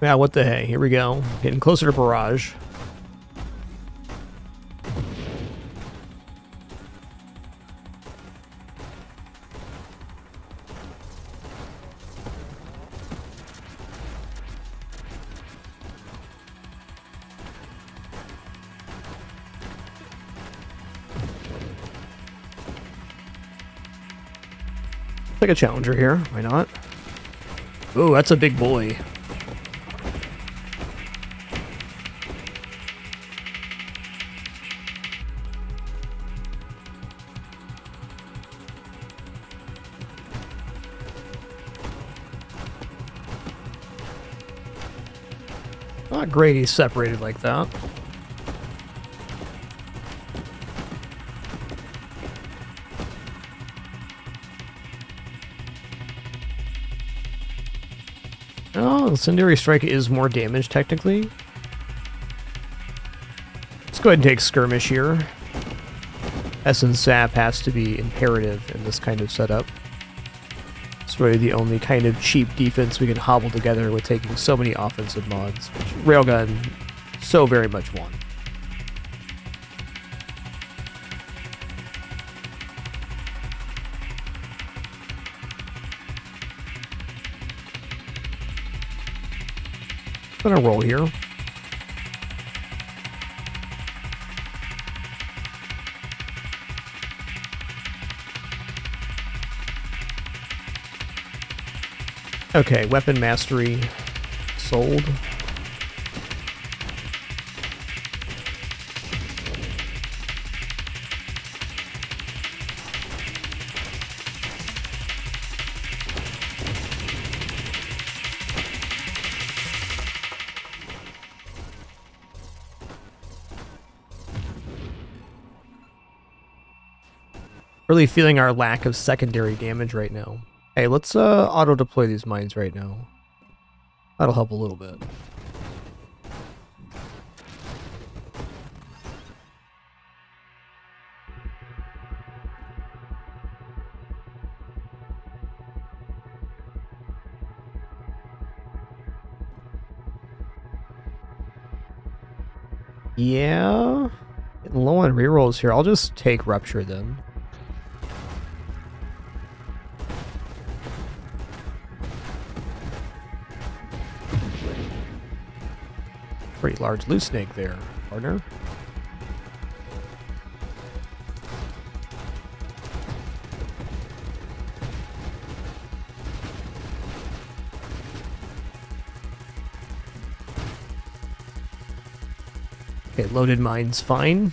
Speaker 1: Yeah, what the hey? Here we go. Getting closer to barrage. Like a challenger here, why not? Ooh, that's a big boy. Not great he's separated like that. Oh, Incendiary Strike is more damage, technically. Let's go ahead and take Skirmish here. Essence Sap has to be imperative in this kind of setup. It's really the only kind of cheap defense we can hobble together with taking so many offensive mods, which Railgun so very much want. Gonna roll here. Okay, weapon mastery sold. Really feeling our lack of secondary damage right now. Hey, let's auto-deploy these mines right now. That'll help a little bit. Yeah. Getting low on rerolls here. I'll just take Rupture then. Pretty large loose snake there, partner. Okay, loaded mine's fine.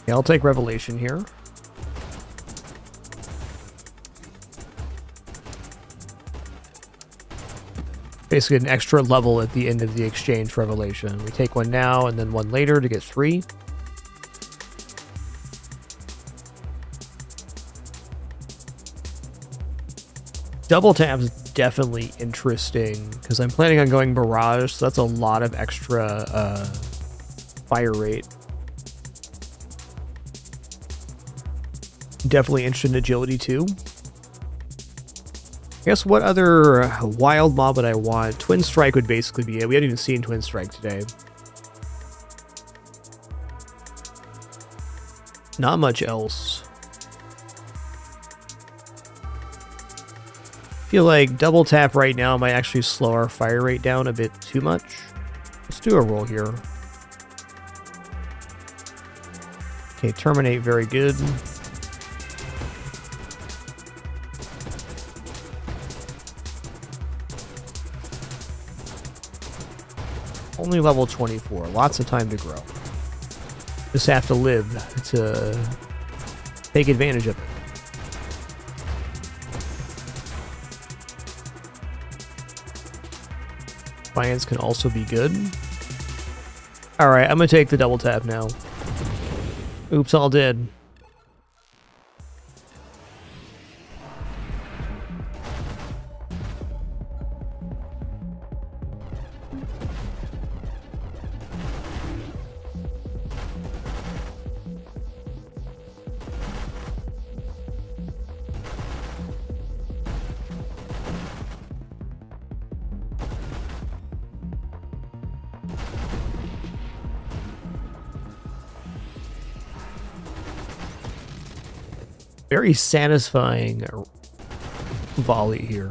Speaker 1: Yeah, I'll take Revelation here. Basically an extra level at the end of the exchange Revelation. We take one now and then one later to get 3. Double tap is definitely interesting because I'm planning on going Barrage, so that's a lot of extra fire rate. Definitely interested in agility too. I guess what other wild mob would I want? Twin Strike would basically be it. We haven't even seen Twin Strike today. Not much else. Feel like double tap right now might actually slow our fire rate down a bit too much. Let's do a roll here. Okay, terminate, very good. Only level 24, lots of time to grow. Just have to live to take advantage of it. Defiance can also be good. Alright, I'm gonna take the double tap now. Oops, all dead. Very satisfying volley here.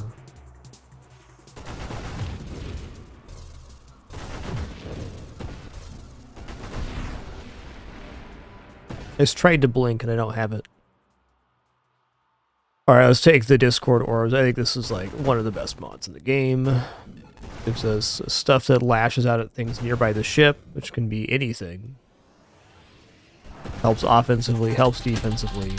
Speaker 1: I just tried to blink and I don't have it. Alright, let's take the Discord Orbs. I think this is like one of the best mods in the game. Gives us stuff that lashes out at things nearby the ship, which can be anything. Helps offensively, helps defensively.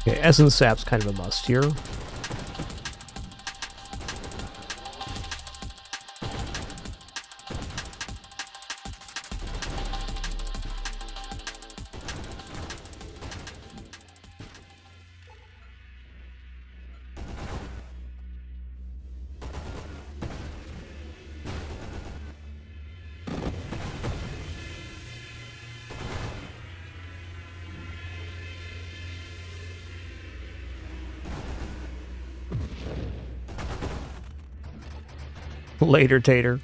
Speaker 1: Okay, Essence Sap's kind of a must here. Later, Tater.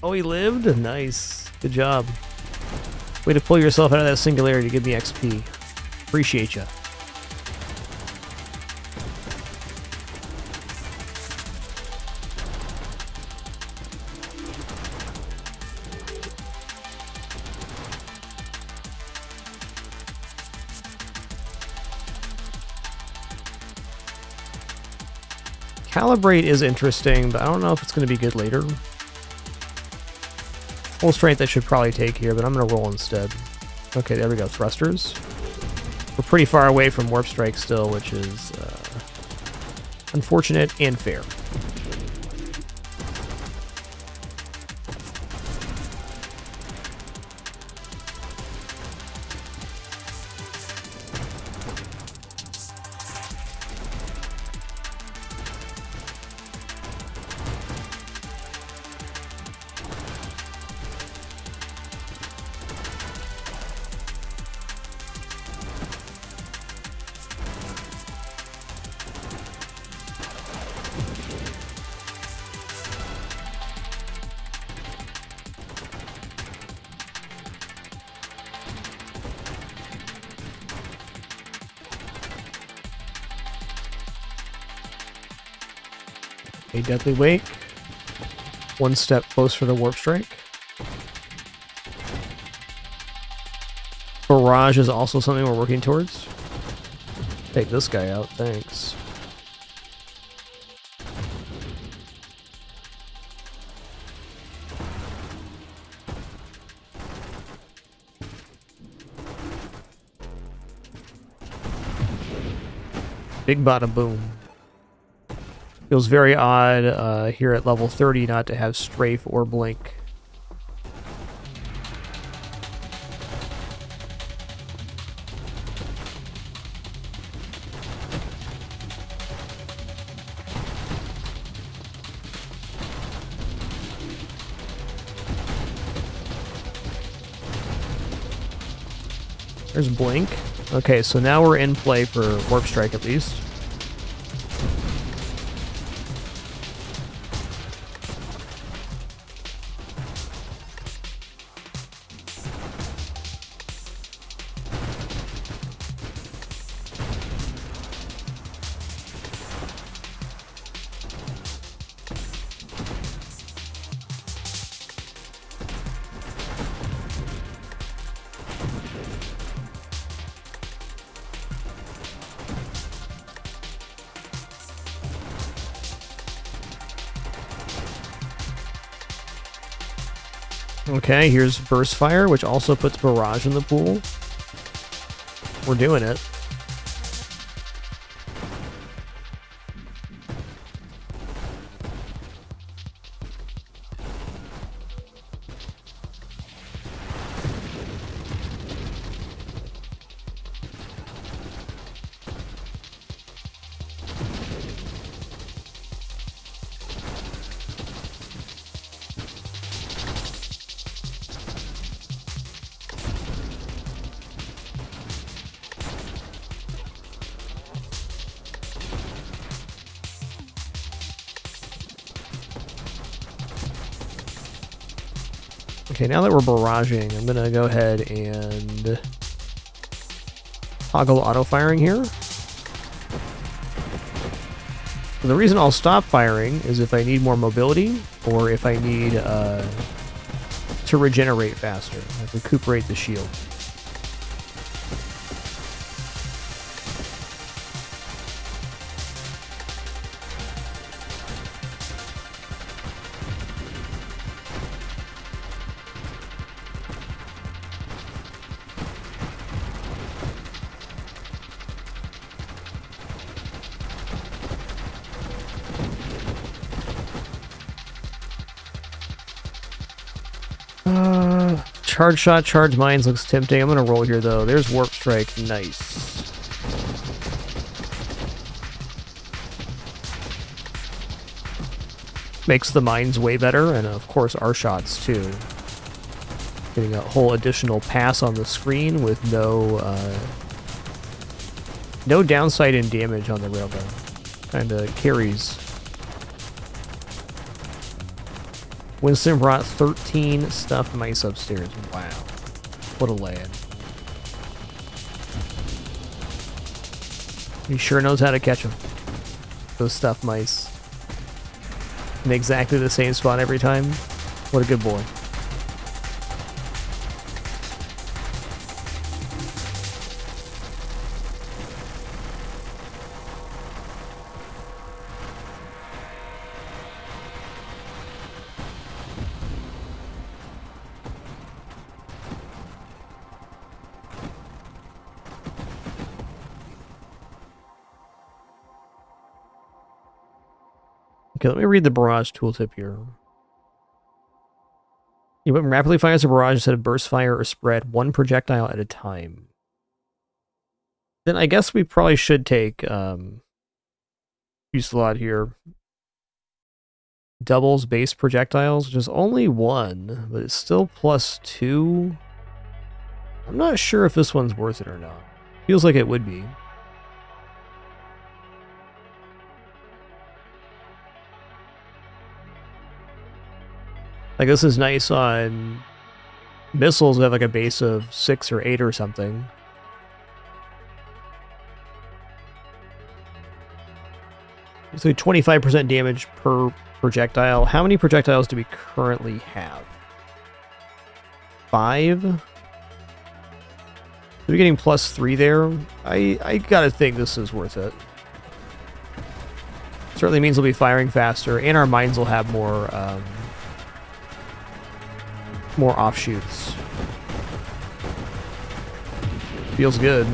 Speaker 1: Oh, he lived? Nice. Good job. Way to pull yourself out of that singularity to give me XP. Appreciate ya. Calibrate is interesting, but I don't know if it's going to be good later. Full strength I should probably take here, but I'm going to roll instead. Okay, there we go. Thrusters. We're pretty far away from Warp Strike still, which is unfortunate and fair. A Deadly Wake. One step closer to Warp Strike. Barrage is also something we're working towards. Take this guy out, thanks. Big bada boom. Feels very odd here at level 30 not to have strafe or blink. There's blink. Okay, so now we're in play for Warp Strike at least. Okay, here's Burst Fire, which also puts Barrage in the pool. We're doing it. Okay, now that we're barraging, I'm gonna go ahead and toggle auto firing here. And the reason I'll stop firing is if I need more mobility or if I need to regenerate faster, like recuperate the shield. Charge Shot, Charge Mines looks tempting. I'm gonna roll here though. There's Warp Strike, nice. Makes the mines way better, and of course our shots too. Getting a whole additional pass on the screen with no downside in damage on the railgun. Kinda carries. Winston brought 13 stuffed mice upstairs. Wow. What a lad. He sure knows how to catch them. Those stuffed mice. In exactly the same spot every time. What a good boy. Okay, let me read the barrage tooltip here. Your weapon rapidly fires a barrage instead of burst fire or spread one projectile at a time. Then I guess we probably should take use a lot here. Doubles base projectiles, which is only 1, but it's still +2. I'm not sure if this one's worth it or not. Feels like it would be. Like, this is nice on missiles that have like a base of 6 or 8 or something. So 25% damage per projectile. How many projectiles do we currently have? 5? So we're getting +3 there. I gotta think this is worth it. Certainly means we'll be firing faster, and our mines will have more offshoots. Feels good.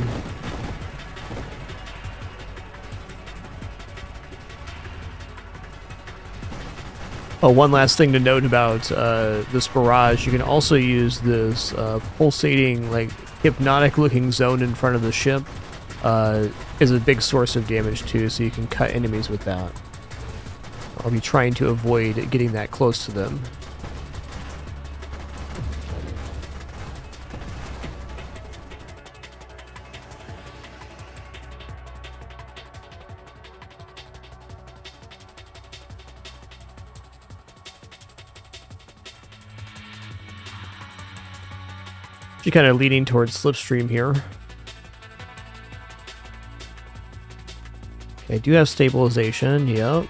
Speaker 1: Oh, one last thing to note about this barrage, you can also use this pulsating, like, hypnotic-looking zone in front of the ship is a big source of damage, too, so you can cut enemies with that. I'll be trying to avoid getting that close to them. She's kind of leading towards slipstream here. Okay, I do have stabilization, yep.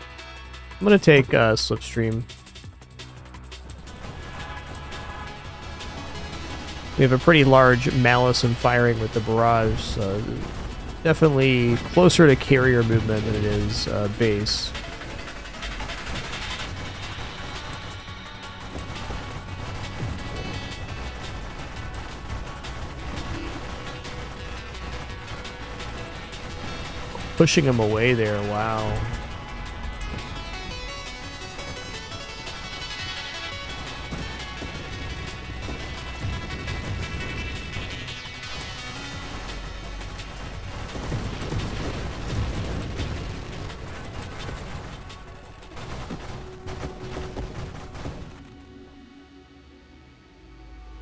Speaker 1: I'm going to take slipstream. We have a pretty large malice in firing with the barrage, so definitely closer to carrier movement than it is base. Pushing him away there, wow.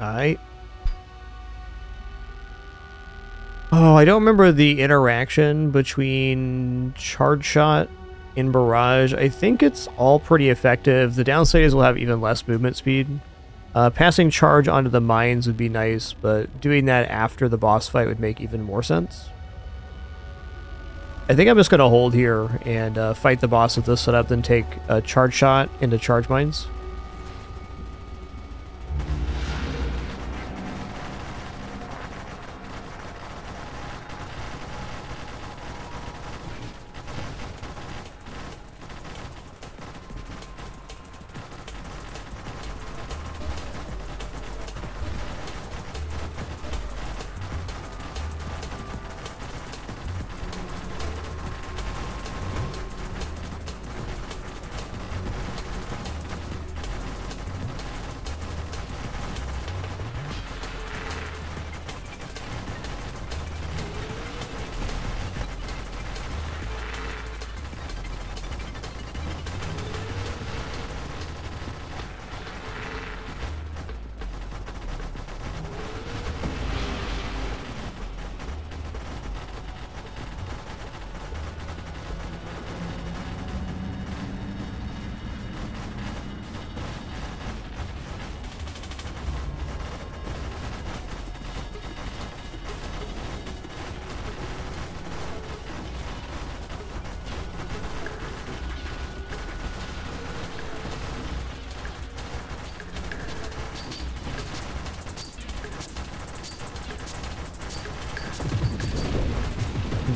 Speaker 1: Alright. Oh, I don't remember the interaction between Charge Shot and Barrage. I think it's all pretty effective. The downside is we'll have even less movement speed. Passing Charge onto the mines would be nice, but doing that after the boss fight would make even more sense. I think I'm just going to hold here and fight the boss with this setup, then take a Charge Shot into Charge Mines.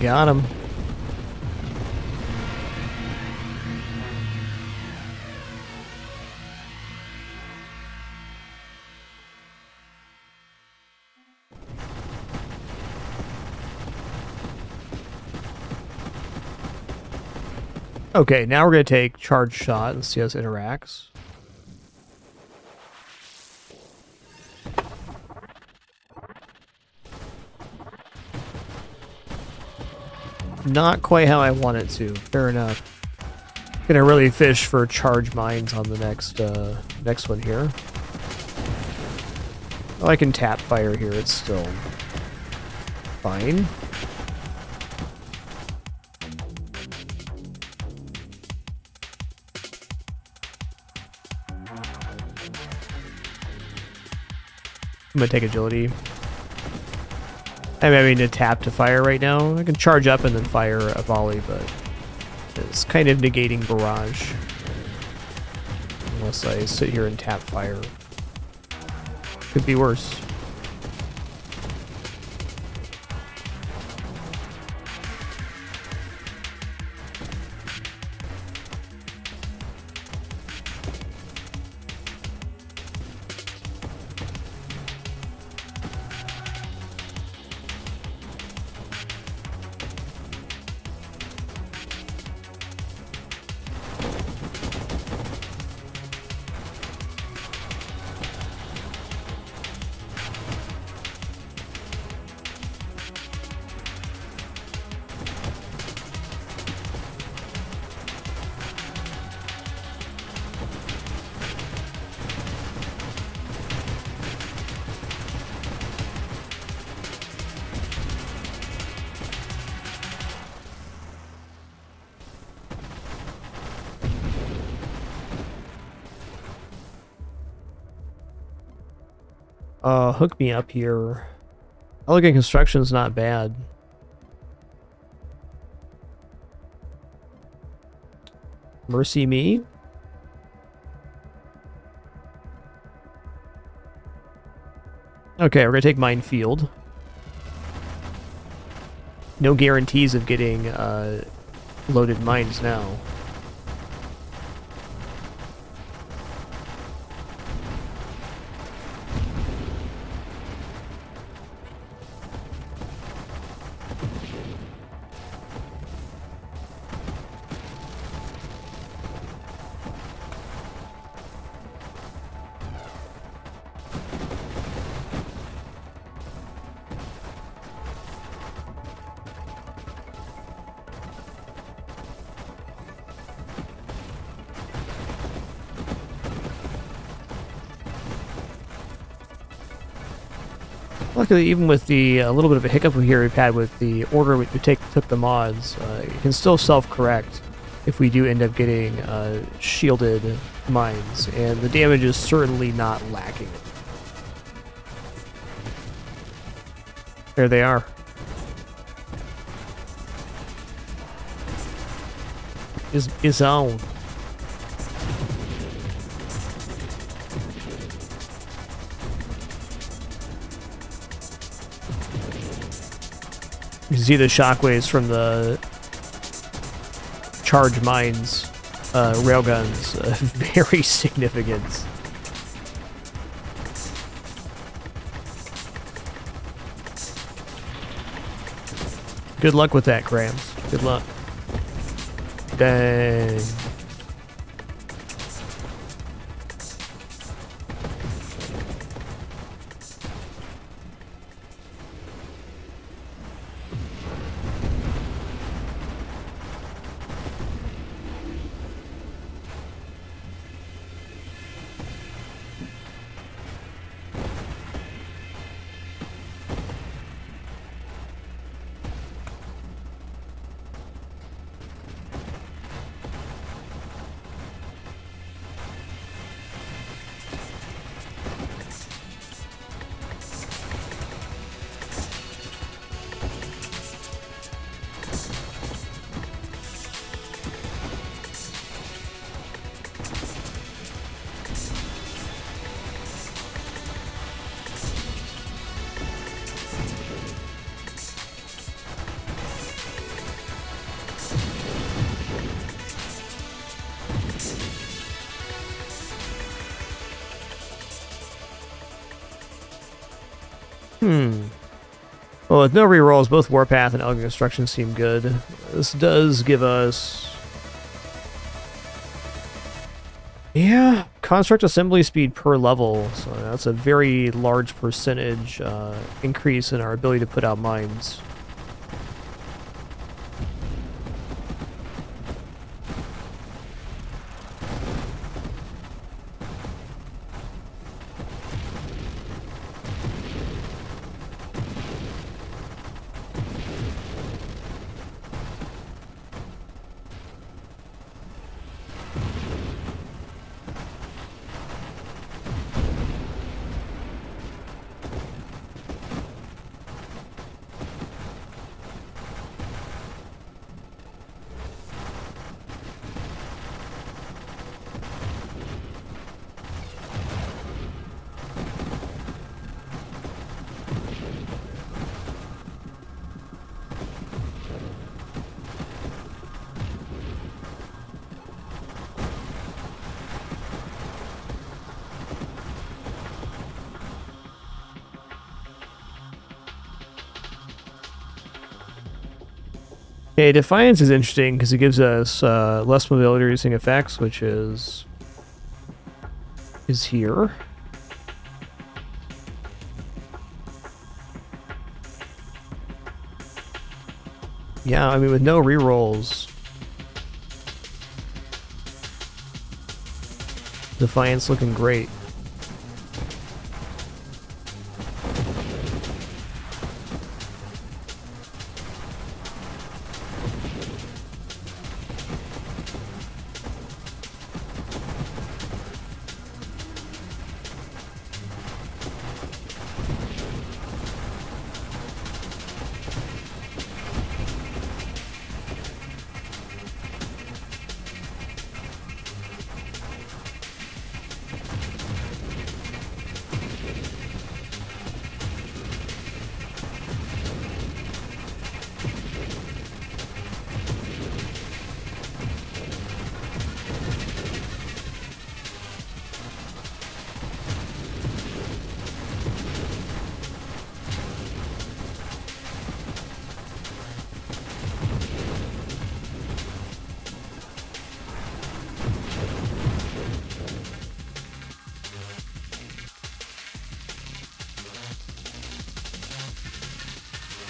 Speaker 1: Got him. Okay, now we're going to take charge shot and see how this interacts. Not quite how I want it to. Fair enough. Gonna really fish for charge mines on the next one here. Oh, I can tap fire here. It's still fine. I'm gonna take agility. I'm having to tap to fire right now. I can charge up and then fire a volley, but it's kind of negating barrage. Unless I sit here and tap fire. Could be worse. Hook me up here. Elegant construction's not bad. Mercy me. Okay, we're gonna take minefield. No guarantees of getting loaded mines now. Luckily, even with the little bit of a hiccup here we've had with the order we took the mods, it can still self-correct if we do end up getting shielded mines, and the damage is certainly not lacking. There they are. Is on. You can see the shockwaves from the charge mines, railguns, very significant. Good luck with that, Grams. Good luck. Dang. Well, with no rerolls, both Warpath and Elegant Construction seem good. This does give us Yeah, construct assembly speed per level, so that's a very large percentage increase in our ability to put out mines. Okay, Defiance is interesting because it gives us less mobility reducing effects, which is here. Yeah, I mean, with no rerolls, Defiance looking great.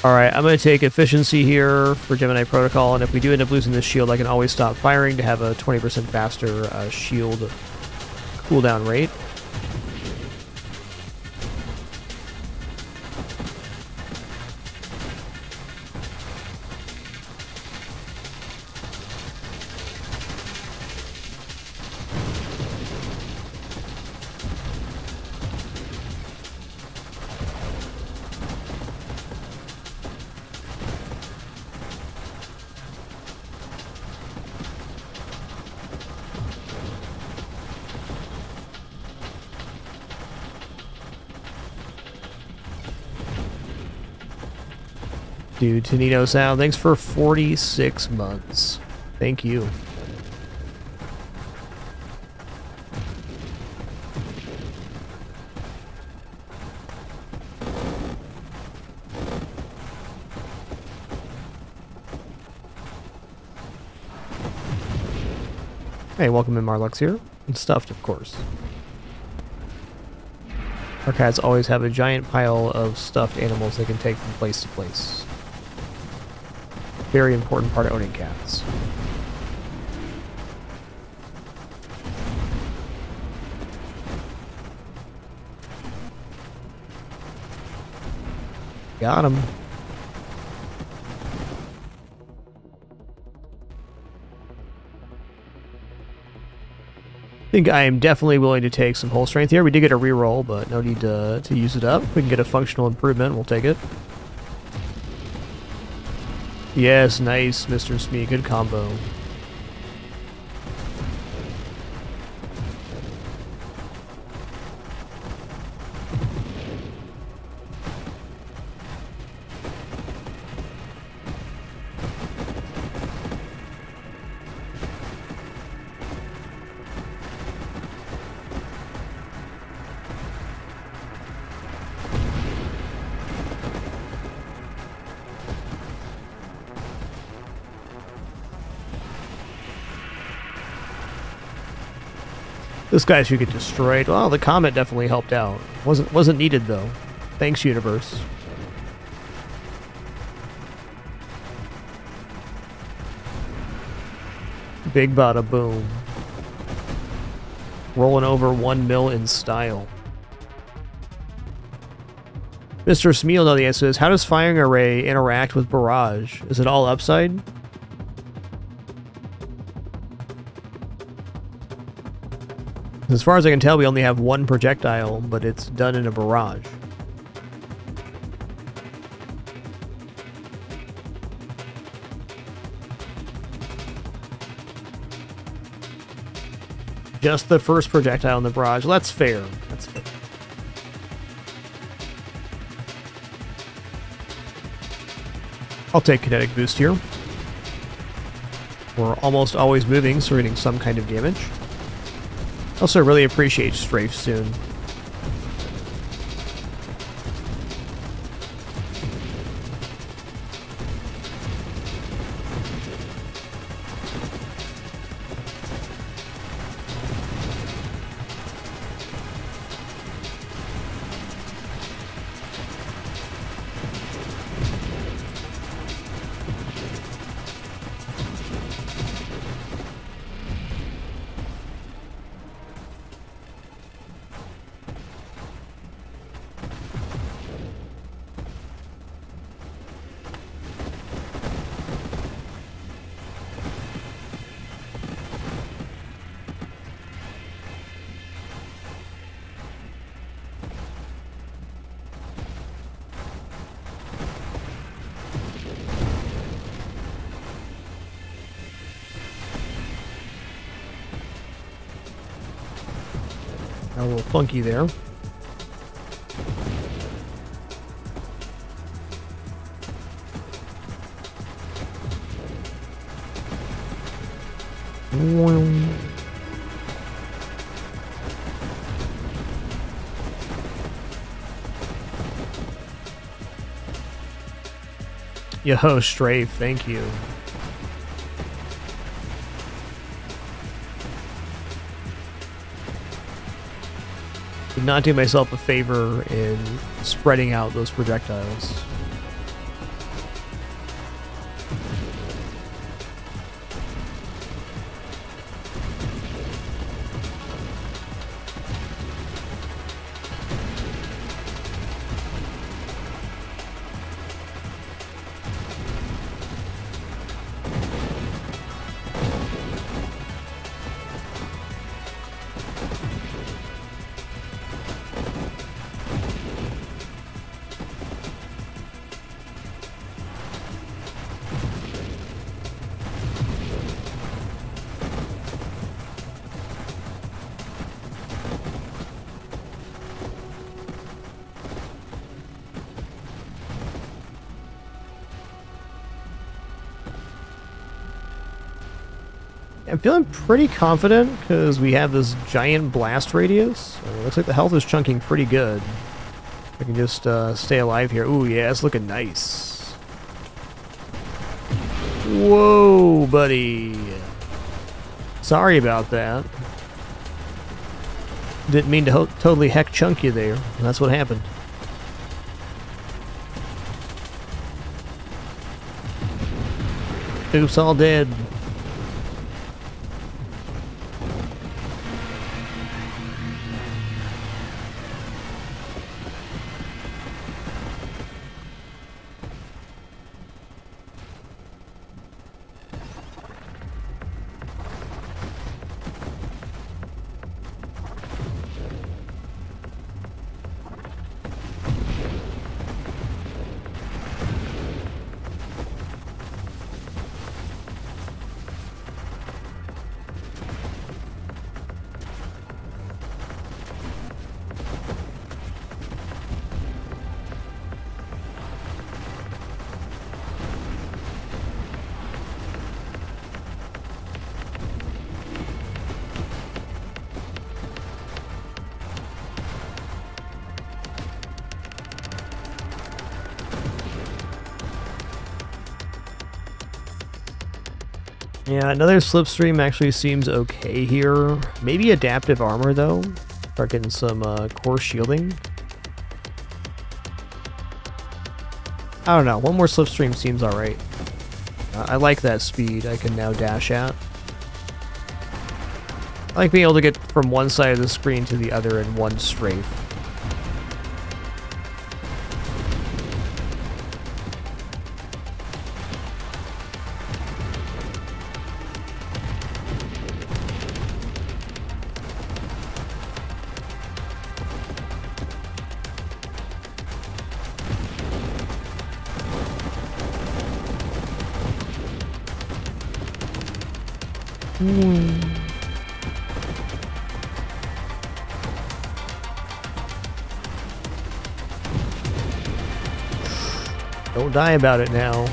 Speaker 1: Alright, I'm going to take efficiency here for Gemini Protocol, and if we do end up losing this shield, I can always stop firing to have a 20% faster shield cooldown rate. Dude, Tonito Sound, thanks for 46 months. Thank you. Hey, welcome in, Marlux here. And stuffed, of course. Our cats always have a giant pile of stuffed animals they can take from place to place. Very important part of owning cats. Got him. I think I am definitely willing to take some hull strength here. We did get a reroll, but no need to use it up. We can get a functional improvement. We'll take it. Yes, nice, Mr. Smee. Good combo. This guy should get destroyed. Well, the comet definitely helped out. Wasn't needed though. Thanks, universe. Big bada boom. Rolling over 1 mil in style. Mr. Smeal says, how does firing array interact with barrage? Is it all upside? As far as I can tell, we only have one projectile, but it's done in a barrage. Just the first projectile in the barrage. That's fair. That's fair. I'll take kinetic boost here. We're almost always moving, so we're getting some kind of damage. Also, really appreciate strafe soon. A little funky there. Yo, strafe, thank you. Did not do myself a favor in spreading out those projectiles. I'm feeling pretty confident because we have this giant blast radius. It looks like the health is chunking pretty good. I can just stay alive here. Ooh, yeah, it's looking nice. Whoa, buddy. Sorry about that. Didn't mean to totally heck chunk you there. That's what happened. Oops, all dead. Yeah, another slipstream actually seems okay here. Maybe adaptive armor, though. Start getting some core shielding. I don't know. One more slipstream seems alright. I like that speed I can now dash at. I like being able to get from one side of the screen to the other in one strafe. Don't die about it now.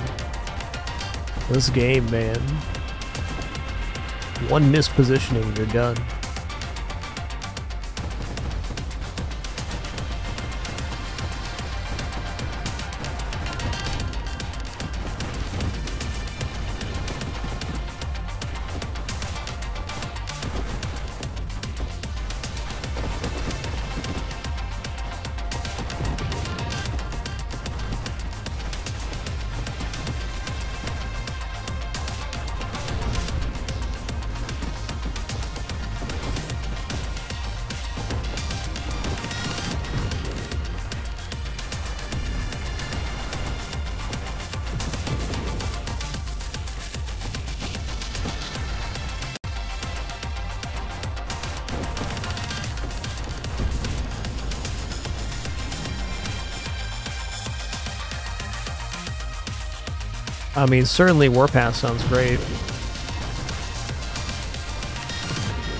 Speaker 1: This game, man. One mispositioning, you're done. I mean, certainly Warpath sounds great.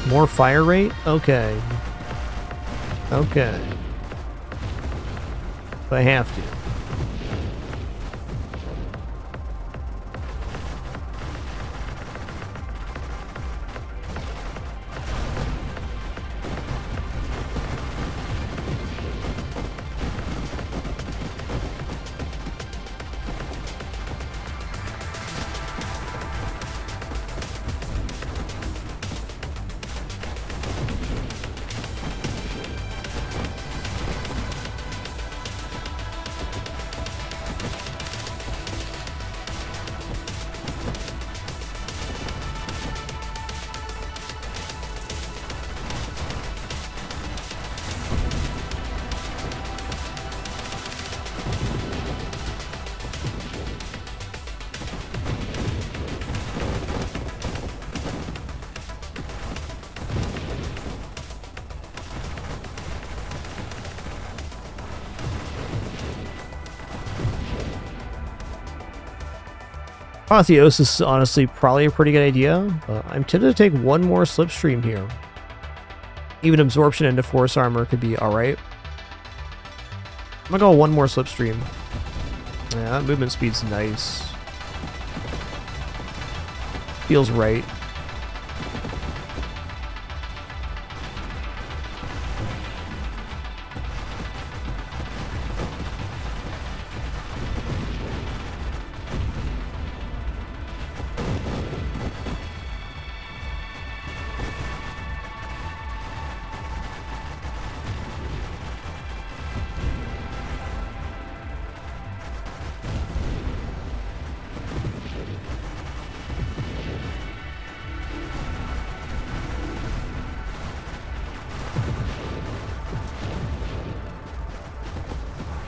Speaker 1: More fire rate? Okay. Okay. If I have to. Apotheosis is honestly probably a pretty good idea. I'm tempted to take one more slipstream here. Even absorption into force armor could be alright. I'm gonna go one more slipstream. Yeah, that movement speed's nice. Feels right.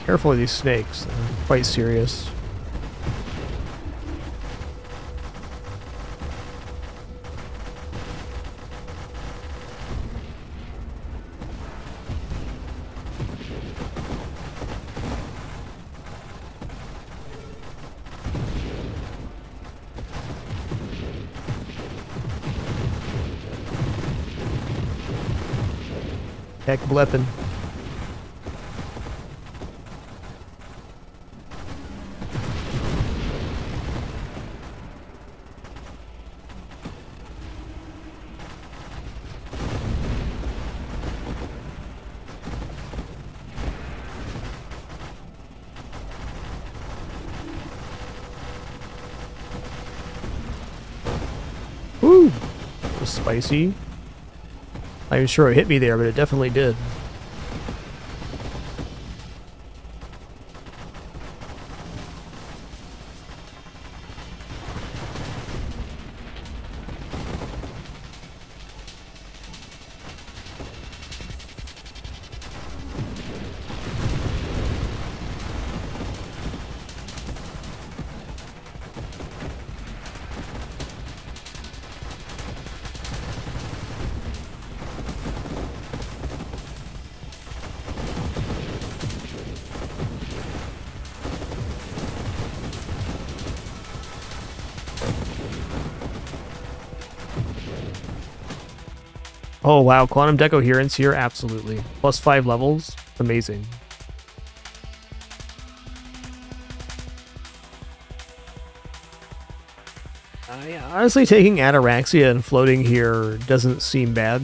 Speaker 1: Careful of these snakes, they're quite serious. Heck bleppin'. spicy. I'm sure it hit me there, but it definitely did. Oh wow, quantum decoherence here, absolutely. Plus 5 levels, amazing. Yeah, honestly, taking Ataraxia and floating here doesn't seem bad.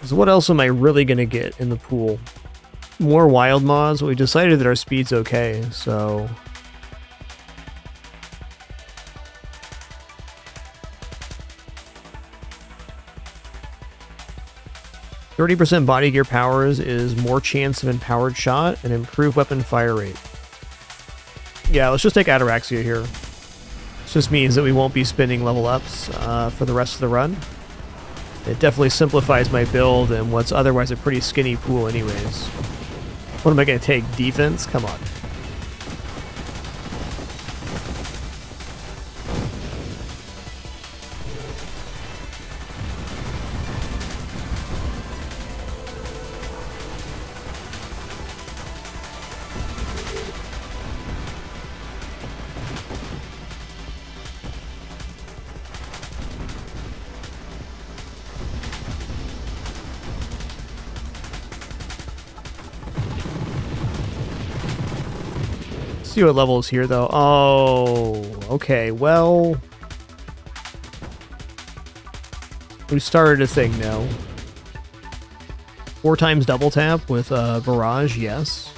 Speaker 1: So what else am I really going to get in the pool? More wild moths. We decided that our speed's okay, so... 30% body gear powers is more chance of empowered shot and improved weapon fire rate. Yeah, let's just take Ataraxia here. This just means that we won't be spending level ups for the rest of the run. It definitely simplifies my build and what's otherwise a pretty skinny pool anyways. What am I going to take? Defense? Come on. See what level is here though. Oh, okay. Well, we started a thing now. 4 times double tap with barrage, yes.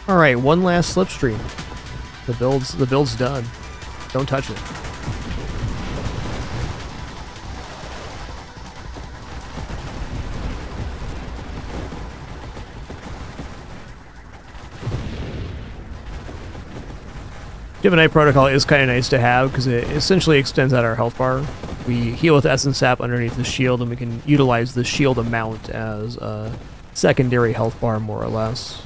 Speaker 1: All right, one last slipstream. The build's done. Don't touch it. Gemini Protocol is kind of nice to have because it essentially extends out our health bar. We heal with Essence Sap underneath the shield, and we can utilize the shield amount as a secondary health bar, more or less.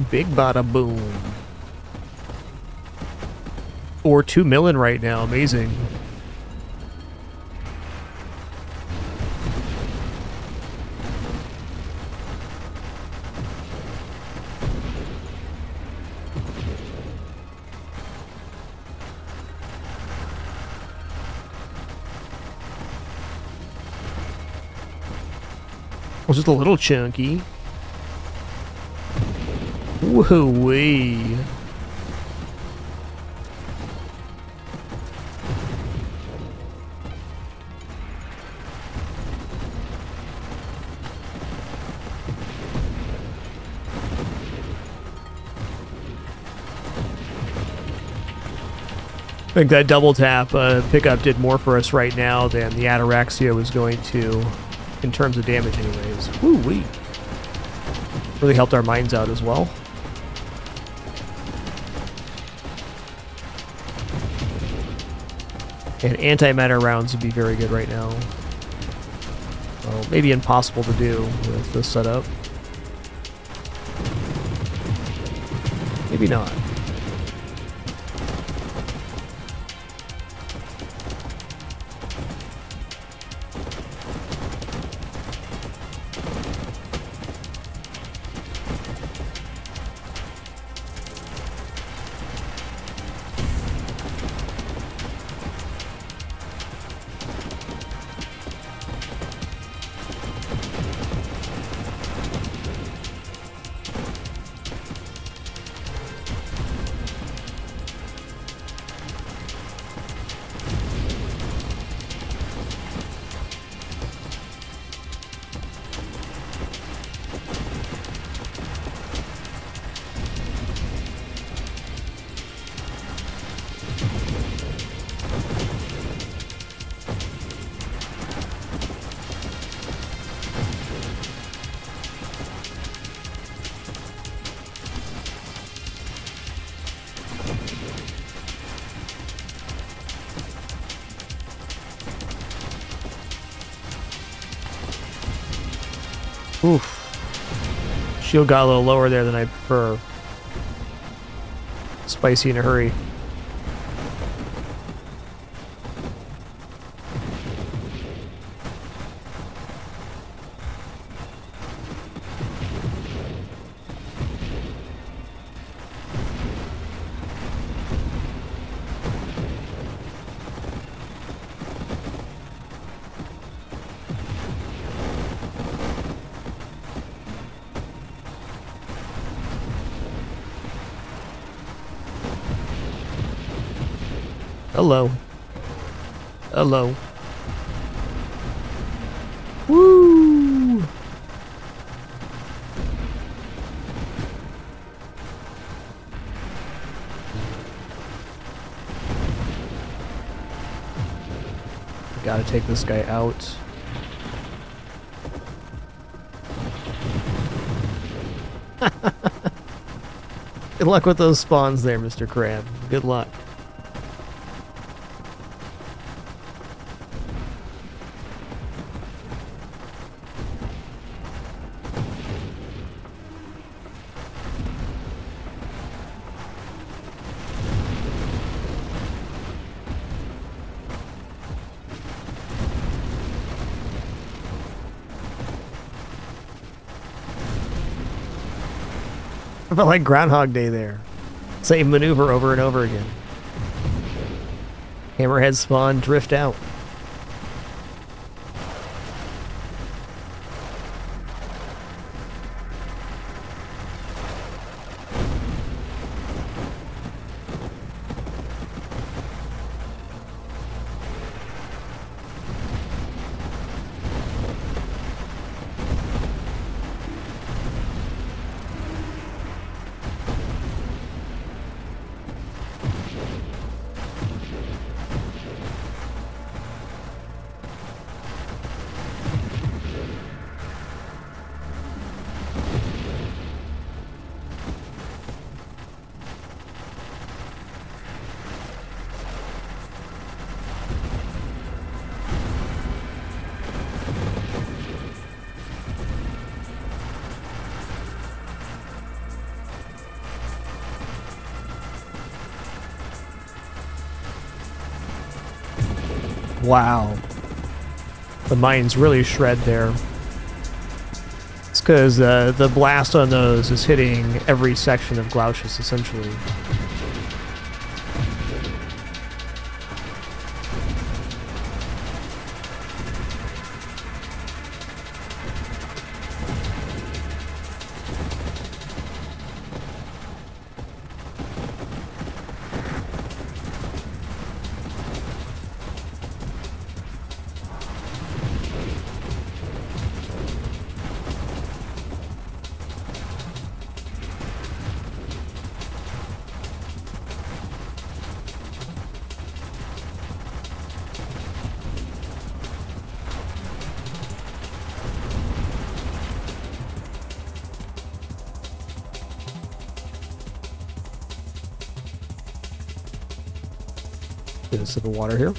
Speaker 1: Big bada boom. Or 2 million right now, amazing. Was just a little chunky. Woo-wee. I think that double tap pickup did more for us right now than the Ataraxia was going to in terms of damage anyways. Woo-wee. Really helped our mines out as well. And antimatter rounds would be very good right now. Well, maybe impossible to do with this setup. Maybe not. Oof. Shield got a little lower there than I prefer. Spicy in a hurry. Hello. Hello. Woo! Gotta take this guy out. Good luck with those spawns there, Mr. Crab. Good luck. I felt like Groundhog Day there. Same maneuver over and over again. Hammerhead spawn, drift out. Wow. The mines really shred there. It's because the blast on those is hitting every section of Glaucius, essentially. Get a sip of water here.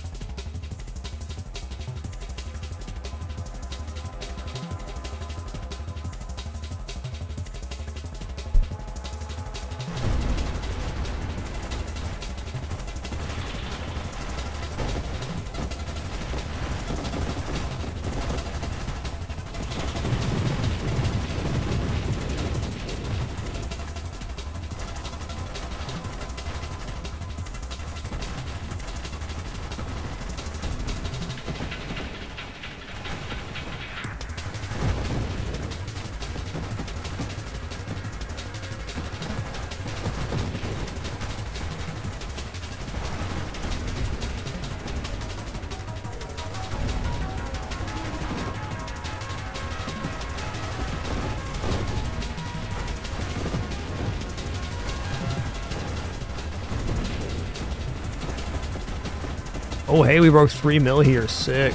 Speaker 1: Oh, hey, we broke 3 mil here. Sick.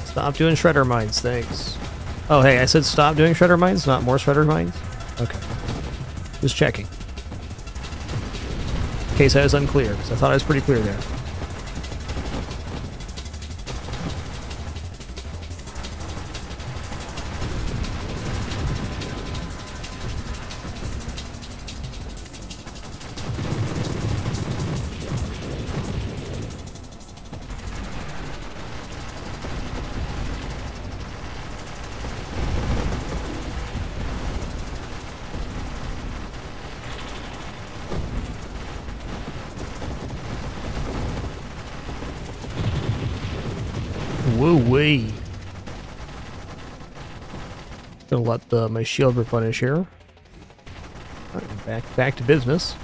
Speaker 1: Stop doing shredder mines, thanks. Oh, hey, I said stop doing shredder mines, not more shredder mines? Okay. Just checking. In case I was unclear, because I thought I was pretty clear there. Woo-wee. Gonna let my shield replenish here. Alright, back to business.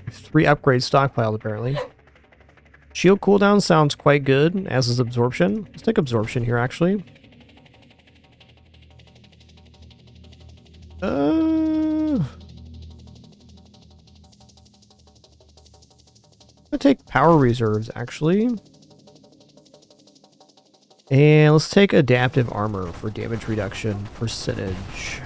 Speaker 1: Three upgrades stockpiled apparently. Shield cooldown sounds quite good, as is absorption. Let's take absorption here actually. I'll take power reserves actually. And let's take adaptive armor for damage reduction percentage.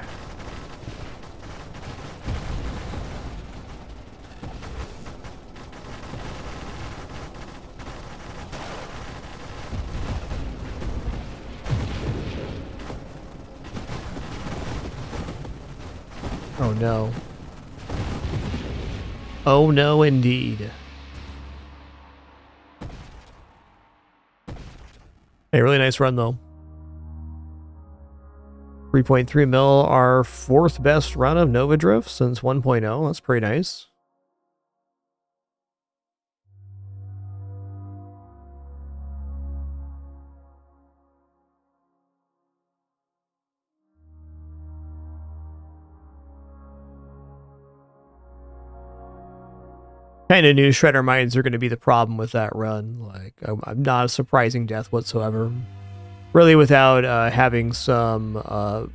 Speaker 1: Oh no. Oh no indeed. Hey, really nice run though. 3.3 mil, our fourth best run of Nova Drift since 1.0. That's pretty nice. Kind of knew Shredder Mines are going to be the problem with that run. Like, I'm not a surprising death whatsoever. Really, without having some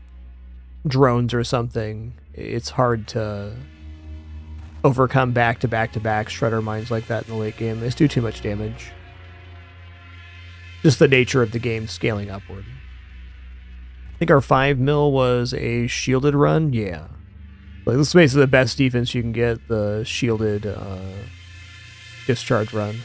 Speaker 1: drones or something, it's hard to overcome back-to-back-to-back Shredder Mines like that in the late game. They just do too much damage. Just the nature of the game scaling upward. I think our 5 mil was a shielded run. Yeah. Like, this is basically the best defense you can get, the shielded discharge run.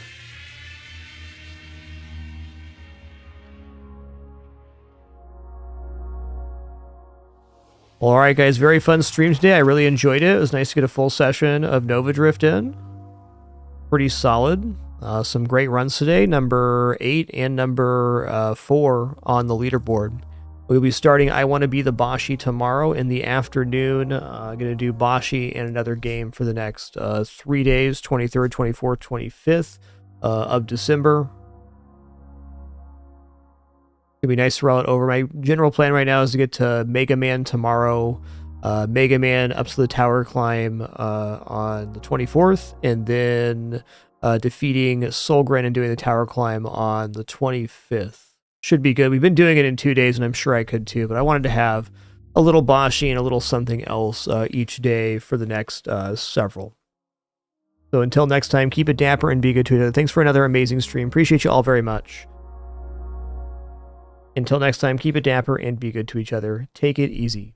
Speaker 1: Alright guys, very fun stream today. I really enjoyed it. It was nice to get a full session of Nova Drift in. Pretty solid. Some great runs today, number 8 and number 4 on the leaderboard. We'll be starting I Want to Be the BOSHY tomorrow in the afternoon. I'm going to do BOSHY and another game for the next 3 days, 23rd, 24th, 25th of December. It'd be nice to roll it over. My general plan right now is to get to Mega Man tomorrow, Mega Man up to the tower climb on the 24th, and then defeating Solgren and doing the tower climb on the 25th. Should be good. We've been doing it in 2 days, and I'm sure I could too, but I wanted to have a little BOSHY and a little something else each day for the next several. So until next time, keep it dapper and be good to each other. Thanks for another amazing stream. Appreciate you all very much. Until next time, keep it dapper and be good to each other. Take it easy.